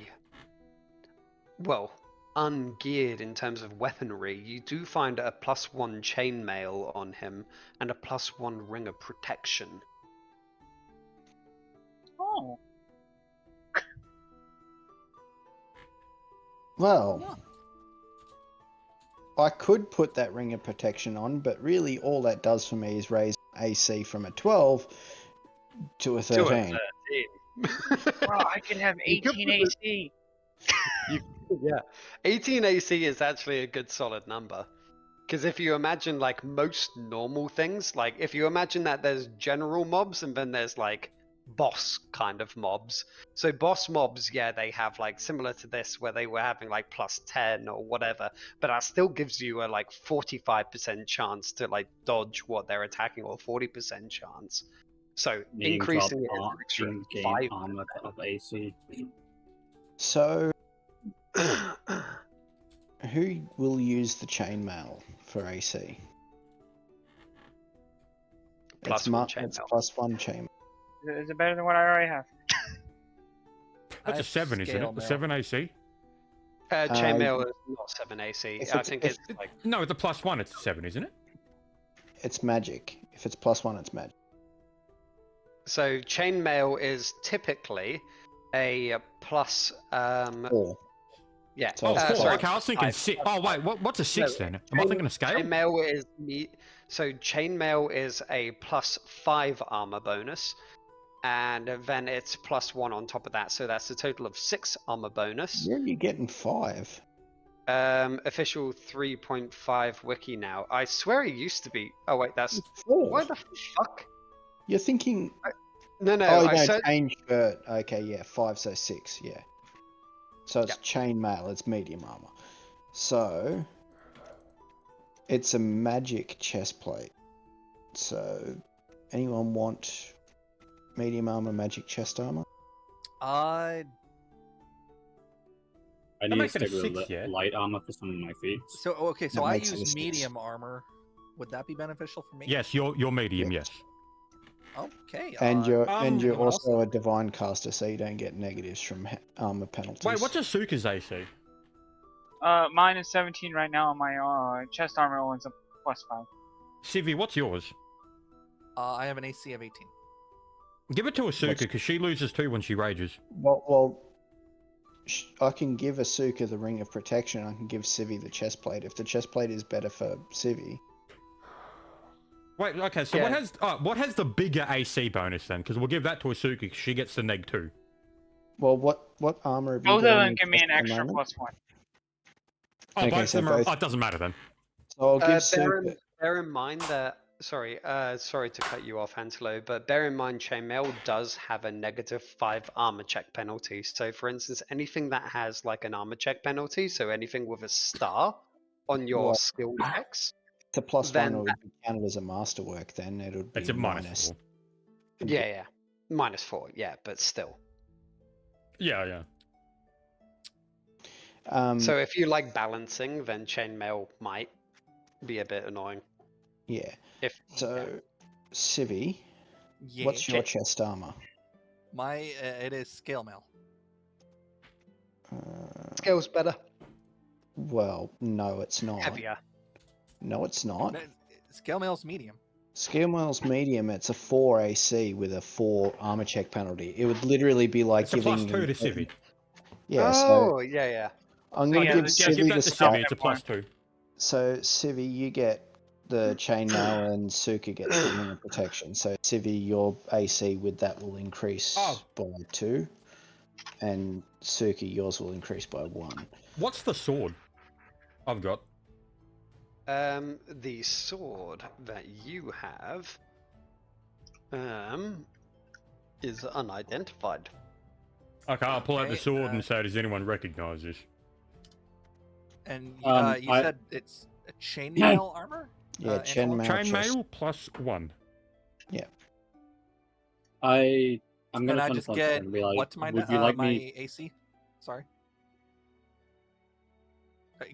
well, ungeared in terms of weaponry. You do find a +1 chainmail on him and a +1 ring of protection. Oh. Well, I could put that ring of protection on, but really all that does for me is raise AC from a 12 to a 13. Wow, I can have You could 18 put the- AC. Yeah, 18 AC is actually a good solid number. Because if you imagine like most normal things, like if you imagine that there's general mobs and then there's like boss kind of mobs. So boss mobs, yeah, they have like similar to this where they were having like +10 or whatever, but that still gives you a like 45% chance to like dodge what they're attacking, or 40% chance. So You increasing it drop is an extra in game 5. armor of AC. So, who will use the chainmail for AC? Plus It's one it's chainmail. +1 chainmail. Is it better than what I already have? That's a have 7, isn't scale it? The mail. 7 AC? Chainmail is not 7 AC. if I it's- think if- it's like No, it's a +1. It's 7, isn't it? It's magic. If it's +1, it's magic. so. Chainmail is typically a plus. 4. Yeah. So Oh, it's 4. sorry, Okay, I was thinking five. 6. Oh, wait, what's a 6 then? Am I thinking a scale? Chainmail is so chainmail is a +5 armor bonus, and then it's +1 on top of that. So that's a total of 6 armor bonus. Where are you getting 5? Official 3.5 wiki now. I swear it used to be. Oh wait, that's 4. why the fuck? You're thinking. No, Oh, I no, said chain shirt. Okay, yeah, 5, so 6, yeah. So it's Yep. chainmail, it's medium armor. So it's a magic chest plate. So anyone want medium armor, magic chest armor? I I That need to makes it a stick with 6, yeah. light armor for some of my feet. so okay. So That I makes it a use 6. medium armor. Would that be beneficial for me? Yes, you're medium, yes. Okay. And you're anyone else? also a divine caster, so you don't get negatives from armor penalties. Wait, what's Asuka's AC? Mine is 17 right now. My chest armor one's a +5. Civi, what's yours? I have an AC of 18. Give it to Asuka, What's- because she loses too when she rages. Well, I can give Asuka the ring of protection. I can give Civi the chest plate. If the chest plate is better for Civi, Wait, okay, so Yeah. what has the bigger AC bonus then? Because we'll give that to Asuka, because she gets the neg too. well, what armor have you Both got of on them your give me chest an at the extra moment? +1. Oh, Okay, both of so them are... both- Oh, it doesn't matter then. So I'll give Baron, Suka. bear in mind that sorry to cut you off, Antelo, but bear in mind chainmail does have a -5 armor check penalty. So for instance, anything that has like an armor check penalty, so anything with a star on your Well, skill checks, It's a +1 then would be counted as a masterwork. Then it would be It's a -4. yeah, -4, yeah, but still. Yeah. So if you like balancing, then chainmail might be a bit annoying. yeah. If So, Civi, Yeah. what's your chest armor? My it is scale mail. scale's better, Well, no, it's not. heavier. No, it's not. Scale mail's medium. Scale mail's medium. It's a 4 AC with a 4 armor check penalty. It would literally be like It's a giving. +2 to Civi. Yeah. Oh, So yeah. I'm So going to yeah, give the- Yeah, give Civi that the to start. Civi. It's a +2. So Civi, you get the chainmail, and Suka gets the ring of protection. So Civi, your AC with that will increase by 2, and Suki, yours will increase by 1. What's the sword I've got? The sword that you have, is unidentified. Okay, I'll pull out the Okay, sword and say, does anyone recognize this? And you I- said it's a chainmail armor? Yeah, Angelo? chainmail. Chainmail +1. I'm And gonna I turn just to get and be like, what's my would you like my me? AC? Sorry.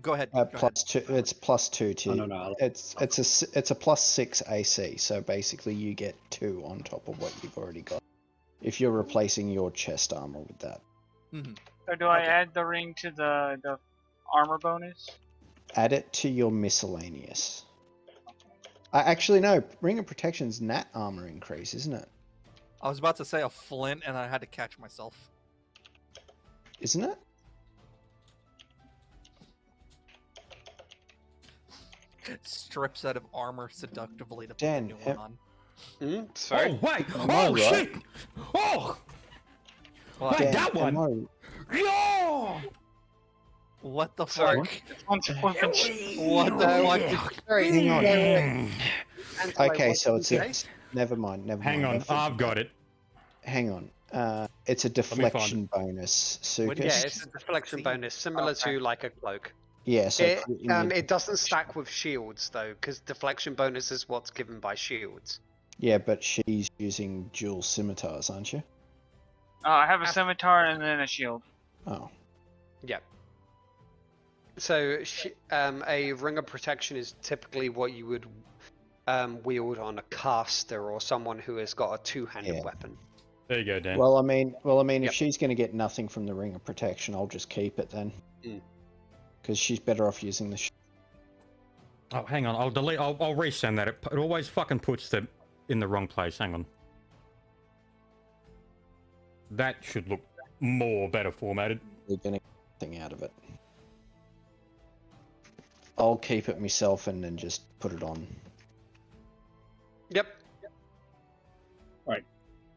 Go ahead. Uh, go ahead. +2. It's +2 to. Oh, no. It's a +6 AC. So basically, you get 2 on top of what you've already got. If you're replacing your chest armor with that, So do I Okay. add the ring to the armor bonus? add it to your miscellaneous. Actually, no. Ring of Protection's nat armor increase, isn't it? I was about to say a flint, and I had to catch myself. Isn't it? Strips out of armor seductively to put Dan, the new one on. Sorry. Oh, wait! Am I Oh, right? shit! Oh! What? Wait, Dan, that one! am Oh! What the Sorry. fuck? One's flipping. What the fuck? Sorry. Hang on. Mm. Antelo, okay, what so did it's you a. say? Never mind. Hang on, I've got it. Hang on. It's a me find deflection bonus. When Sucus. Yeah, it's a deflection See? bonus, similar Okay. to like a cloak. Yeah, so It, put it in your- it doesn't stack with shields though, because deflection bonus is what's given by shields. Yeah, but she's using dual scimitars, aren't you? I have a scimitar and then a shield. Oh. Yep. So a ring of protection is typically what you would wield on a caster or someone who has got a two-handed Yeah. weapon. There you go, Dan. Well, I mean, Yep. if she's going to get nothing from the ring of protection, I'll just keep it then. Mm. Because she's better off using the. Oh, hang on. I'll delete. I'll resend that. It always fucking puts them in the wrong place. Hang on. That should look better formatted. We're going to get nothing out of it. I'll keep it myself and then just put it on. Yep.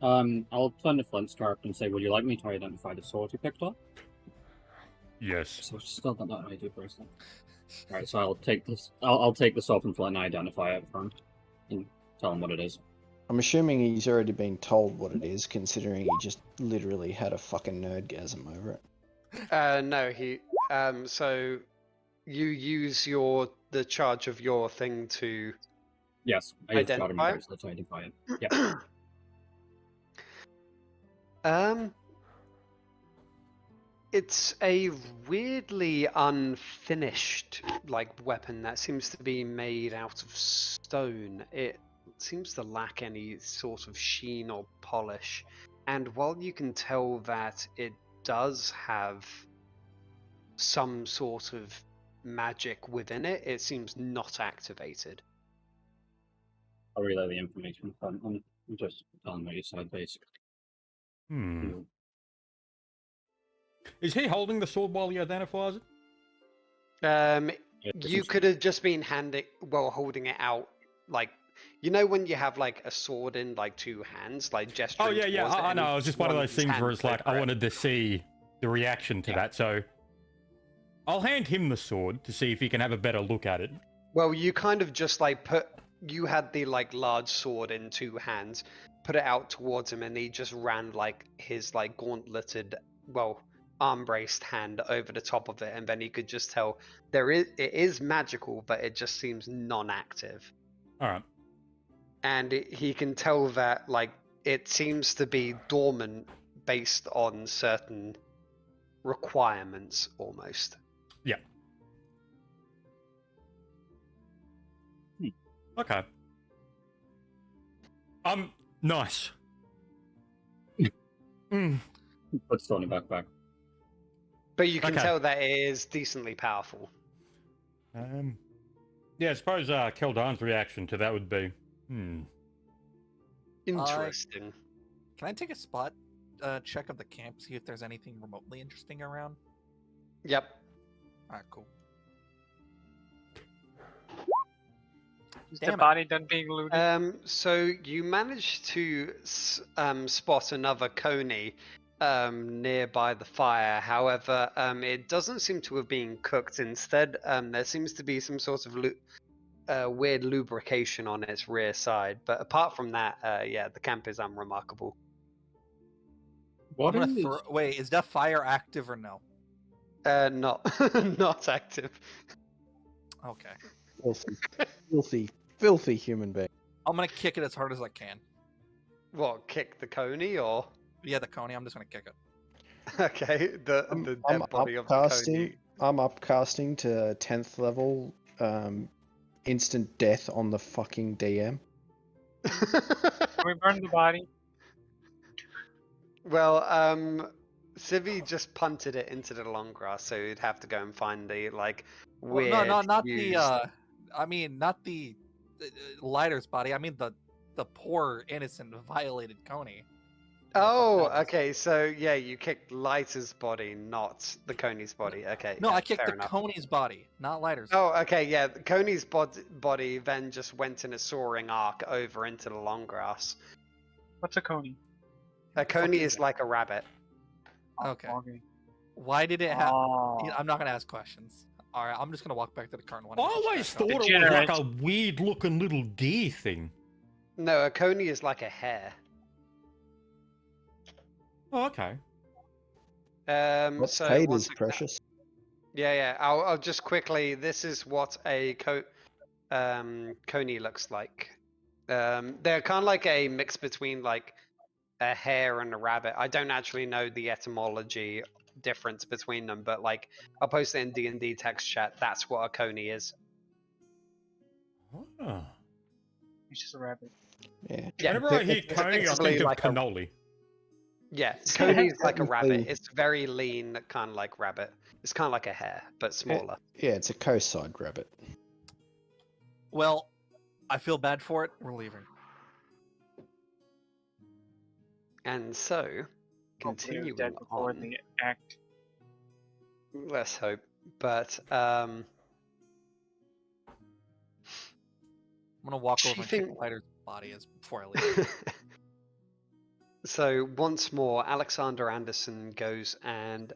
I'll turn to Flint's character and say, would you like me to identify the sword you picked up? Yes. So still don't know how to do person. Alright, so I'll take this. I'll take this off and Flint and identify it for him and tell him what it is. I'm assuming he's already been told what it is, considering he just literally had a fucking nerdgasm over it. No, he. So you use the charge of your thing to. Yes, I used Charter Identify it? bracelet to identify it. Yeah. It's a weirdly unfinished weapon that seems to be made out of stone. It seems to lack any sort of sheen or polish, and while you can tell that it does have some sort of magic within it, it seems not activated. I'll relay the information. I'm just telling what you said, basically. Is he holding the sword while he identifies it? Yeah, You could have just been holding it out, when you have a sword in two hands, gesturing. Oh yeah. towards it, I and know. It was just one of those his things hand where it's would like go I for it. wanted to see the reaction to that. So I'll hand him the sword to see if he can have a better look at it. Well, you kind of just like you had the like large sword in two hands, put it out towards him, and he just ran like his like gauntleted, well, arm braced hand over the top of it, and then he could just tell it is magical, but it just seems non-active. All right. And he can tell that like it seems to be dormant based on certain requirements almost. Yeah. Okay. Nice. Puts it on your backpack. But you can Okay. tell that it is decently powerful. Yeah, I suppose Keldan's reaction to that would be, Interesting. Can I take a spot check of the camp, see if there's anything remotely interesting around? Yep. Alright, cool. Is Damn the it. body done being looted? So you managed to spot another coney nearby the fire. However, it doesn't seem to have been cooked. Instead, there seems to be some sort of weird lubrication on its rear side. But apart from that, yeah, the camp is unremarkable. What I'm is? gonna wait, is that fire active or no? Not not active. Okay. Filthy human being. I'm gonna kick it as hard as I can. What, kick the coney or? Yeah, the coney, I'm just gonna kick it. Okay, the I'm dead body of the coney. I'm upcasting to 10th level. Instant death on the fucking DM. Can we burn the body? Well, Civi just punted it into the long grass, so you'd have to go and find the like weird. No, not used... the. I mean, not the lighter's body. I mean the poor, innocent, violated coney. Oh, okay. So yeah, you kicked Lighter's body, not the Coney's body. Okay. No, yeah, I kicked fair the enough. coney's body, not lighter's. Oh, okay. Yeah, the Coney's body then just went in a soaring arc over into the long grass. What's a coney? A coney is like a rabbit. Okay. Okay. Why did it have? Oh. I'm not gonna ask questions. All right, I'm just gonna walk back to the car and I always thought it was Degenerate. like a weird-looking little deer thing. No, a coney is like a hare. Oh, okay. What's So paid once is again- precious. Yeah. I'll just quickly. This is what a coney looks like. They're kind of like a mix between like a hare and a rabbit. I don't actually know the etymology difference between them, but like I'll post it in D&D text chat. That's what a coney is. Oh. It's just a rabbit. Yeah. Yeah, Whenever I hear it's coney, I effectively think of like a- cannoli. Yeah, coney is like a rabbit. Technically- It's very lean, kind of like rabbit. It's kind of like a hare, but smaller. Yeah, it's a coast-side rabbit. Well, I feel bad for it. We're leaving. And so, Hopefully it was continuing dead before on. the act. Let's hope. But I'm gonna walk over and Chiefing- kick lighter's body before I leave. so once more, Alexander Anderson goes and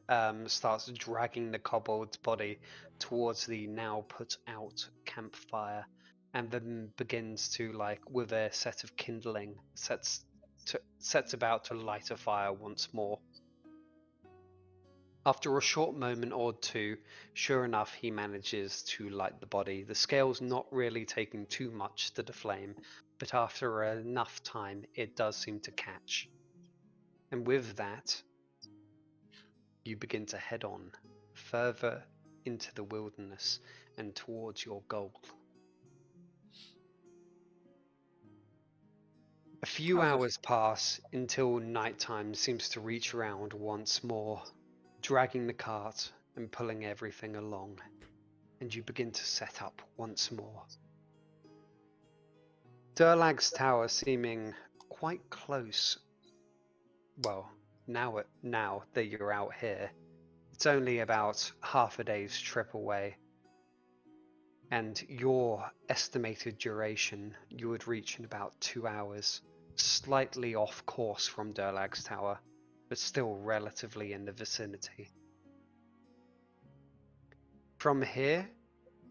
starts dragging the kobold's body towards the now put out campfire, and then begins to, like, with a set of kindling, sets about to light a fire once more. After a short moment or two, sure enough, he manages to light the body. The scale's not really taking too much to the flame, but after enough time, it does seem to catch. And with that, you begin to head on further into the wilderness and towards your goal. A few hours pass until nighttime seems to reach around once more, dragging the cart and pulling everything along, and you begin to set up once more. Durlag's tower seeming quite close. Well, now that you're out here, it's only about half a day's trip away, and your estimated duration you would reach in about 2 hours, slightly off course from Durlag's tower, but still relatively in the vicinity. From here,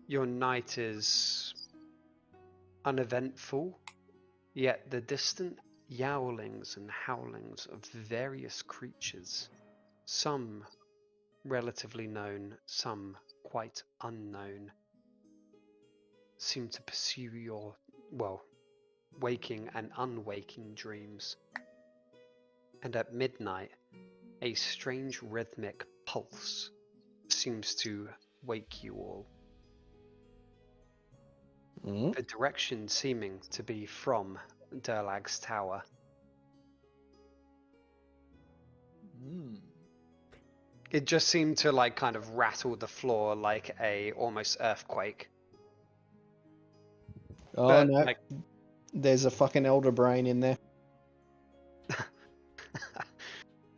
Your night is uneventful, yet the distant yowlings and howlings of various creatures, some relatively known, some quite unknown, seem to pursue your, well, waking and unwaking dreams. And at midnight, a strange rhythmic pulse seems to wake you all. Mm? The direction seeming to be from Durlag's tower. Hmm. It just seemed to like kind of rattle the floor like a almost earthquake. Oh But, no, like, there's a fucking elder brain in there.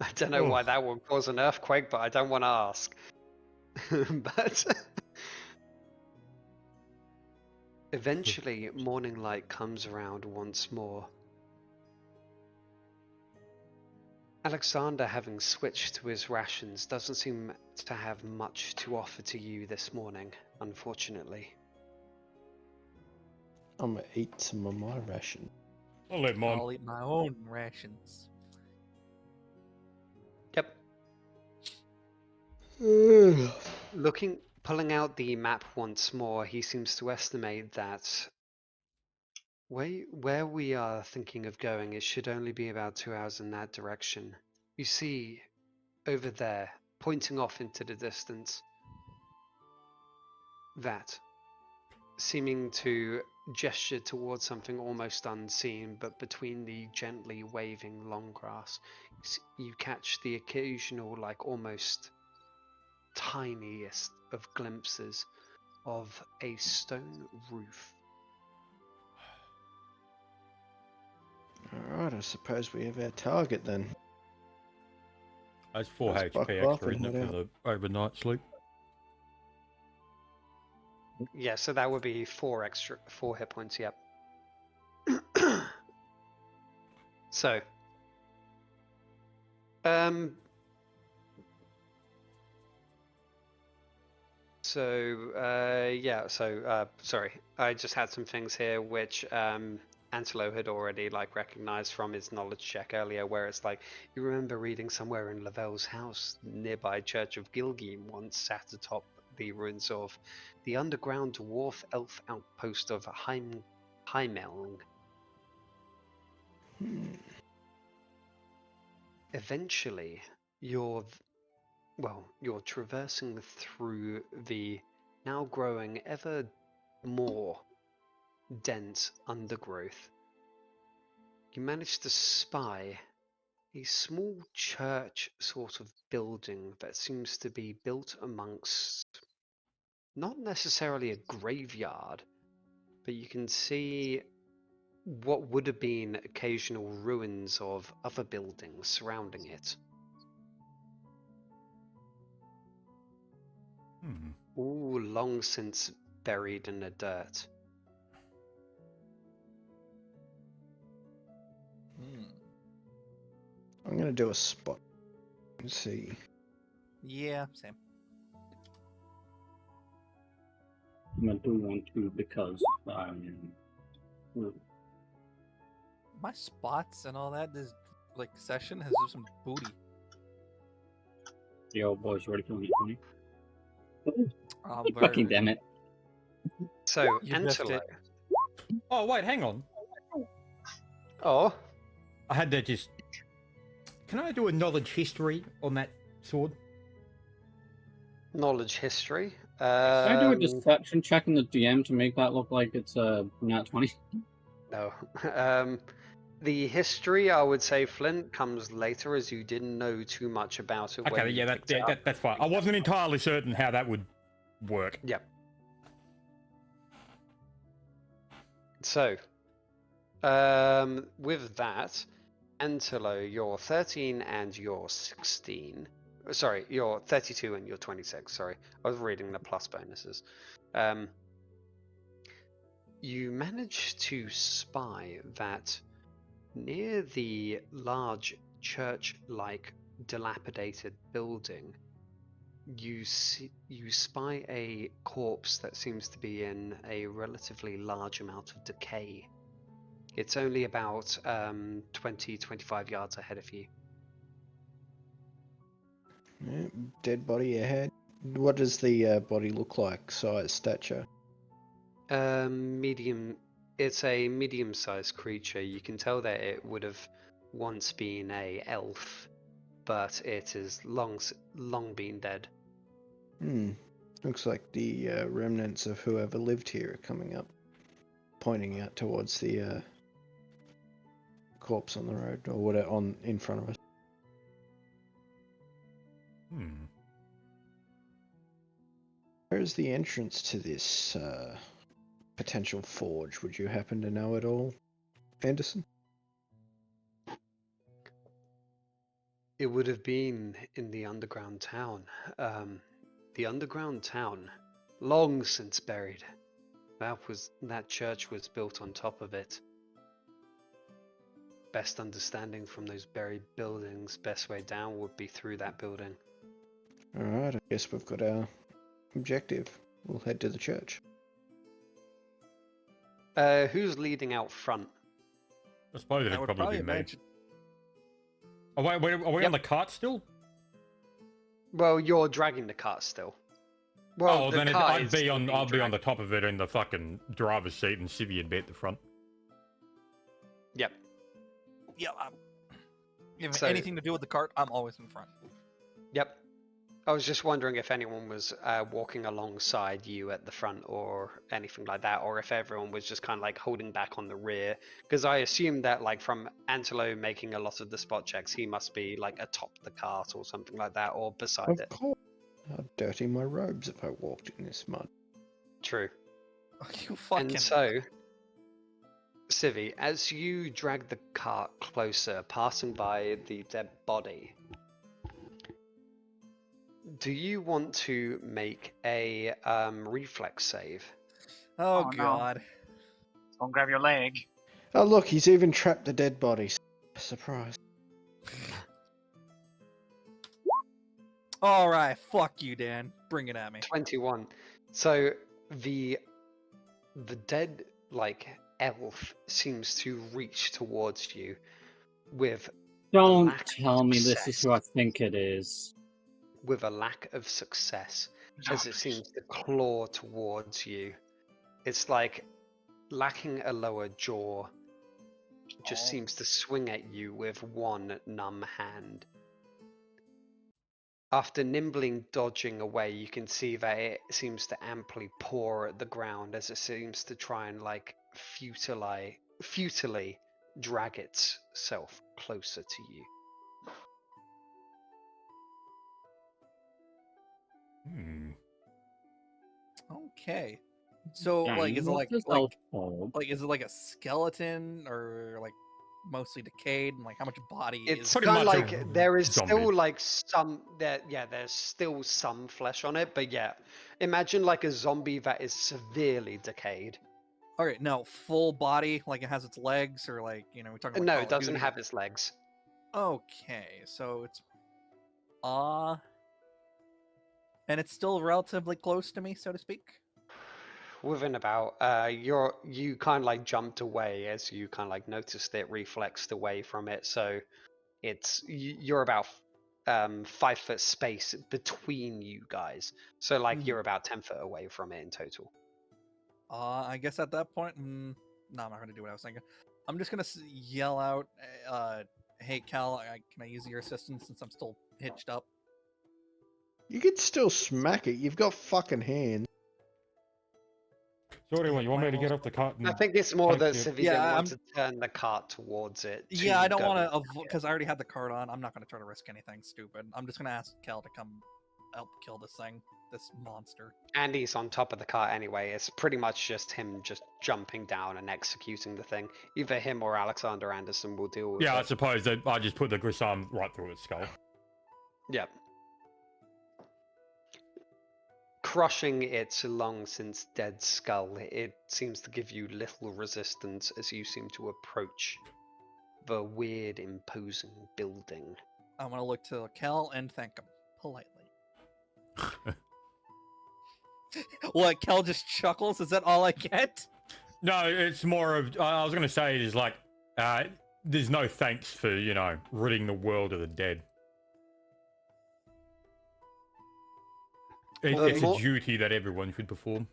I don't know why that would cause an earthquake, but I don't want to ask. But eventually, morning light comes around once more. Alexander, having switched to his rations, doesn't seem to have much to offer to you this morning, unfortunately. I'm gonna eat some of my ration. I'll let mine. I'll eat my own rations. Yep. Pulling out the map once more, he seems to estimate that where we are thinking of going, it should only be about 2 hours in that direction. You see, over there, pointing off into the distance, that, seeming to gesture towards something almost unseen, but between the gently waving long grass, you catch the occasional, like almost tiniest of glimpses of a stone roof. Alright, I suppose we have our target then. That's 4 Let's HP buckle up extra, and isn't it, head for the overnight sleep? Yeah, so that would be 4 hit points, yep. So, sorry, I just had some things here which Antelo had already like recognized from his knowledge check earlier, where it's like, you remember reading somewhere in Lavelle's house, nearby Church of Gilgeen once sat atop the ruins of the underground dwarf elf outpost of Heimelng. Eventually, you're traversing through the now growing ever more dense undergrowth. You manage to spy a small church sort of building that seems to be built amongst not necessarily a graveyard, but you can see what would have been occasional ruins of other buildings surrounding it. All long since buried in the dirt. I'm gonna do a spot. Let's see. Yeah, same. I'm gonna do one too because My spots and all that, this like session has just some booty. the old boy's ready for me. Very Fucking damn it. So, You missed Antelo. it. Oh, wait, hang on. Oh, I had to just... Can I do a knowledge history on that sword? knowledge history. Can I do a deception check in the DM to make that look like it's a nat 20? No. The history, I would say, Flint, comes later, as you didn't know too much about it. Okay, when you yeah, picked it up. that's fine. I wasn't entirely certain how that would work. Yep. So, with that, Antelo, you're 13 and you're 16. Sorry, you're 32 and you're 26. Sorry, I was reading the plus bonuses. You managed to spy that near the large church-like dilapidated building, you spy a corpse that seems to be in a relatively large amount of decay. It's only about 20-25 yards ahead of you. Yeah, dead body ahead. What does the body look like? Size, stature? Medium. It's a medium-sized creature. You can tell that it would have once been a elf, but it is long been dead. Looks like the remnants of whoever lived here are coming up, pointing out towards the corpse on the road, or what on in front of us. Where is the entrance to this potential forge? Would you happen to know at all, Anderson? It would have been in the underground town. The underground town, long since buried. That church was built on top of it. Best understanding from those buried buildings, best way down would be through that building. Alright, I guess we've got our objective. We'll head to the church. Who's leading out front? I suppose it'd probably be me. Oh, wait, are we on the cart still? Well, you're dragging the cart still. Well, then I'll be on the top of it in the fucking driver's seat, and Civvy would be at the front. Yep. Yeah, if anything to do with the cart, I'm always in front. Yep. I was just wondering if anyone was walking alongside you at the front or anything like that, or if everyone was just kind of like holding back on the rear. Because I assume that, like, from Antelo making a lot of the spot checks, he must be like atop the cart or something like that, or beside it. Of course. I'd dirty my robes if I walked in this mud. True. You fucking. And so, Civvy, as you drag the cart closer, passing by the dead body, do you want to make a reflex save? Oh, Oh, no. God. Don't grab your leg. Oh look, he's even trapped the dead bodies. Surprise. All right, fuck you, Dan. Bring it at me. 21. So the dead, like, elf seems to reach towards you with Don't lack of tell me this is success. who I think it is. With a lack of success, as it seems to claw towards you. It's like lacking a lower jaw, just seems to swing at you with one numb hand. After nimbly dodging away, you can see that it seems to amply paw at the ground as it seems to try and, like, futilely drag itself closer to you. Okay. So, Dang, like, is it what's this elf called? like, is it like a skeleton or like mostly decayed? And like, how much body It's is? pretty kind of much a like there is zombie. still like there's still some flesh on it, but yeah, imagine like a zombie that is severely decayed. All right, no, full body, like it has its legs, or like, you know, we're talking. Like No, Call it of doesn't Duty. have its legs. Okay, so it's and it's still relatively close to me, so to speak. Within about you kind of like jumped away as you kind of like noticed it reflexed away from it, so you're about 5 foot space between you guys, so like you're about 10 foot away from it in total. I guess at that point, no, I'm not gonna do what I was thinking. I'm just gonna yell out, "Hey, Cal, can I use your assistance since I'm still hitched up?" You could still smack it. You've got fucking hands. So what do you want me to get off the cart? I think it's more that take Civi didn't want to turn the cart towards it. Yeah, I don't go want to, because I already had the cart on. I'm not gonna try to risk anything stupid. I'm just gonna ask Cal to come help kill this thing, this monster. And he's on top of the cart anyway. It's pretty much just him just jumping down and executing the thing. Either him or Alexander Anderson will deal with it. Yeah, I suppose that I just put the Grisam right through its skull. Yep. Crushing its long since dead skull, it seems to give you little resistance as you seem to approach the weird, imposing building. I want to look to Cal and thank him politely. What, Kel just chuckles? Is that all I get? No, it's more of. I was going to say it is like, there's no thanks for, you know, ridding the world of the dead. It's a duty that everyone should perform.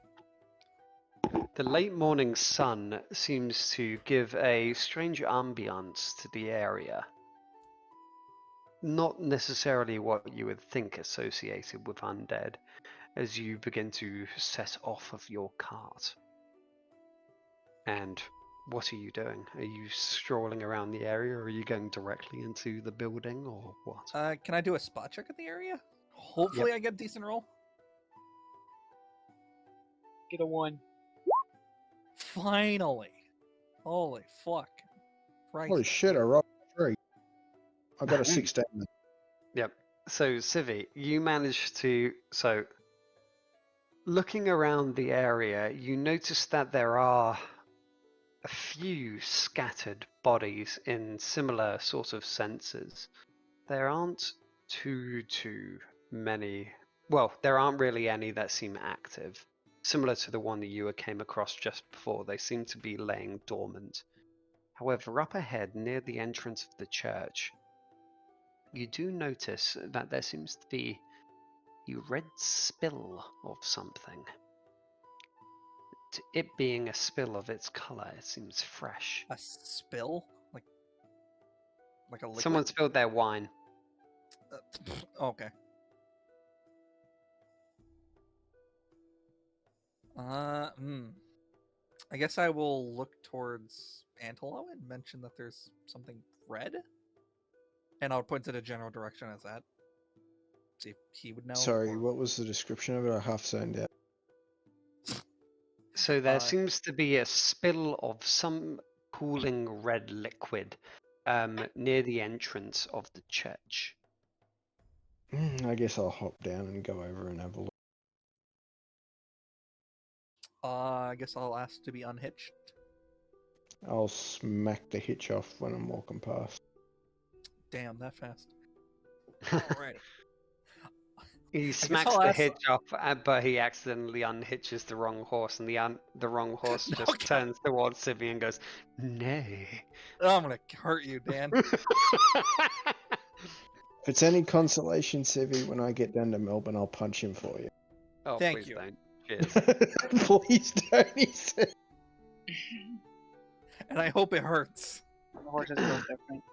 The late morning sun seems to give a strange ambiance to the area. Not necessarily what you would think associated with undead, as you begin to set off of your cart. And what are you doing? Are you strolling around the area, or are you going directly into the building, or what? Can I do a spot check in the area? Hopefully I get a decent roll. Get a 1. Finally. Holy fuck. Holy Christ. shit, I rolled 3. I got a 16. Yep. So, Civi, you managed to... So, looking around the area, you notice that there are a few scattered bodies in similar sort of senses. There aren't too many... Well, there aren't really any that seem active. Similar to the one that you came across just before, they seem to be laying dormant. However, up ahead, near the entrance of the church, you do notice that there seems to be a red spill of something. It being a spill of its colour, it seems fresh. A spill? Like a liquid? Someone spilled their wine. Okay. I guess I will look towards Antelo and mention that there's something red. And I'll point to the general direction as that. See if he would know. Sorry, what was the description of it? I half zoned out. So there seems to be a spill of some cooling red liquid near the entrance of the church. I guess I'll hop down and go over and have a look. I guess I'll ask to be unhitched. I'll smack the hitch off when I'm walking past. Damn, that fast. Alrighty. He smacks the hitch off, but he accidentally unhitches the wrong horse, and the wrong horse just turns towards Civi and goes, "Nay." I'm gonna hurt you, Dan. If it's any consolation, Civi, when I get down to Melbourne, I'll punch him for you. Oh, Thank please you. don't. Cheers. Please don't, he said. And I hope it hurts. The horse is built different.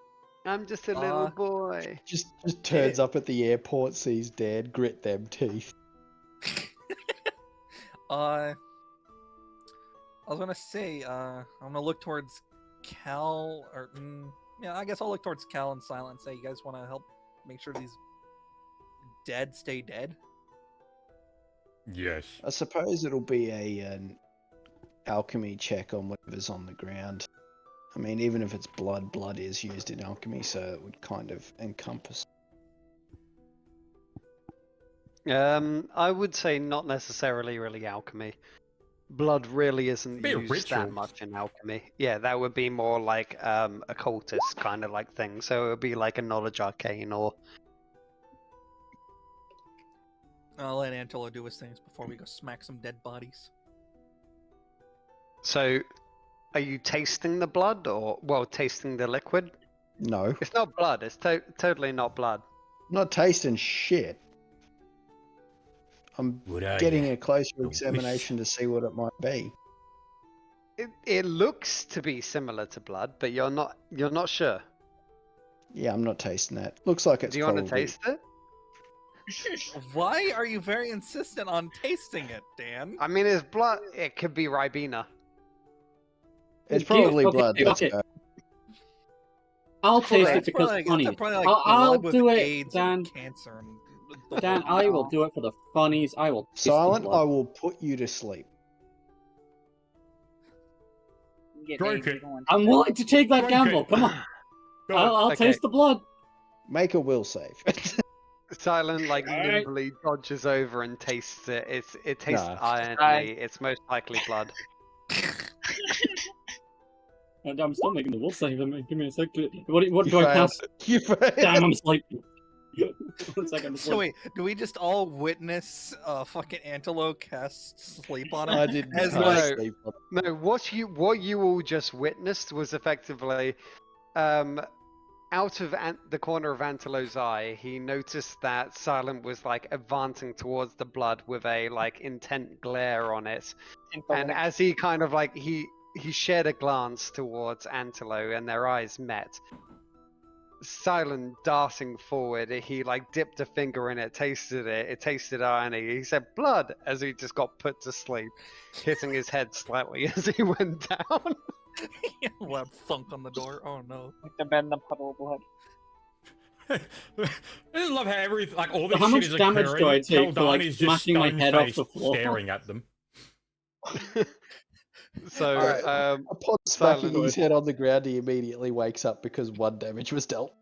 I'm just a little boy. Just turns up at the airport, sees Dad, grit them teeth. I was gonna say, I'm gonna look towards Cal, or yeah, I guess I'll look towards Cal and Silent and say, you guys want to help make sure these dead stay dead? Yes. I suppose it'll be an alchemy check on whatever's on the ground. I mean, even if it's blood, blood is used in alchemy, so it would kind of encompass. I would say not necessarily really alchemy. Blood really isn't Be a used ritual. that much in alchemy. Yeah, that would be more like occultist kind of like thing. So it would be like a knowledge arcane or... I'll let Angelo do his things before we go smack some dead bodies. So, are you tasting the blood, or, well, tasting the liquid? No. It's not blood, it's totally not blood. I'm not tasting shit. I'm getting a closer examination to see what it might be. It looks to be similar to blood, but you're not sure. Yeah, I'm not tasting that. Looks like it's Do you want to taste it? Why are you very insistent on tasting it, Dan? I mean, it's blood. It could be Ribena. It's probably blood. Let's Okay. go. I'll taste That's it because probably- funny. that's probably like I'll blood with do it, AIDS and Dan. cancer and Dan, I will do it for the funnies. I will taste the Silent, blood. I will put you to sleep. Get Drink baby it. going. I'm willing to take that Drink gamble. it. Come on. Go I'll Okay. taste the blood. Make a will save. Silent, like, Alright. nimbly dodges over and tastes it. It tastes Nah. irony. It's most likely blood. I'm still making the will save. Give me a sec. What do I failed. cast? You failed. Damn, I'm asleep. One second. So wait, do we just all witness fucking Antelo cast sleep on him? I didn't As cast like- sleep on No, what you all just witnessed was effectively, out of the corner of Antelo's eye, he noticed that Silent was like advancing towards the blood with a like intent glare on it, and as he kind of like he shared a glance towards Antelo, and their eyes met. Silent darting forward, he like dipped a finger in it, it tasted irony. He said blood as he just got put to sleep, hitting his head slightly as he went down. Loud thunk on the door. Oh no. Like the bed in the puddle of blood. I just love how all this How shit much is damage do I occurring. take for, like, Keldani's just smashing my head off stone-faced the floor? staring at them. So, Alright. Upon smacking Silent. his head on the ground, he immediately wakes up because 1 damage was dealt.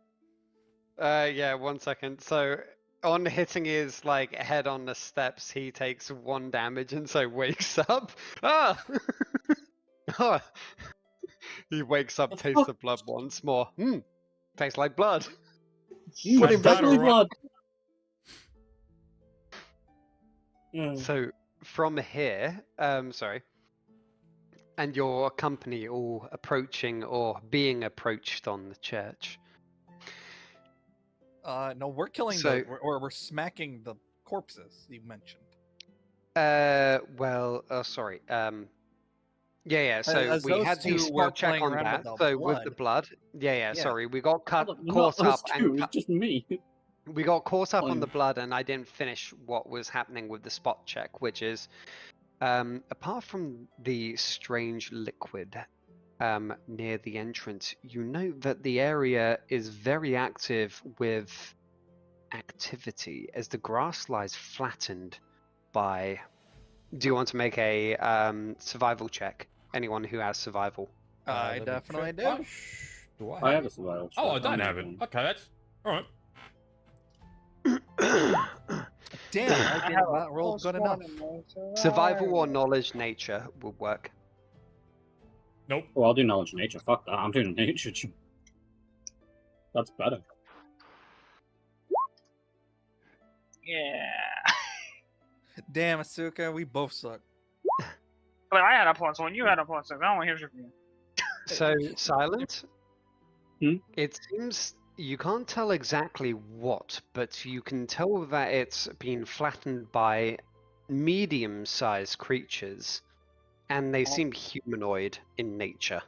Yeah, 1 second. So, on hitting his like head on the steps, he takes 1 damage and so wakes up. Ah! Ah! He wakes up, tastes the blood once more. Tastes like blood. Put him back. Definitely blood. Yeah. So, from here, sorry, and your company all approaching or being approached on the church. No, we're killing So- we're smacking the corpses you mentioned. Sorry. Yeah. So As we those had the two were spot check playing on around that. with the So with the blood. Yeah. Yeah. Sorry, we got caught Not up us two, and it's just me. we got caught up on Fine. the blood, and I didn't finish what was happening with the spot check, which is, apart from the strange liquid near the entrance, you know that the area is very active with activity as the grass lies flattened by. Do you want to make a survival check? Anyone who has survival. I Let me definitely check. do. Do I have a survival. Oh, I check. don't I'm have it. even- Okay, that's alright. Damn, I did have a not roll plus good 1 enough. in my Survival or survival. knowledge nature would work. Nope. Oh, I'll do knowledge nature. Fuck that. I'm doing nature. That's better. Yeah. Damn, Asuka, we both suck. But I had a plus 1, you had a plus 6. I don't want to hear shit from you. So, Silent, Hmm? it seems you can't tell exactly what, but you can tell that it's been flattened by medium-sized creatures, and they seem humanoid in nature.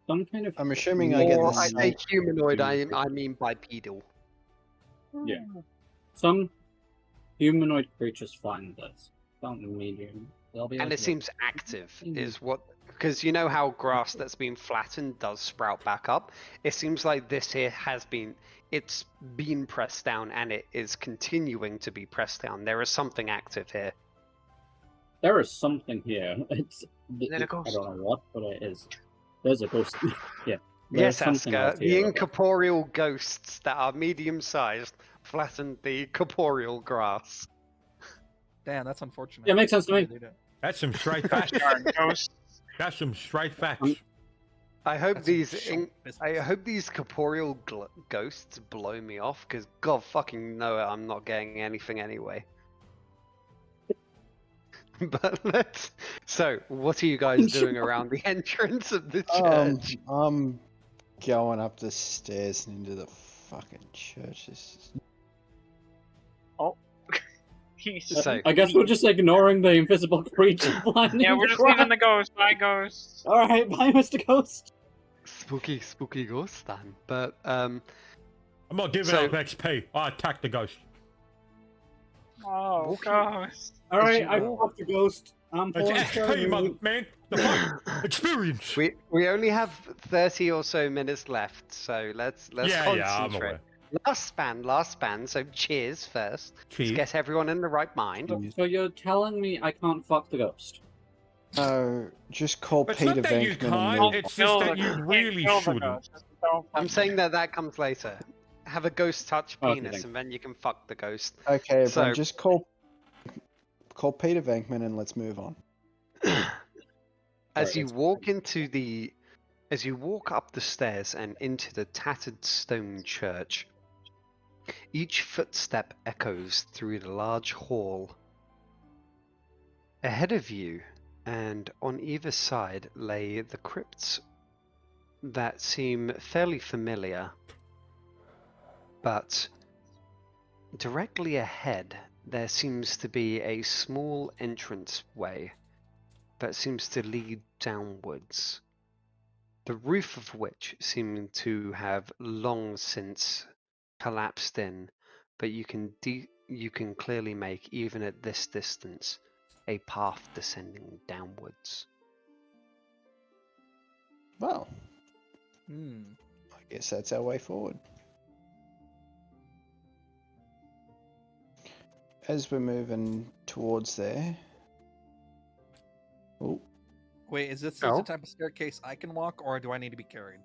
Some kind of. I'm assuming I get Or the I say same. humanoid, I mean bipedal. Yeah. Some humanoid creatures flatten this. Don't medium. They'll be And like it what? seems active, Mhm. is what. Because you know how grass that's been flattened does sprout back up? It seems like this here has been. It's been pressed down and it is continuing to be pressed down. There is something active here. There is something here. It's. there a I ghost? don't know what, but it is. There's a ghost. Yeah. Yes, There's something Aska, else the here. incorporeal ghosts that are medium-sized flattened the corporeal grass. Damn, that's unfortunate. Yeah, makes sense to me. They do. That's some straight facts. Darn ghosts. That's some straight facts. I hope That's some these short business. I hope these corporeal ghosts blow me off, because God fucking know it, I'm not getting anything anyway. But let's. So, what are you guys doing around the entrance of the church? I'm going up the stairs and into the fucking church. This is... He's just, So, I guess we're just ignoring the invisible creature flying yeah, in we're the just leaving ground. the ghost. Bye, ghost. Alright, bye, Mr. Ghost. spooky ghost then. But I'm not giving So- up XP. I attack the ghost. Oh, Walking- ghost. Alright, you I go. fucked the ghost. I'm It's pulling XP, mother man. The fuck? Experience. we only have 30 or so minutes left, so let's yeah, I'm concentrate. aware. Last span. So cheers first. Let's Cheers. get everyone in the right mind. So you're telling me I can't fuck the ghost? No, just call It's Peter not that you Venkman and can't, move it's Kill just that the- you can't really kill the shouldn't. ghost. Just don't I'm fuck saying that comes later. Have a ghost touch Okay, penis, thank and then you can fuck the ghost. Okay, everyone, So- just call Peter Venkman and let's move on. As you that's walk into the As you walk up the stairs and into the tattered stone church, each footstep echoes through the large hall. Ahead of you and on either side lay the crypts that seem fairly familiar, but directly ahead there seems to be a small entranceway that seems to lead downwards, the roof of which seemed to have long since collapsed in, but you can clearly make, even at this distance, a path descending downwards. Well, Hmm. I guess that's our way forward. As we're moving towards there. Oh, Wait, is this Oh. the type of staircase I can walk, or do I need to be carried?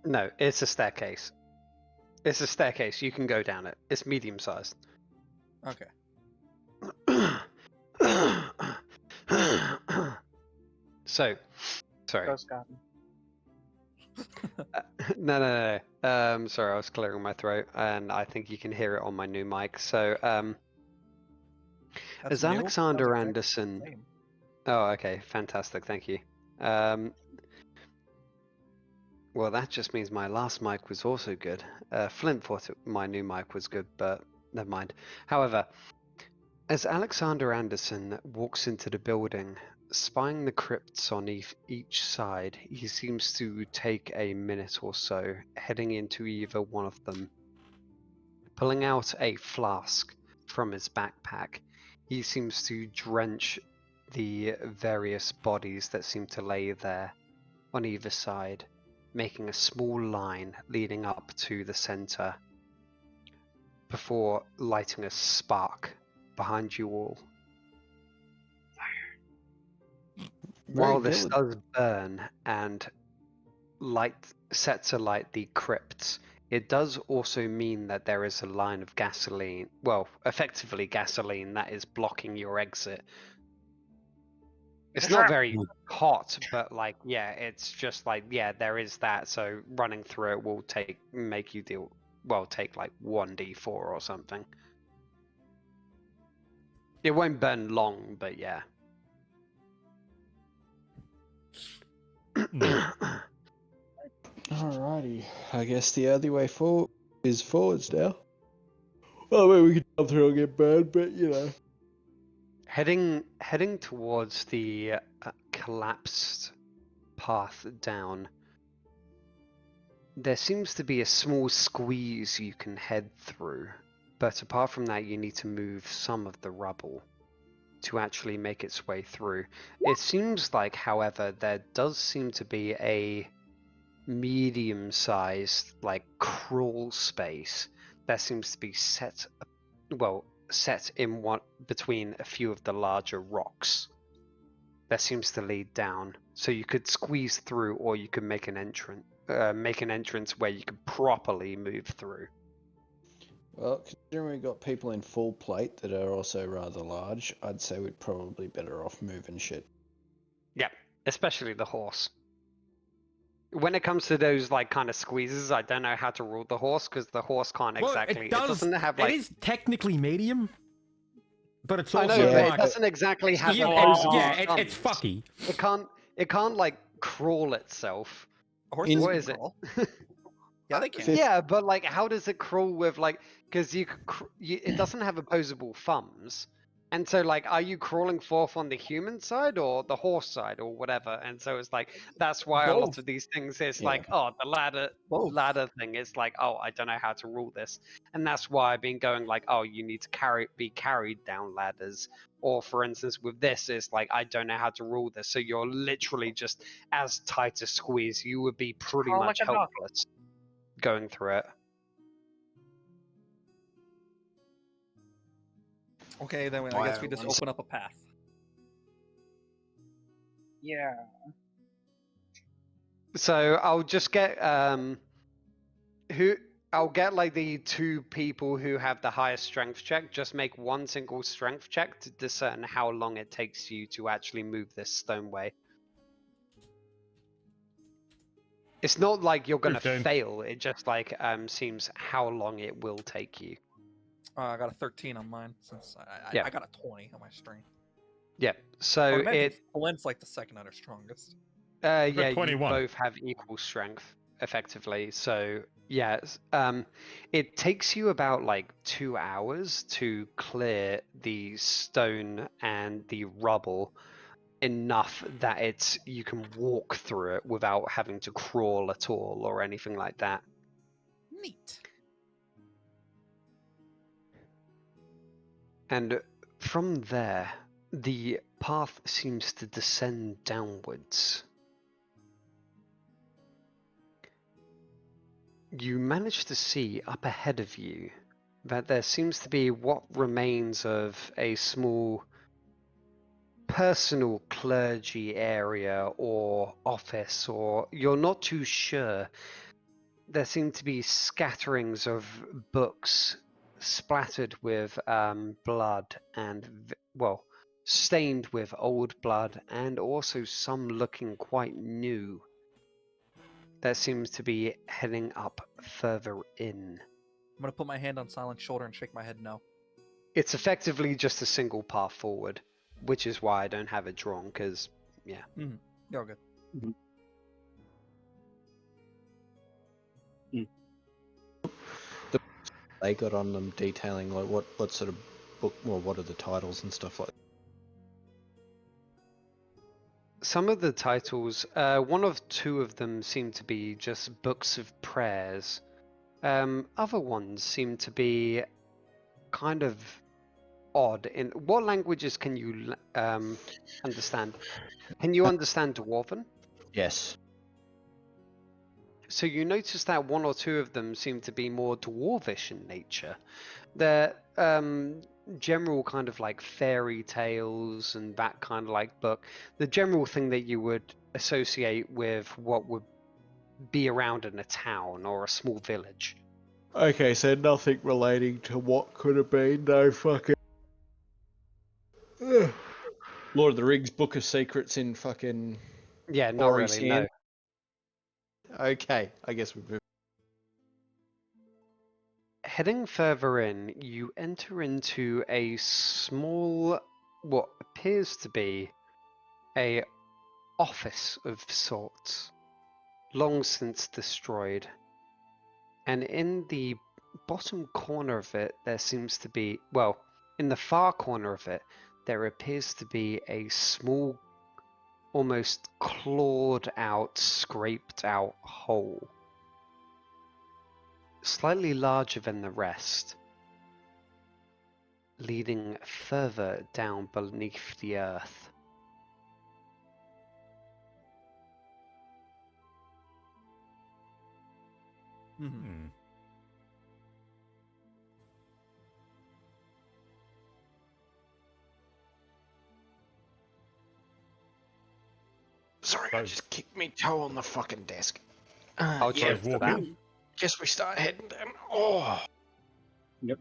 No, it's a staircase. It's a staircase. You can go down it. It's medium-sized. Okay. So, sorry. Go, Scott. No. Sorry, I was clearing my throat, and I think you can hear it on my new mic. So, That's as new? Alexander Sounds exactly Anderson. the same. Oh, okay, fantastic. Thank you. Well, that just means my last mic was also good. Flint thought my new mic was good, but never mind. However, as Alexander Anderson walks into the building, spying the crypts on each side, he seems to take a minute or so, heading into either one of them. Pulling out a flask from his backpack, he seems to drench the various bodies that seem to lay there on either side, making a small line leading up to the center before lighting a spark behind you all. While this does burn and sets alight the crypts, it does also mean that there is a line of gasoline, well, effectively gasoline, that is blocking your exit. It's not very hot, but like, yeah, it's just like, yeah, there is that. So running through it will take like 1d4 or something. It won't burn long, but yeah. alrighty. I guess the only way forward is forwards now. Well, I mean, we could jump through and get burned, but you know. Heading towards the collapsed path down, there seems to be a small squeeze you can head through, but apart from that, you need to move some of the rubble to actually make its way through. It seems like, however, there does seem to be a medium-sized, like, crawl space that seems to be set in one between a few of the larger rocks that seems to lead down. So you could squeeze through, or you could make an entrance where you could properly move through. Well, considering we've got people in full plate that are also rather large, I'd say we'd probably better off moving shit. Yeah, especially the horse. When it comes to those like kind of squeezes, I don't know how to rule the horse because the horse can't exactly. It doesn't have like. It is technically medium, but it's I also know, but like it doesn't exactly have yeah, opposable it's thumbs. fucky. It can't like crawl itself. Horses What can is it? crawl. Yeah, they can. Yeah, but like, how does it crawl with like? Because it doesn't have opposable thumbs, and so like, are you crawling forth on the human side or the horse side or whatever? And so it's like that's why a lot Both. of these things is Yeah. like, oh, the Both. ladder thing is like, oh, I don't know how to rule this, and that's why I've been going like, oh, you need to be carried down ladders. Or for instance, with this, it's like I don't know how to rule this, so you're literally just as tight a squeeze. You would be pretty crawl much like a duck. helpless going through it. Okay, then I guess we just open up a path. Yeah. So I'll just get I'll get like the two people who have the highest strength check. Just make one single strength check to discern how long it takes you to actually move this stoneway. It's not like you're gonna 15. fail. It just like seems how long it will take you. I got a 13 on mine since Yeah. I got a 20 on my strength. Yeah. I So would imagine it Flint's like the second under strongest. yeah, got you 21. both have equal strength effectively. So yes, it takes you about like 2 hours to clear the stone and the rubble enough that you can walk through it without having to crawl at all or anything like that. Neat. And from there, the path seems to descend downwards. You manage to see up ahead of you that there seems to be what remains of a small personal clergy area or office, or you're not too sure. There seem to be scatterings of books splattered with blood and, well, stained with old blood, and also some looking quite new. That seems to be heading up further in. I'm gonna put my hand on Silent's shoulder and shake my head no. It's effectively just a single path forward, which is why I don't have it drawn, because, yeah. You're good. They got on them detailing like what sort of book, well, what are the titles and stuff like that? Some of the titles, one of two of them seem to be just books of prayers. Other ones seem to be kind of odd. In what languages can you understand? Can you understand Dwarven? Yes. So you notice that one or two of them seem to be more dwarvish in nature. They're general kind of like fairy tales and that kind of like book. The general thing that you would associate with what would be around in a town or a small village. Okay, so nothing relating to what could have been. No fucking Lord of the Rings, Book of Secrets in fucking Yeah, not Ori really, no. Sand. Okay, I guess we've. Heading further in, you enter into a small, what appears to be a office of sorts, long since destroyed. And in the bottom corner of it, there seems to be, well, in the far corner of it, there appears to be a small, almost clawed out, scraped out hole. Slightly larger than the rest, leading further down beneath the earth. Sorry, I just kicked me toe on the fucking desk. I'll Yeah, cheers to that. guess we start heading down. Oh, Yep.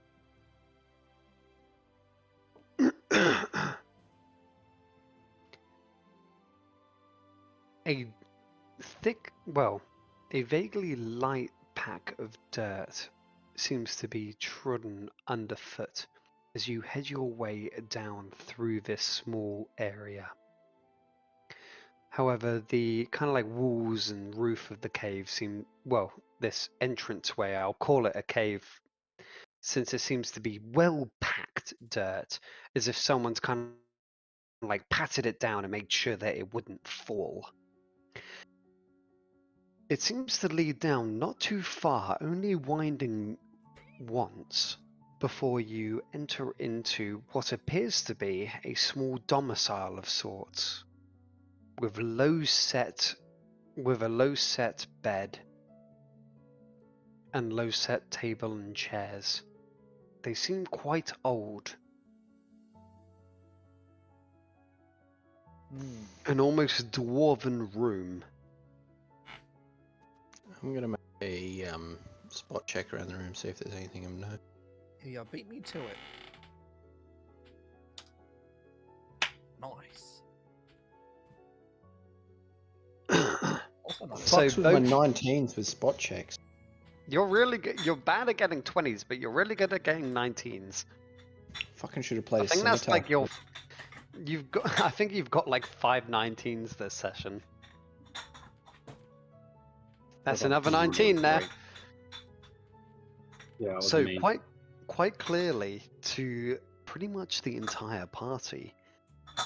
A thick, well, a vaguely light pack of dirt seems to be trodden underfoot as you head your way down through this small area. However, the kind of like walls and roof of the cave seem, well, this entranceway, I'll call it a cave, since it seems to be well packed dirt, as if someone's kind of like patted it down and made sure that it wouldn't fall. It seems to lead down not too far, only winding once before you enter into what appears to be a small domicile of sorts, with a low set bed and low set table and chairs. They seem quite old. An almost dwarven room. I'm gonna make a spot check around the room, see if there's anything I'm no. Yeah, beat me to it. Nice. So Fucks with my both 19s with spot checks. you're really good. You're bad at getting 20s, but you're really good at getting 19s. Fucking should have I played a think that's scimitar. like your. You've got. I think you've got like 5 19s this session. That's Hold on. another 19 there. Yeah, it was So me. quite clearly to pretty much the entire party,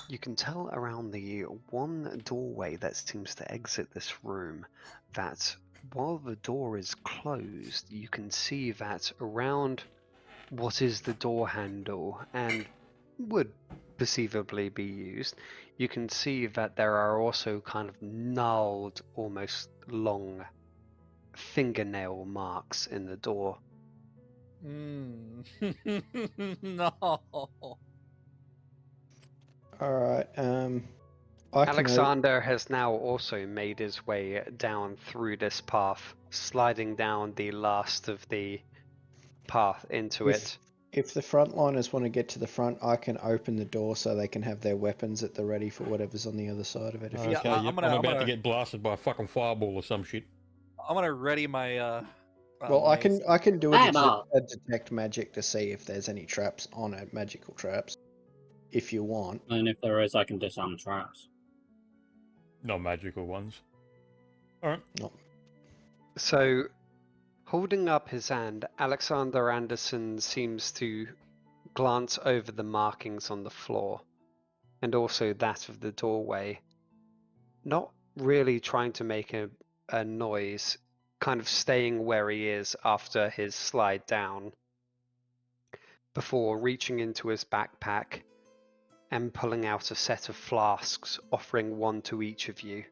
you can tell around the one doorway that seems to exit this room that while the door is closed, you can see that around what is the door handle and would perceivably be used, you can see that there are also kind of gnarled, almost long fingernail marks in the door. No. Alright, I can Alexander has now also made his way down through this path, sliding down the last of the path into it. If the frontliners want to get to the front, I can open the door so they can have their weapons at the ready for whatever's on the other side of it. If Okay, you Yeah, yep, I'm about to get blasted by a fucking fireball or some shit. I'm gonna ready my. Well, I can do I'm a up. detect magic to see if there's any traps on it, magical traps, if you want. And if there is, I can disarm traps. No magical ones. Alright. So, holding up his hand, Alexander Anderson seems to glance over the markings on the floor and also that of the doorway, not really trying to make a noise, kind of staying where he is after his slide down, before reaching into his backpack and pulling out a set of flasks, offering one to each of you.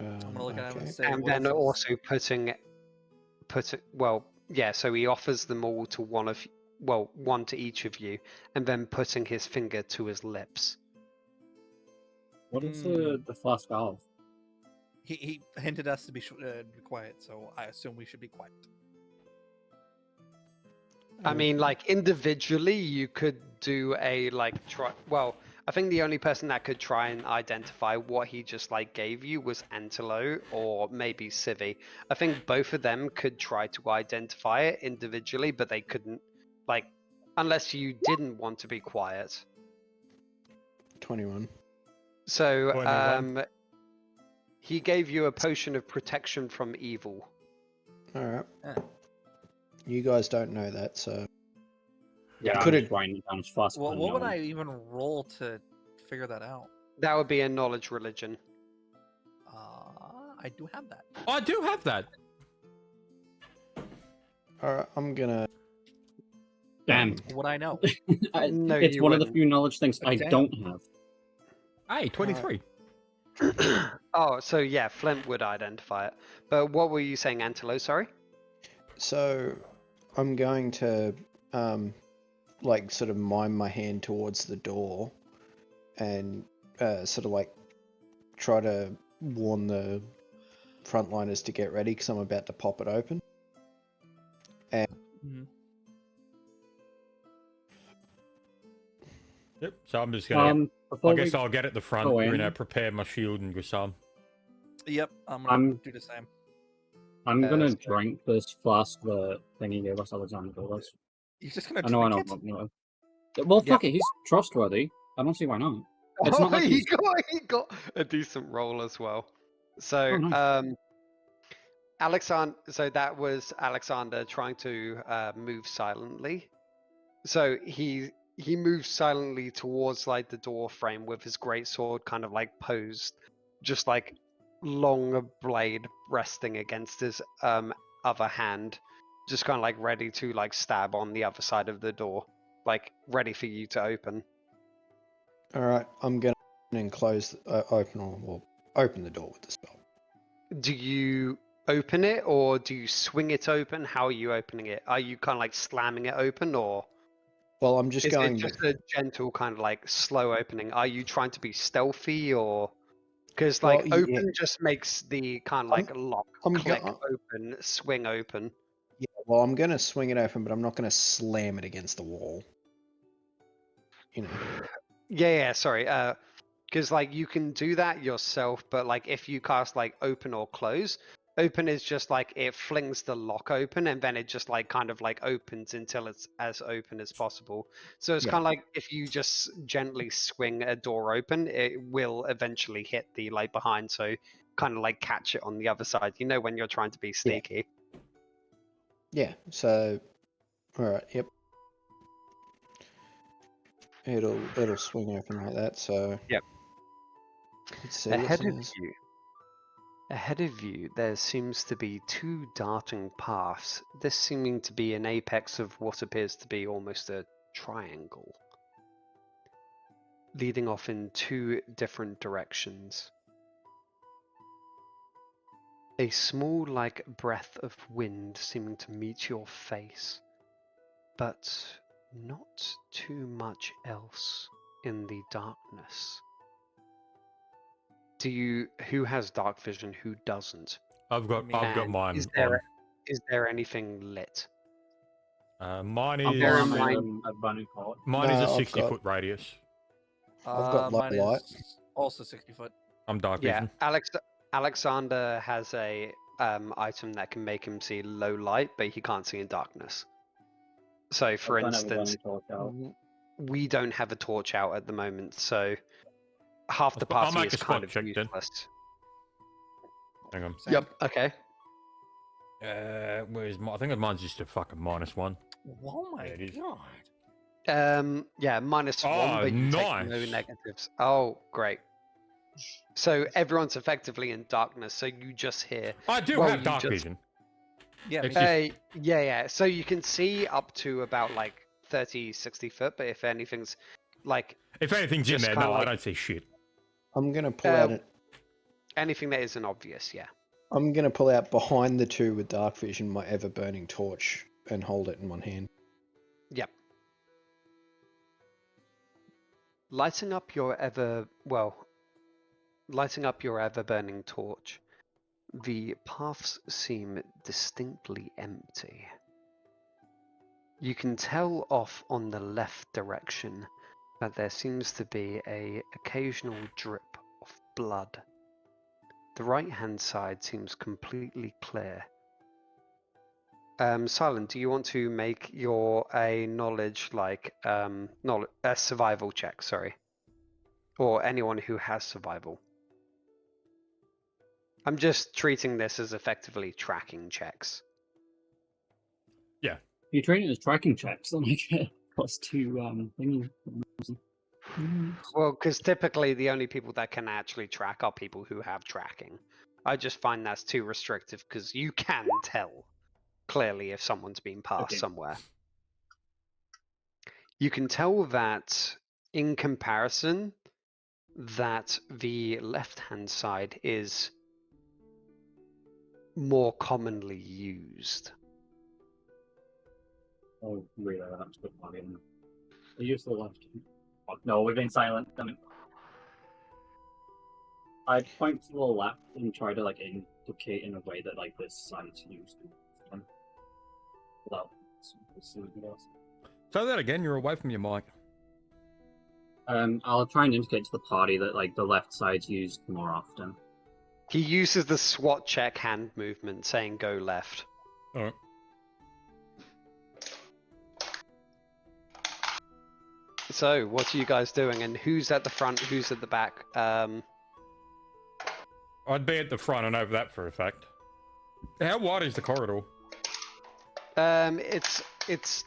I'm gonna look at him and Okay. say, And "What then is this?" also well, yeah, so he offers them all to one to each of you, and then putting his finger to his lips. What is Hmm. the flask of? He hinted us to be quiet, so I assume we should be quiet. I mean, like, individually, you could do a, like, try. Well, I think the only person that could try and identify what he just, like, gave you was Antelo or maybe Civi. I think both of them could try to identify it individually, but they couldn't, like, unless you didn't want to be quiet. 21. So, 21. he gave you a potion of protection from evil. Alright. Yeah. You guys don't know that, so. Yeah, Could I'm it- just writing it down as fast as Well, I what would know. I even roll to figure that out? That would be a knowledge religion. I do have that. I do have that. Alright, I'm gonna. Damn. What I know. No, It's you one of the wouldn't. few knowledge things I Damn. don't have. Hey, 23. Oh, so yeah, Flint would identify it. But what were you saying, Antelo? Sorry? So, I'm going to, like, sort of mime my hand towards the door and sort of, like, try to warn the frontliners to get ready because I'm about to pop it open. Mhm. Yep, so I'm just gonna... Before I guess we I'll get at the front, go you in- know, prepare my shield and disarm. Yep, I'm gonna I'm- do the same. I'm gonna so- drink this flask the thing he gave us, Alexander gave us. You're just gonna I know, drink it? no. Well, fuck it, he's trustworthy. I don't see why not. It's Oh, not like he's... he got a decent roll as well. So, Oh, nice. so that was Alexander trying to move silently. So he moves silently towards like the door frame with his greatsword kind of like posed, just like long blade resting against his other hand, just kind of like ready to like stab on the other side of the door, like ready for you to open. Alright, I'm gonna close, open the door with the spell. Do you open it or do you swing it open? How are you opening it? Are you kind of like slamming it open, or Well, I'm just is going. it just a gentle kind of like slow opening? Are you trying to be stealthy, or because like Well, open yeah. just makes the kind of like lock, I'm click go- open, swing open. Yeah, well, I'm gonna swing it open, but I'm not gonna slam it against the wall. You know. Yeah, sorry. Because like you can do that yourself, but like if you cast like open or close, open is just like it flings the lock open and then it just like kind of like opens until it's as open as possible. So it's Yeah. kind of like if you just gently swing a door open, it will eventually hit the like behind. So kind of like catch it on the other side. You know when you're trying to be sneaky. Yeah. So, all right. Yep. It'll swing open like that. So. Yep. Let's see. Ahead of you, there seems to be two darting paths, this seeming to be an apex of what appears to be almost a triangle, leading off in two different directions. A small, like, breath of wind seeming to meet your face, but not too much else in the darkness. Who has dark vision, who doesn't? I've got And mine is there anything lit? Mine I'm is Bear in on mind- a bunny call. mine No, is a I've 60-foot radius. I've got mine light. is also 60 foot. I'm dark Yeah, vision. Alexander has a item that can make him see low light, but he can't see in darkness. So, for I don't have a instance, bunny torch out. we don't have a torch out at the moment, so half the I'll party make is a spot kind of check then. useless. Hang on. Same. Okay. Where's I think mine's just a fucking -1. Oh my Yeah, it is. god. Yeah, -1, Oh, but you take no nice. negatives. Oh, great. So everyone's effectively in darkness, so you just hear. I do Well, have you dark just- vision. Yeah, It's me too. just- Yeah. So you can see up to about like 30, 60 foot, but if anything's like If anything's in just there, kinda no, I like- don't see shit. I'm gonna pull out it. anything that isn't obvious, yeah. I'm gonna pull out behind the two with dark vision my ever burning torch and hold it in one hand. Yep. Lighting up your ever burning torch, the paths seem distinctly empty. You can tell off on the left direction that there seems to be a occasional drip of blood. The right hand side seems completely clear. Silent, do you want to make a survival check, sorry. Or anyone who has survival. I'm just treating this as effectively tracking checks. You train it as tracking checks, then I get +2 thingy. Well, because typically the only people that can actually track are people who have tracking. I just find that's too restrictive because you can tell clearly if someone's been passed Okay. somewhere. You can tell that in comparison that the left-hand side is more commonly used. Oh, really? That's good plugin. I use the left. Oh, no, we've been silent. Damn it. I point to the left and try to like indicate in a way that like this side's used. Well, Say that again. You're away from your mic. I'll try and indicate to the party that like the left side's used more often. He uses the SWAT check hand movement saying go left. All right. So, what are you guys doing? And who's at the front? Who's at the back? I'd be at the front and over that for a fact. How wide is the corridor? It's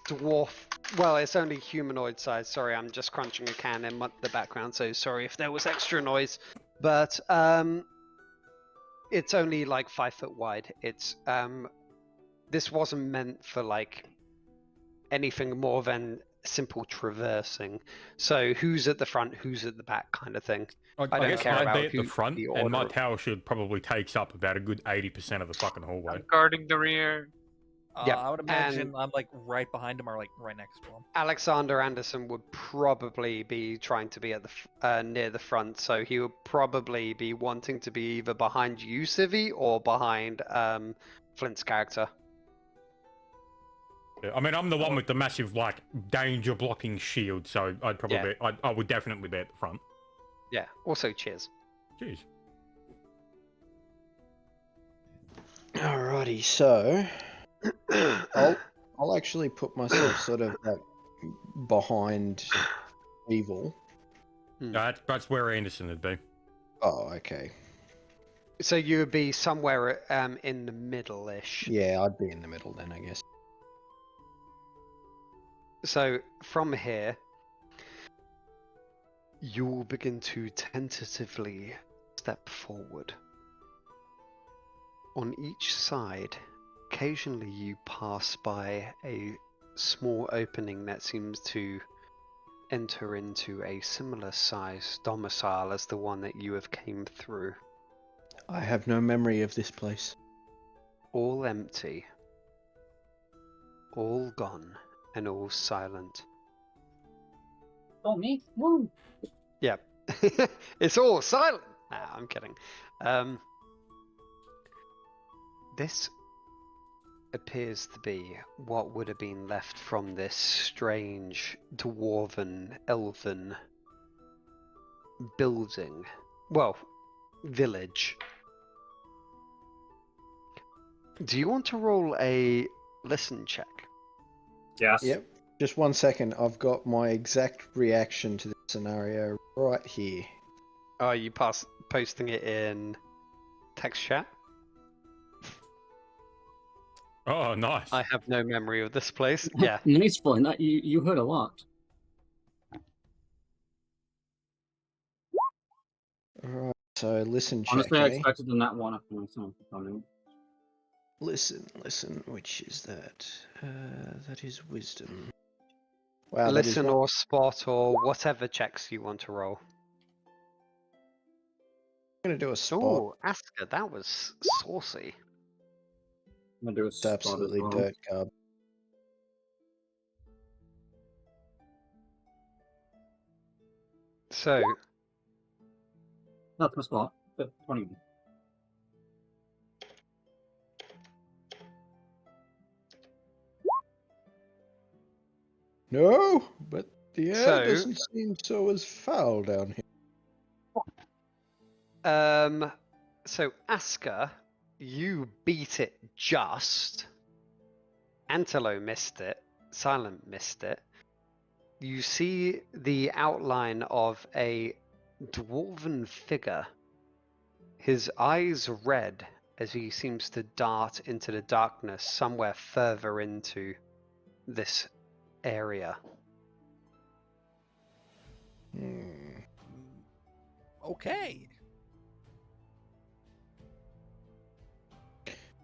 dwarf. Well, it's only humanoid size. Sorry, I'm just crunching a can in the background, so sorry if there was extra noise. But it's only like 5 foot wide. It's this wasn't meant for like anything more than simple traversing. So who's at the front, who's at the back, kind of thing. I don't guess care I'd about be at the who front, the and my order- tower shield probably takes up about a good 80% of the fucking hallway. I'm guarding the rear. Yep, I would imagine and- I'm like right behind him or like right next to him. Alexander Anderson would probably be trying to be at the near the front, so he would probably be wanting to be either behind you, Civi, or behind Flint's character. Yeah, I mean, I'm the one with the massive like danger blocking shield, so I'd probably Yeah. I would definitely be at the front. Yeah. Also, cheers. Jeez. Alrighty, so I'll actually put myself sort of like behind evil. That's where Anderson would be. Oh, okay. So you would be somewhere in the middle-ish. Yeah, I'd be in the middle then, I guess. So from here, you will begin to tentatively step forward. On each side, occasionally you pass by a small opening that seems to enter into a similar size domicile as the one that you have came through. I have no memory of this place. All empty, all gone, and all silent. Oh, me? Woo! Yeah, it's all silent. Nah, I'm kidding. This appears to be what would have been left from this strange dwarven, elven building. Well, village. Do you want to roll a listen check? Yes. Yep. Just 1 second. I've got my exact reaction to this scenario right here. Are you posting it in text chat? Oh, nice. I have no memory of this place. Yeah. Nice one. You heard a lot. Alright, so listen check, Honestly, I eh? expected them that one after my son. Listen, which is that? That is wisdom. Wow, Listen that is or spot or whatever checks you want to roll. I'm going to do a spot. Oh, Asker, that was saucy. I'm gonna do a It's spot absolutely as well. dirt garb. So, That's my spot. But 20. No, but the air So- doesn't seem so as foul down here. so Asker, you beat it just. Antelo missed it. Silent missed it. You see the outline of a dwarven figure. His eyes red as he seems to dart into the darkness somewhere further into this area. Okay.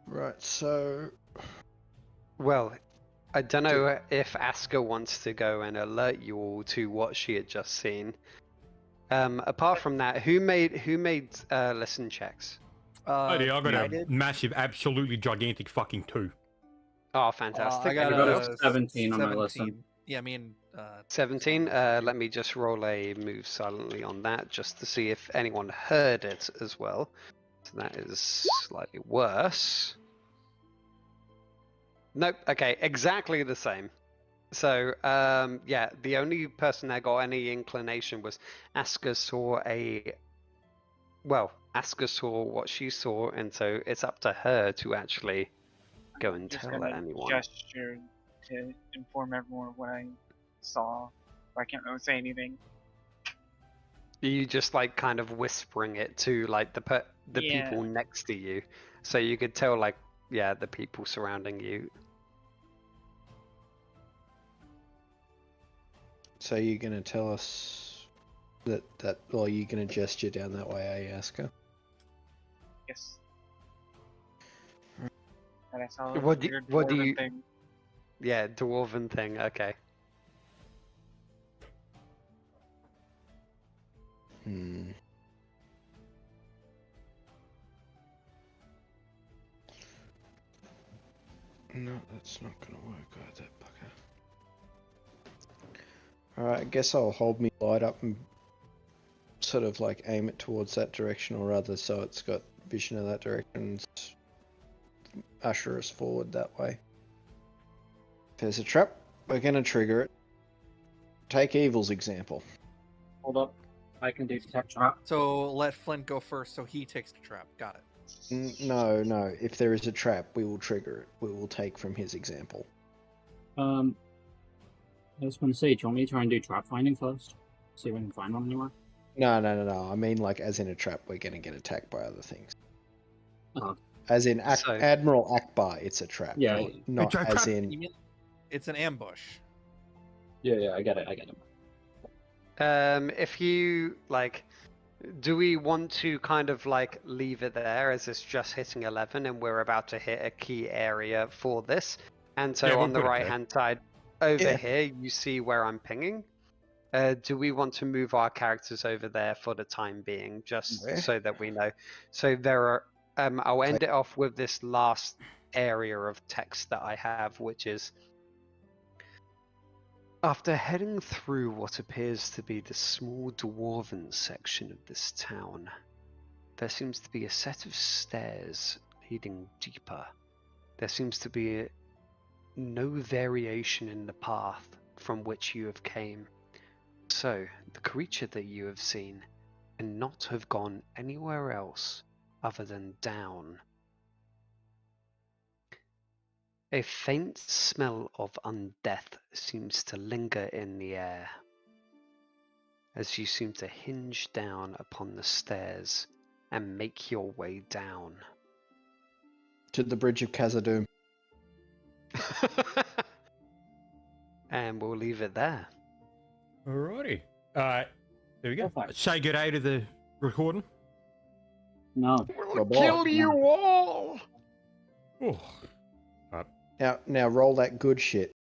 Right, so Well, I don't know if Asker wants to go and alert you all to what she had just seen. Apart from that, who made listen checks? I got I a did. massive, absolutely gigantic fucking 2. Oh, fantastic! I got Anyone a else? 17 on my listen. Yeah, me and 17. Simon. Let me just roll a move silently on that, just to see if anyone heard it as well. So that is slightly worse. Nope. Okay, exactly the same. So, yeah, the only person that got any inclination was Asker saw Asker saw what she saw, and so it's up to her to actually go and Just tell gonna anyone. gesture to inform everyone of what I saw. I can't really say anything. You just like kind of whispering it to like the Yeah. people next to you, so you could tell like the people surrounding you. So you're going to tell us that or you're going to gesture down that way, Asker? Yes. And I saw this What do weird you- thing. Yeah, dwarven thing. Okay. No, that's not going to work. Oh, that bugger. Alright, I guess I'll hold me light up and sort of like aim it towards that direction, or rather so it's got vision of that direction and usher us forward that way. If there's a trap, we're going to trigger it. Take Evil's example. Hold up. I can detect trap. So let Flint go first, so he takes the trap. Got it. No. If there is a trap, we will trigger it. We will take from his example. I was going to say, do you want me to try and do trap finding first? See if I can find one anywhere? No. I mean, like, as in a trap, we're going to get attacked by other things. Oh. As in So- Admiral Akbar, it's a trap. Yeah. Not It's a as trap. in. It's an ambush. Yeah, I get it. If you like, do we want to kind of like leave it there as it's just hitting 11 and we're about to hit a key area for this? And so Yeah, we'll on the put it right there. hand side over Yeah. here, you see where I'm pinging. Do we want to move our characters over there for the time being, just Where? so that we know? So there are. I'll end it off with this last area of text that I have, which is. After heading through what appears to be the small dwarven section of this town, there seems to be a set of stairs leading deeper. There seems to be no variation in the path from which you have came. So, the creature that you have seen cannot have gone anywhere else other than down. A faint smell of undeath seems to linger in the air as you seem to hinge down upon the stairs and make your way down. To the Bridge of Khazad-dûm. And we'll leave it there. Alrighty. There we go. Perfect. Say good day to the recording. No. We'll Bye-bye. kill you all! Oh. Now roll that good shit.